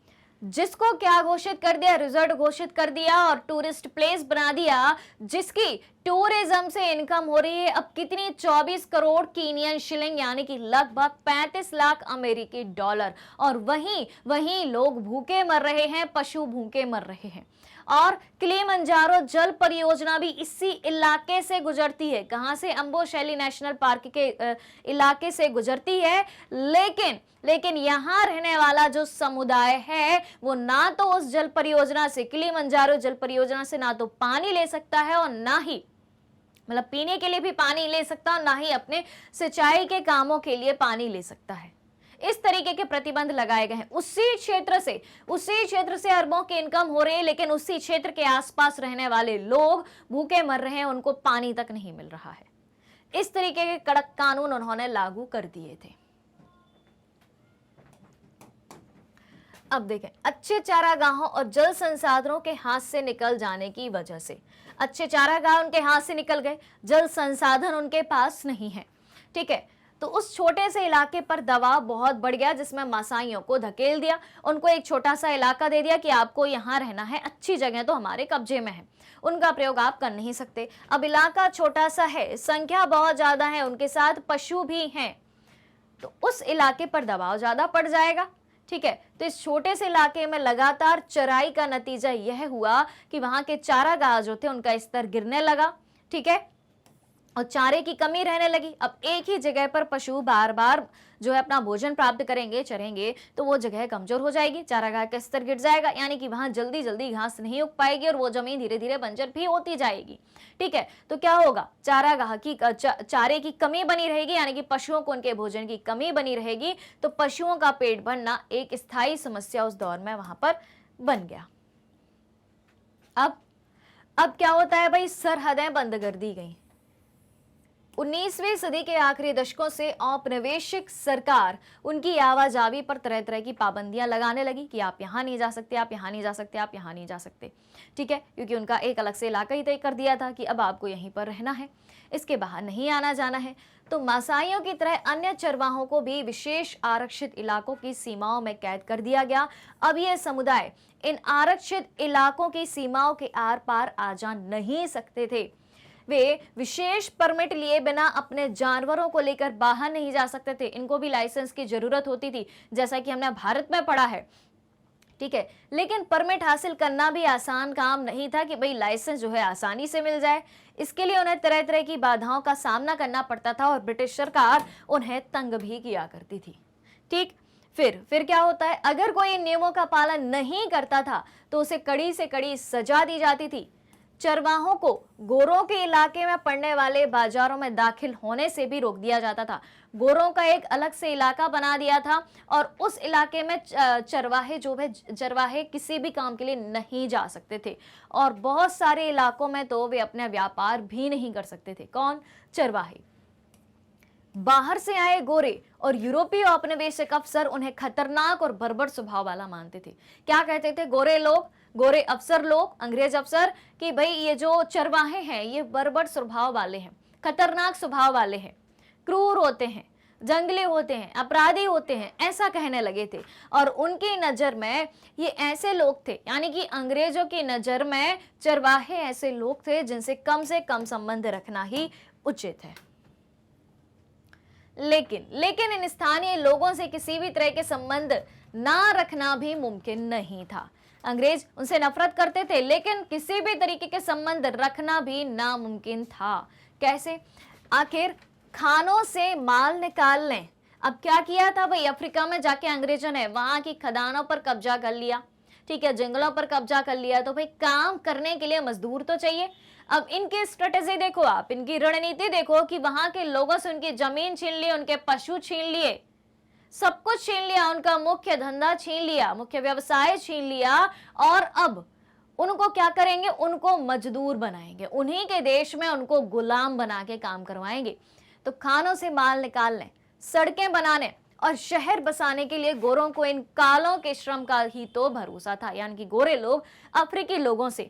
जिसको क्या घोषित कर दिया, रिजर्व घोषित कर दिया और टूरिस्ट प्लेस बना दिया, जिसकी टूरिज्म से इनकम हो रही है अब कितनी 24 करोड़ कीनियन शिलिंग यानी कि लगभग 35 लाख अमेरिकी डॉलर। और वहीं लोग भूखे मर रहे हैं, पशु भूखे मर रहे हैं। और किलिमंजारो जल परियोजना भी इसी इलाके से गुजरती है। कहां से? अम्बोसेली नेशनल पार्क के इलाके से गुजरती है। लेकिन यहाँ रहने वाला जो समुदाय है वो ना तो उस जल परियोजना से, किलिमंजारो जल परियोजना से ना तो पानी ले सकता है और ना ही मतलब पीने के लिए भी पानी ले सकता और ना ही अपने सिंचाई के कामों के लिए पानी ले सकता है। इस तरीके के प्रतिबंध लगाए गए हैं। उसी क्षेत्र से अरबों की इनकम हो रही है, लेकिन उसी क्षेत्र के आसपास रहने वाले लोग भूखे मर रहे हैं, उनको पानी तक नहीं मिल रहा है। इस तरीके के कड़क कानून उन्होंने लागू कर दिए थे। अब देखें, अच्छे चारागाहों और जल संसाधनों के हाथ से निकल जाने की वजह से, अच्छे चारागाह उनके हाथ से निकल गए, जल संसाधन उनके पास नहीं है। ठीक है, तो उस छोटे से इलाके पर दबाव बहुत बढ़ गया, जिसमें मासाइयों को धकेल दिया। उनको एक छोटा सा इलाका दे दिया कि आपको यहाँ रहना है, अच्छी जगह तो हमारे कब्जे में है, उनका प्रयोग आप कर नहीं सकते। अब इलाका छोटा सा है, संख्या बहुत ज्यादा है, उनके साथ पशु भी हैं, तो उस इलाके पर दबाव ज्यादा पड़ जाएगा। ठीक है, तो इस छोटे से इलाके में लगातार चराई का नतीजा यह हुआ कि वहां के चारागाह जो थे उनका स्तर गिरने लगा। ठीक है, और चारे की कमी रहने लगी। अब एक ही जगह पर पशु बार बार जो है अपना भोजन प्राप्त करेंगे, चरेंगे, तो वो जगह कमजोर हो जाएगी, चारागाह का स्तर गिर जाएगा, यानी कि वहां जल्दी जल्दी घास नहीं उग पाएगी और वो जमीन धीरे धीरे बंजर भी होती जाएगी। ठीक है, तो क्या होगा, चारागाह की चारे की कमी बनी रहेगी, यानी कि पशुओं को उनके भोजन की कमी बनी रहेगी, तो पशुओं का पेट भरना एक स्थायी समस्या उस दौर में वहां पर बन गया। अब क्या होता है भाई, सरहदें बंद कर दी गई। 19वीं सदी के आखिरी दशकों से औपनिवेशिक सरकार उनकी आवाजावी पर तरह तरह की पाबंदियां लगाने लगी कि आप यहाँ नहीं जा सकते, आप यहाँ नहीं जा सकते, आप यहाँ नहीं जा सकते। ठीक है, क्योंकि उनका एक अलग से इलाका ही तय कर दिया था कि अब आपको यहीं पर रहना है, इसके बाहर नहीं आना जाना है। तो मासाइयों की तरह अन्य चरवाहों को भी विशेष आरक्षित इलाकों की सीमाओं में कैद कर दिया गया। अब ये समुदाय इन आरक्षित इलाकों की सीमाओं के आर पार आ जा नहीं सकते थे। वे विशेष परमिट लिए बिना अपने जानवरों को लेकर बाहर नहीं जा सकते थे। इनको भी लाइसेंस की जरूरत होती थी, जैसा कि हमने भारत में पढ़ा है। ठीक है, लेकिन परमिट हासिल करना भी आसान काम नहीं था कि भाई लाइसेंस जो है आसानी से मिल जाए। इसके लिए उन्हें तरह तरह की बाधाओं का सामना करना पड़ता था और ब्रिटिश सरकार उन्हें तंग भी किया करती थी। ठीक, फिर क्या होता है, अगर कोई इन नियमों का पालन नहीं करता था तो उसे कड़ी से कड़ी सजा दी जाती थी। चरवाहों को गोरों के इलाके में पड़ने वाले बाजारों में दाखिल होने से भी रोक दिया जाता था। गोरों का एक अलग से इलाका बना दिया था और उस इलाके में चरवाहे किसी भी काम के लिए नहीं जा सकते थे और बहुत सारे इलाकों में तो वे अपने व्यापार भी नहीं कर सकते थे। कौन? चरवाहे। बाहर से आए गोरे और यूरोपीय औपनिवेशिक अफसर उन्हें खतरनाक और बर्बर स्वभाव वाला मानते थे। क्या कहते थे गोरे लोग, गोरे अफसर लोग, अंग्रेज अफसर, कि भाई ये जो चरवाहे हैं ये बर्बर स्वभाव वाले हैं, खतरनाक स्वभाव वाले हैं, क्रूर होते हैं, जंगली होते हैं, अपराधी होते हैं, ऐसा कहने लगे थे। और उनकी नजर में ये ऐसे लोग थे, यानी कि अंग्रेजों की नजर में चरवाहे ऐसे लोग थे जिनसे से कम संबंध रखना ही उचित है। लेकिन इन स्थानीय लोगों से किसी भी तरह के संबंध ना रखना भी मुमकिन नहीं था। अंग्रेज उनसे नफरत करते थे लेकिन किसी भी तरीके के संबंध रखना भी नामुमकिन था। कैसे? आखिर खानों से माल निकाल लें। अब क्या किया था भाई, अफ्रीका में जाके अंग्रेजों ने वहां की खदानों पर कब्जा कर लिया, ठीक है, जंगलों पर कब्जा कर लिया, तो भाई काम करने के लिए मजदूर तो चाहिए। अब इनकी स्ट्रेटेजी देखो आप, इनकी रणनीति देखो कि वहां के लोगों से उनकी जमीन छीन ली, उनके पशु छीन लिए, सब कुछ छीन लिया, उनका मुख्य धंधा छीन लिया, मुख्य व्यवसाय छीन लिया और अब उनको क्या करेंगे? उनको मजदूर बनाएंगे, उन्हीं के देश में उनको गुलाम बना के काम करवाएंगे। तो खानों से माल निकालने, सड़कें बनाने और शहर बसाने के लिए गोरों को इन कालों के श्रम का ही तो भरोसा था। यानी कि गोरे लोग अफ्रीकी लोगों से,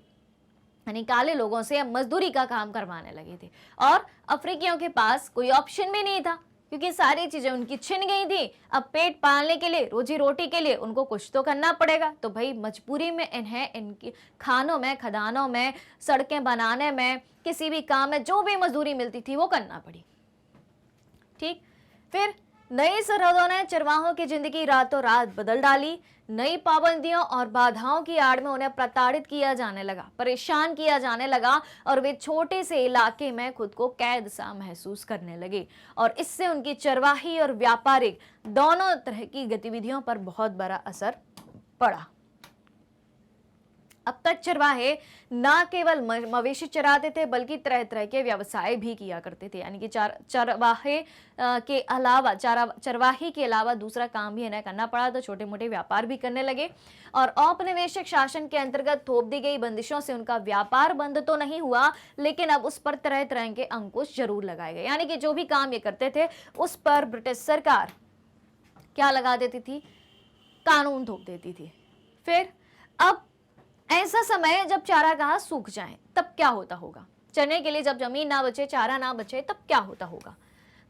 यानी काले लोगों से मजदूरी का काम करवाने लगे थे और अफ्रीकियों के पास कोई ऑप्शन भी नहीं था क्योंकि सारी चीजें उनकी छिन गई थी। अब पेट पालने के लिए, रोजी रोटी के लिए उनको कुछ तो करना पड़ेगा, तो भाई मजबूरी में इन्हें इनकी खानों में, खदानों में, सड़कें बनाने में, किसी भी काम में जो भी मजदूरी मिलती थी वो करना पड़ी। ठीक, फिर नई सरहदों ने चरवाहों की जिंदगी रातों रात बदल डाली। नई पाबंदियों और बाधाओं की आड़ में उन्हें प्रताड़ित किया जाने लगा, परेशान किया जाने लगा और वे छोटे से इलाके में खुद को कैद सा महसूस करने लगे और इससे उनकी चरवाही और व्यापारिक दोनों तरह की गतिविधियों पर बहुत बड़ा असर पड़ा। अब तक चरवाहे ना केवल मवेशी चराते थे बल्कि तरह तरह के व्यवसाय भी किया करते थे। यानी कि चरवाही के अलावा दूसरा काम भी इन्हें करना पड़ा, तो छोटे मोटे व्यापार भी करने लगे और औपनिवेशिक शासन के अंतर्गत थोप दी गई बंदिशों से उनका व्यापार बंद तो नहीं हुआ, लेकिन अब उस पर तरह तरह के अंकुश जरूर लगाए गए। यानी कि जो भी काम ये करते थे उस पर ब्रिटिश सरकार क्या लगा देती थी? कानून थोप देती थी। फिर अब ऐसा समय जब चारागाह सूख जाए तब क्या होता होगा? चरने के लिए जब जमीन ना बचे, चारा ना बचे, तब क्या होता होगा?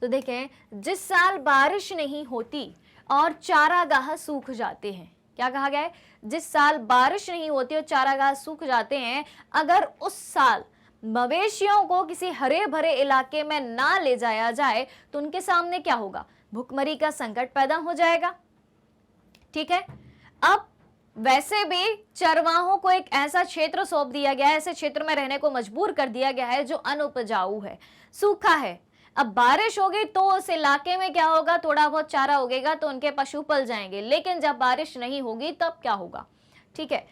तो देखें, जिस साल बारिश नहीं होती और चारागाह सूख जाते हैं, क्या कहा गया है? जिस साल बारिश नहीं होती और चारागाह सूख जाते हैं, अगर उस साल मवेशियों को किसी हरे भरे इलाके में ना ले जाया जाए तो उनके सामने क्या होगा? भुखमरी का संकट पैदा हो जाएगा। ठीक है, अब वैसे भी चरवाहों को एक ऐसा क्षेत्र सौंप दिया गया है, ऐसे क्षेत्र में रहने को मजबूर कर दिया गया है जो अनउपजाऊ है, सूखा है। अब बारिश होगी तो उस इलाके में क्या होगा? थोड़ा बहुत चारा उगेगा तो उनके पशु पल जाएंगे, लेकिन जब बारिश नहीं होगी तब क्या होगा? ठीक है,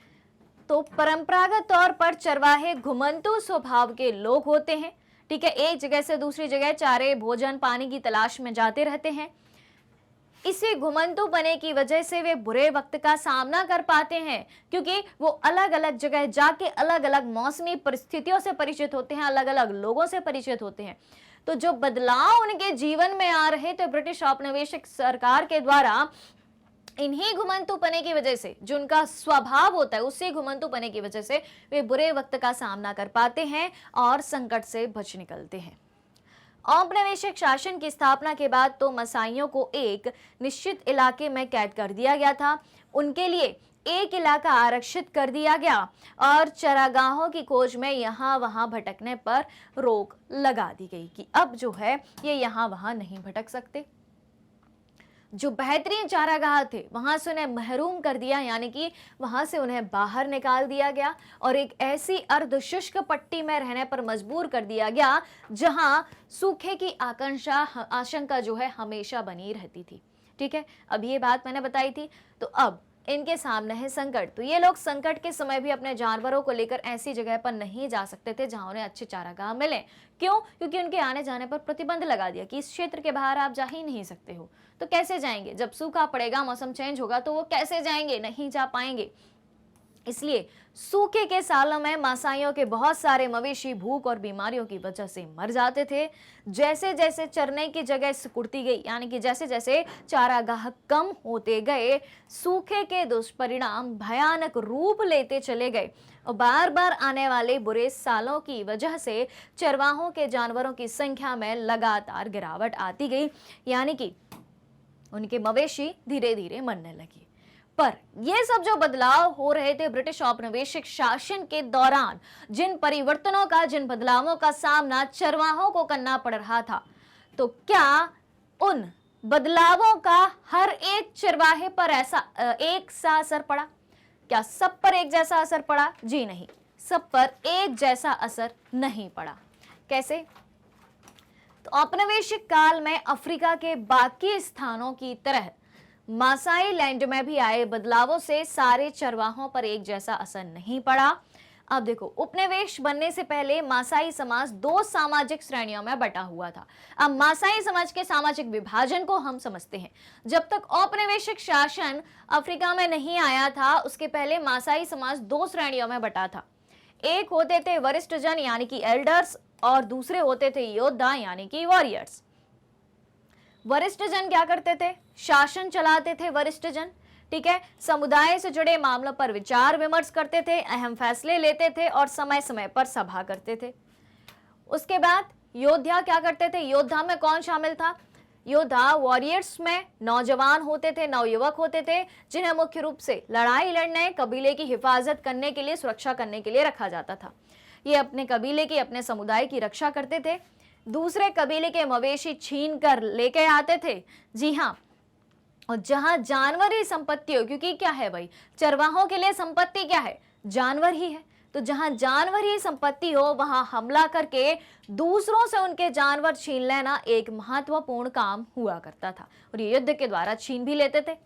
तो परंपरागत तौर पर चरवाहे घुमंतु स्वभाव के लोग होते हैं। ठीक है, एक जगह से दूसरी जगह चारे, भोजन, पानी की तलाश में जाते रहते हैं। इसी घुमंतु बने की वजह से वे बुरे वक्त का सामना कर पाते हैं क्योंकि वो अलग अलग जगह जाके अलग अलग मौसमी परिस्थितियों से परिचित होते हैं, अलग अलग लोगों से परिचित होते हैं। तो जो बदलाव उनके जीवन में आ रहे थे ब्रिटिश औपनिवेशिक सरकार के द्वारा, इन्हीं घुमंतुपने की वजह से, जो उनका स्वभाव होता है उसी घुमंतुपने की वजह से वे बुरे वक्त का सामना कर पाते हैं और संकट से बच निकलते हैं। औपनिवेशिक शासन की स्थापना के बाद तो मसाइयों को एक निश्चित इलाके में कैद कर दिया गया था, उनके लिए एक इलाका आरक्षित कर दिया गया और चरागाहों की खोज में यहाँ वहाँ भटकने पर रोक लगा दी गई कि अब जो है ये यहाँ वहाँ नहीं भटक सकते। जो बेहतरीन चारागाह थे वहां से उन्हें महरूम कर दिया, यानी कि वहां से उन्हें बाहर निकाल दिया गया और एक ऐसी अर्धशुष्क पट्टी में रहने पर मजबूर कर दिया गया जहां सूखे की आशंका जो है हमेशा बनी रहती थी। ठीक है, अब ये बात मैंने बताई थी। तो अब इनके सामने है संकट। तो ये लोग संकट के समय भी अपने जानवरों को लेकर ऐसी जगह पर नहीं जा सकते थे जहां उन्हें अच्छे चारागाह मिले। क्यों? क्योंकि उनके आने जाने पर प्रतिबंध लगा दिया कि इस क्षेत्र के बाहर आप जा ही नहीं सकते हो। तो कैसे जाएंगे? जब सूखा पड़ेगा, मौसम चेंज होगा, तो वो कैसे जाएंगे? नहीं जा पाएंगे। इसलिए सूखे के सालों में मासाइयों के बहुत सारे मवेशी भूख और बीमारियों की वजह से मर जाते थे। जैसे जैसे चरने की जगह सिकुड़ती गई, यानी कि जैसे जैसे चारागाह कम होते गए, सूखे के दुष्परिणाम भयानक रूप लेते चले गए और बार बार आने वाले बुरे सालों की वजह से चरवाहों के जानवरों की संख्या में लगातार गिरावट आती गई, यानी कि उनके मवेशी धीरे धीरे मरने लगे। पर ये सब जो बदलाव हो रहे थे ब्रिटिश औपनिवेशिक शासन के दौरान, जिन परिवर्तनों का, जिन बदलावों का सामना चरवाहों को करना पड़ रहा था, तो क्या उन बदलावों का हर एक चरवाहे पर ऐसा एक सा असर पड़ा? क्या सब पर एक जैसा असर पड़ा? जी नहीं, सब पर एक जैसा असर नहीं पड़ा। कैसे? तो औपनिवेशिक काल में अफ्रीका के बाकी स्थानों की तरह मासाई लैंड में भी आए बदलावों से सारे चरवाहों पर एक जैसा असर नहीं पड़ा। अब देखो, उपनिवेश बनने से पहले मासाई समाज दो सामाजिक श्रेणियों में बटा हुआ था। अब मासाई समाज के सामाजिक विभाजन को हम समझते हैं। जब तक औपनिवेशिक शासन अफ्रीका में नहीं आया था, उसके पहले मासाई समाज दो श्रेणियों में बटा था। एक होते थे वरिष्ठ जन यानी कि एल्डर्स, और दूसरे होते थे योद्धा यानी कि वॉरियर्स। वरिष्ठ जन क्या करते थे? शासन चलाते थे वरिष्ठ जन, ठीक है। समुदाय से जुड़े मामलों पर विचार विमर्श करते थे, अहम फैसले लेते थे और समय समय पर सभा करते थे। उसके बाद योद्धा क्या करते थे? योद्धा में कौन शामिल था? योद्धा वॉरियर्स में नौजवान होते थे, नवयुवक होते थे, जिन्हें मुख्य रूप से लड़ाई लड़ने, कबीले की हिफाजत करने के लिए, सुरक्षा करने के लिए रखा जाता था। ये अपने कबीले की, अपने समुदाय की रक्षा करते थे। दूसरे कबीले के मवेशी छीन कर लेके आते थे। जी हाँ, और जहां जानवर ही संपत्ति हो, क्योंकि क्या है भाई, चरवाहों के लिए संपत्ति क्या है? जानवर ही है। तो जहां जानवर ही संपत्ति हो, वहां हमला करके दूसरों से उनके जानवर छीन लेना एक महत्वपूर्ण काम हुआ करता था, और ये युद्ध के द्वारा छीन भी लेते थे।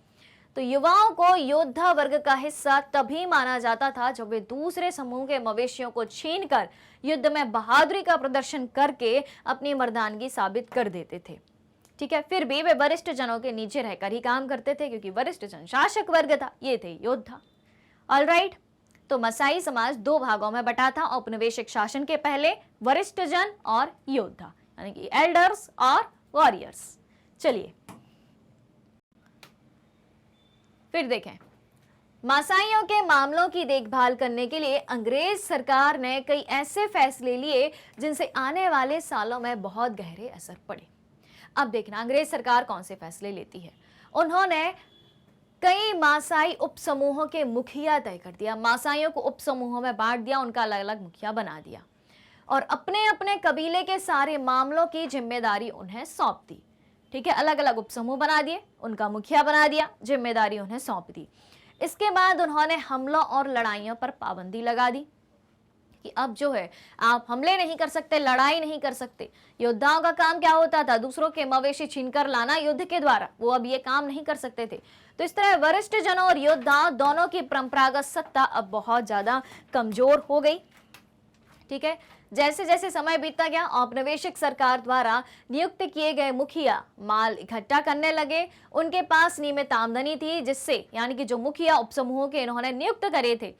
तो युवाओं को योद्धा वर्ग का हिस्सा तभी माना जाता था जब वे दूसरे समूह के मवेशियों को छीनकर युद्ध में बहादुरी का प्रदर्शन करके अपनी मर्दानगी साबित कर देते थे, ठीक है। फिर भी वे वरिष्ठ जनों के नीचे रहकर ही काम करते थे, क्योंकि वरिष्ठ जन शासक वर्ग था, ये थे योद्धा। ऑलराइट, तो मसाई समाज दो भागों में बटा था औपनिवेशिक शासन के पहले, वरिष्ठ जन और योद्धा, यानी कि एल्डर्स और वॉरियर्स। चलिए फिर देखें, मासाइयों के मामलों की देखभाल करने के लिए अंग्रेज सरकार ने कई ऐसे फैसले लिए जिनसे आने वाले सालों में बहुत गहरे असर पड़े। अब देखना अंग्रेज सरकार कौन से फैसले लेती है। उन्होंने कई मासाई उपसमूहों के मुखिया तय कर दिया, मासाइयों को उपसमूहों में बांट दिया, उनका अलग अलग मुखिया बना दिया और अपने अपने कबीले के सारे मामलों की जिम्मेदारी उन्हें सौंप दी, ठीक है। अलग अलग उपसमूह बना दिए, उनका मुखिया बना दिया, जिम्मेदारी उन्हें सौंप दी। इसके बाद उन्होंने हमलों और लड़ाइयों पर पाबंदी लगा दी कि अब जो है आप हमले नहीं कर सकते, लड़ाई नहीं कर सकते। योद्धाओं का काम क्या होता था? दूसरों के मवेशी छीनकर लाना युद्ध के द्वारा, वो अब ये काम नहीं कर सकते थे। तो इस तरह वरिष्ठ जनों और योद्धाओं दोनों की परंपरागत सत्ता अब बहुत ज्यादा कमजोर हो गई, ठीक है। जैसे जैसे समय बीतता गया, औपनिवेशिक सरकार द्वारा नियुक्त किए गए मुखिया माल इकट्ठा करने लगे। उनके पास नियमित आमदनी थी, जिससे यानी कि जो मुखिया उपसमूहों के इन्होंने नियुक्त करे थे,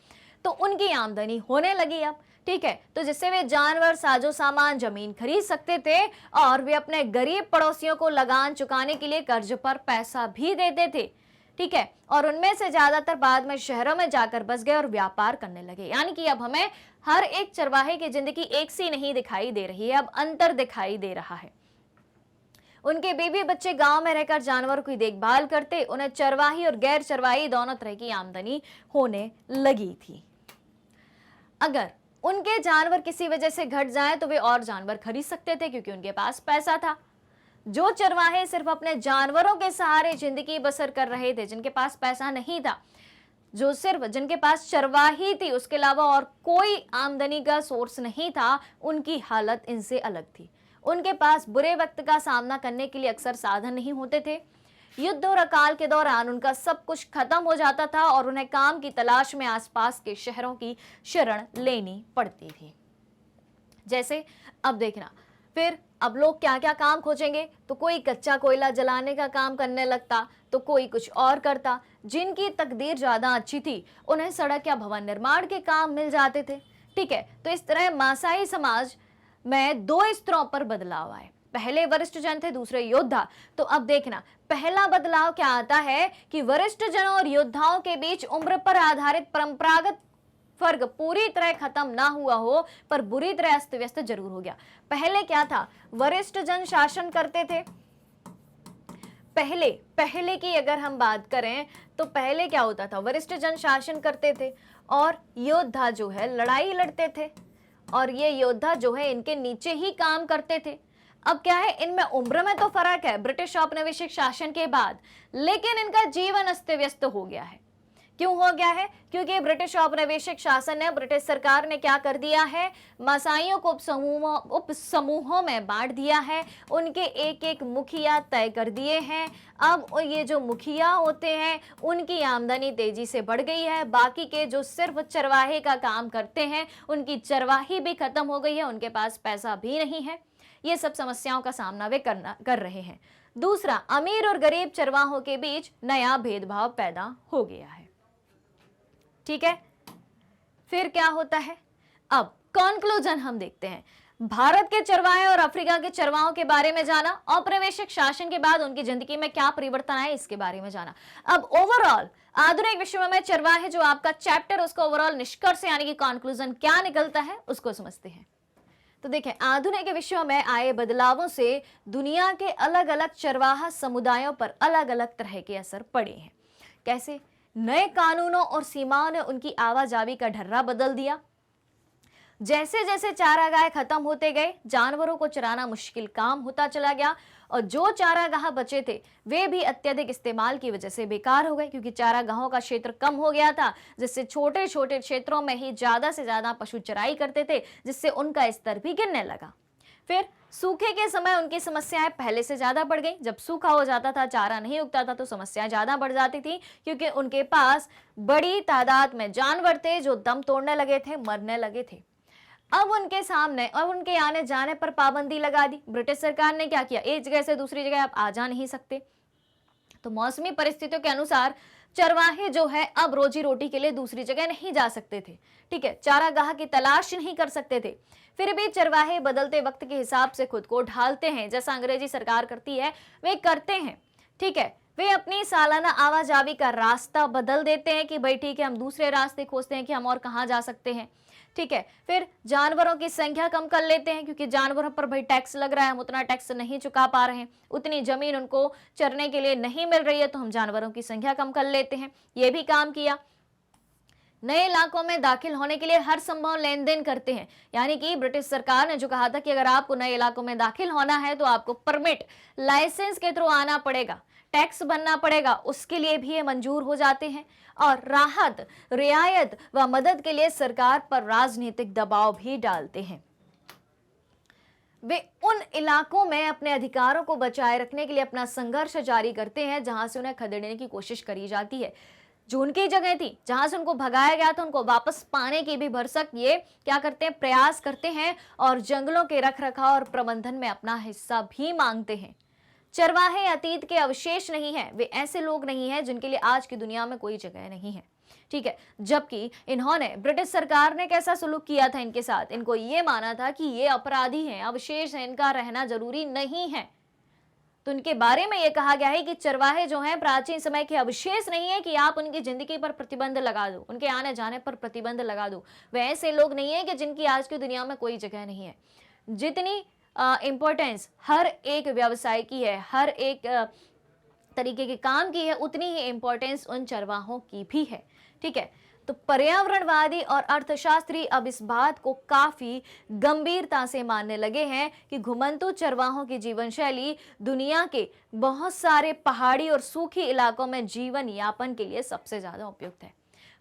तो उनकी आमदनी होने लगी अब, ठीक है। तो जिससे वे जानवर, साजो सामान, जमीन खरीद सकते थे और वे अपने गरीब पड़ोसियों को लगान चुकाने के लिए कर्ज पर पैसा भी देते थे, ठीक है। और उनमें से ज्यादातर बाद में शहरों में जाकर बस गए और व्यापार करने लगे। यानी कि अब हमें हर एक चरवाहे की जिंदगी एक सी नहीं दिखाई दे रही है, अब अंतर दिखाई दे रहा है। उनके बीवी बच्चे गांव में रहकर जानवरों की देखभाल करते, उन्हें चरवाही और गैर चरवाही दोनों तरह की आमदनी होने लगी थी। अगर उनके जानवर किसी वजह से घट जाए तो वे और जानवर खरीद सकते थे, क्योंकि उनके पास पैसा था। जो चरवाहे सिर्फ अपने जानवरों के सहारे जिंदगी बसर कर रहे थे, जिनके पास पैसा नहीं था, जो सिर्फ जिनके पास चरवाही थी, उसके अलावा और कोई आमदनी का सोर्स नहीं था, उनकी हालत इनसे अलग थी। उनके पास बुरे वक्त का सामना करने के लिए अक्सर साधन नहीं होते थे। युद्ध और अकाल के दौरान उनका सब कुछ खत्म हो जाता था और उन्हें काम की तलाश में आसपास के शहरों की शरण लेनी पड़ती थी। जैसे अब देखना, फिर अब लोग क्या क्या काम खोजेंगे, तो कोई कच्चा कोयला जलाने का काम करने लगता, तो कोई कुछ और करता। जिनकी तकदीर ज्यादा अच्छी थी उन्हें सड़क या भवन निर्माण के काम मिल जाते थे। ठीक है, तो इस तरह मासाई समाज में दो स्तरों पर बदलाव आए। पहले वरिष्ठ जन थे, दूसरे योद्धा। तो अब देखना, पहला बदलाव क्या आता है कि वरिष्ठ जनों और योद्धाओं के बीच उम्र पर आधारित परंपरागत फर्क पूरी तरह खत्म ना हुआ हो, पर बुरी तरह अस्त व्यस्त जरूर हो गया। पहले क्या था, वरिष्ठ जन शासन करते थे। पहले की अगर हम बात करें तो पहले क्या होता था, वरिष्ठ जन शासन करते थे और योद्धा जो है लड़ाई लड़ते थे, और ये योद्धा जो है इनके नीचे ही काम करते थे। अब क्या है, इनमें उम्र में तो फर्क है ब्रिटिश औपनिवेशिक शासन के बाद, लेकिन इनका जीवन अस्त व्यस्त हो गया है। क्यों हो गया है? क्योंकि ब्रिटिश औपनिवेशिक शासन ने, ब्रिटिश सरकार ने क्या कर दिया है, मासाइयों को उप समूहों में बांट दिया है। उनके एक एक मुखिया तय कर दिए हैं। अब ये जो मुखिया होते हैं उनकी आमदनी तेजी से बढ़ गई है। बाकी के जो सिर्फ चरवाहे का काम करते हैं उनकी चरवाही भी खत्म हो गई है, उनके पास पैसा भी नहीं है। ये सब समस्याओं का सामना वे कर रहे हैं। दूसरा, अमीर और गरीब चरवाहों के बीच नया भेदभाव पैदा हो गया है। ठीक है, फिर क्या होता है, अब कॉन्क्लूजन हम देखते हैं। भारत के चरवाहे और अफ्रीका के चरवाहों के बारे में जाना, औपनिवेशिक शासन के बाद उनकी जिंदगी में क्या परिवर्तन आए इसके बारे में जाना। अब ओवरऑल आधुनिक विश्व में चरवाहे जो आपका चैप्टर, उसका ओवरऑल निष्कर्ष यानी कि कॉन्क्लूजन क्या निकलता है उसको समझते हैं। तो देखें, आधुनिक विश्व में आए बदलावों से दुनिया के अलग अलग चरवाहा समुदायों पर अलग अलग तरह के असर पड़े हैं। कैसे? नए कानूनों और सीमाओं ने उनकी आवाजावी का ढर्रा बदल दिया। जैसे जैसे चारागाह खत्म होते गए, जानवरों को चराना मुश्किल काम होता चला गया, और जो चारागाह बचे थे वे भी अत्यधिक इस्तेमाल की वजह से बेकार हो गए, क्योंकि चारागाहों का क्षेत्र कम हो गया था, जिससे छोटे छोटे क्षेत्रों में ही ज्यादा से ज्यादा पशु चराई करते थे, जिससे उनका स्तर भी गिरने लगा। फिर सूखे के समय उनकी समस्याएं पहले से ज्यादा बढ़ गई। जब सूखा हो जाता था, चारा नहीं उगता था, तो समस्याएं ज्यादा बढ़ जाती थी, क्योंकि उनके पास बड़ी तादाद में जानवर थे जो दम तोड़ने लगे थे, मरने लगे थे। अब उनके सामने और उनके आने जाने पर पाबंदी लगा दी। ब्रिटिश सरकार ने क्या किया, एक जगह से दूसरी जगह आप आ जा नहीं सकते। तो मौसमी परिस्थितियों के अनुसार चरवाहे जो है अब रोजी रोटी के लिए दूसरी जगह नहीं जा सकते थे। ठीक है, चारागाह की तलाश नहीं कर सकते थे। फिर भी चरवाहे बदलते वक्त के हिसाब से खुद को ढालते हैं, जैसा अंग्रेजी सरकार करती है वे करते हैं। ठीक है, वे अपनी सालाना आवाजावी का रास्ता बदल देते हैं कि भाई ठीक है, हम दूसरे रास्ते खोजते हैं कि हम और कहाँ जा सकते हैं। ठीक है, फिर जानवरों की संख्या कम कर लेते हैं, क्योंकि जानवरों पर भाई टैक्स लग रहा है, हम उतना टैक्स नहीं चुका पा रहे हैं, उतनी जमीन उनको चरने के लिए नहीं मिल रही है, तो हम जानवरों की संख्या कम कर लेते हैं। ये भी काम किया। नए इलाकों में दाखिल होने के लिए हर संभव लेन देन करते हैं, यानी कि ब्रिटिश सरकार ने जो कहा था कि अगर आपको नए इलाकों में दाखिल होना है तो आपको परमिट, लाइसेंस के थ्रू आना पड़ेगा, टैक्स भरना पड़ेगा, उसके लिए भी ये मंजूर हो जाते हैं। और राहत, रियायत व मदद के लिए सरकार पर राजनीतिक दबाव भी डालते हैं। वे उन इलाकों में अपने अधिकारों को बचाए रखने के लिए अपना संघर्ष जारी करते हैं जहां से उन्हें खदेड़ने की कोशिश करी जाती है। जो उनकी जगह थी, जहां से उनको भगाया गया था, उनको वापस पाने की भी भरसक ये क्या करते हैं, प्रयास करते हैं, और जंगलों के रखरखाव और प्रबंधन में अपना हिस्सा भी मांगते हैं। चरवाहे अतीत के अवशेष नहीं है, वे ऐसे लोग नहीं हैं जिनके लिए आज की दुनिया में कोई जगह नहीं है। ठीक है, जबकि इन्होंने, ब्रिटिश सरकार ने कैसा सुलूक किया था इनके साथ, इनको ये माना था कि ये अपराधी हैं, अवशेष हैं, इनका रहना जरूरी नहीं है। तो इनके बारे में ये कहा गया है कि चरवाहे जो हैं प्राचीन समय के अवशेष नहीं है कि आप उनकी जिंदगी पर प्रतिबंध लगा दो, उनके आने जाने पर प्रतिबंध लगा दो। वे ऐसे लोग नहीं है कि जिनकी आज की दुनिया में कोई जगह नहीं है। जितनी इंपॉर्टेंस हर एक व्यवसाय की है, हर एक तरीके के काम की है, उतनी ही इंपॉर्टेंस उन चरवाहों की भी है। ठीक है, तो पर्यावरणवादी और अर्थशास्त्री अब इस बात को काफी गंभीरता से मानने लगे हैं कि घुमंतू चरवाहों की जीवन शैली दुनिया के बहुत सारे पहाड़ी और सूखी इलाकों में जीवन यापन के लिए सबसे ज्यादा उपयुक्त है।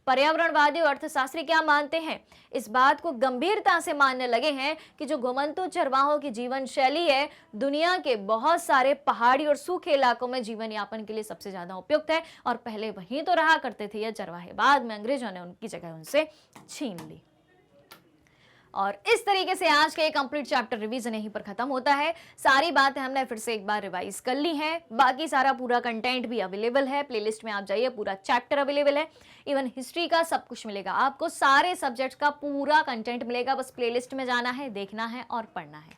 पर्यावरणवादी और अर्थशास्त्री क्या मानते हैं, इस बात को गंभीरता से मानने लगे हैं कि जो घुमंतू चरवाहों की जीवन शैली है, दुनिया के बहुत सारे पहाड़ी और सूखे इलाकों में जीवन यापन के लिए सबसे ज्यादा उपयुक्त है। और पहले वहीं तो रहा करते थे ये चरवाहे, बाद में अंग्रेजों ने उनकी जगह उनसे छीन ली। और इस तरीके से आज का ये कंप्लीट चैप्टर रिवीजन यहीं पर खत्म होता है। सारी बातें हमने फिर से एक बार रिवाइज कर ली हैं। बाकी सारा पूरा कंटेंट भी अवेलेबल है, प्लेलिस्ट में आप जाइए, पूरा चैप्टर अवेलेबल है, इवन हिस्ट्री का सब कुछ मिलेगा आपको, सारे सब्जेक्ट्स का पूरा कंटेंट मिलेगा। बस प्लेलिस्ट में जाना है, देखना है और पढ़ना है।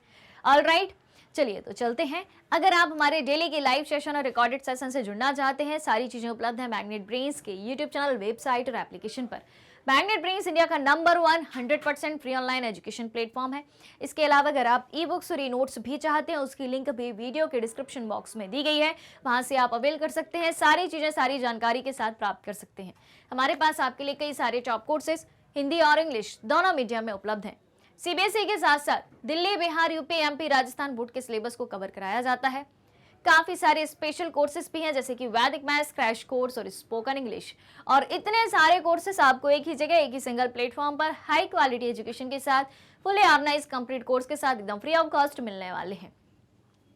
ऑलराइट, चलिए तो चलते हैं। अगर आप हमारे डेली के लाइव सेशन और रिकॉर्डेड सेशन से जुड़ना चाहते हैं, सारी चीजें उपलब्ध है मैग्नेट ब्रेन्स के यूट्यूब चैनल, वेबसाइट और एप्लीकेशन पर। मैग्नेट ब्रेन्स इंडिया का number 1 100% free online education platform है। इसके अलावा अगर आप ई बुक्स और ई नोट्स भी चाहते हैं, उसकी लिंक भी वीडियो के डिस्क्रिप्शन बॉक्स में दी गई है, वहां से आप अवेल कर सकते हैं। सारी चीजें सारी जानकारी के साथ प्राप्त कर सकते हैं। हमारे पास आपके लिए कई सारे टॉप कोर्सेज हिंदी और इंग्लिश दोनों मीडियम में उपलब्ध हैं। सीबीएसई के साथ साथ Delhi, Bihar, UP, MP, Rajasthan board के सिलेबस को कवर कराया जाता है। काफी सारे स्पेशल कोर्सेज भी हैं, जैसे कि वैदिक मैथ्स क्रैश कोर्स और स्पोकन इंग्लिश। और इतने सारे कोर्सेज आपको एक ही जगह, एक ही सिंगल प्लेटफॉर्म पर हाई क्वालिटी एजुकेशन के साथ, फुली ऑर्गेनाइज्ड कंप्लीट कोर्स के साथ एकदम फ्री ऑफ कॉस्ट मिलने वाले हैं।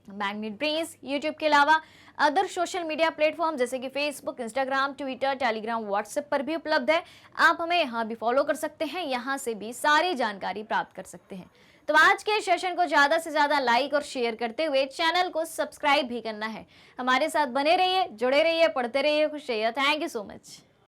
मैग्नेट ब्रेन्स यूट्यूब के अलावा अदर सोशल मीडिया प्लेटफॉर्म जैसे कि Facebook, Instagram, Twitter, Telegram, WhatsApp पर भी उपलब्ध है। आप हमें यहाँ भी फॉलो कर सकते हैं, यहाँ से भी सारी जानकारी प्राप्त कर सकते हैं। तो आज के सेशन को ज्यादा से ज्यादा लाइक और शेयर करते हुए चैनल को सब्सक्राइब भी करना है। हमारे साथ बने रहिए, जुड़े रहिए, पढ़ते रहिए, खुश रहिए। Thank you so much.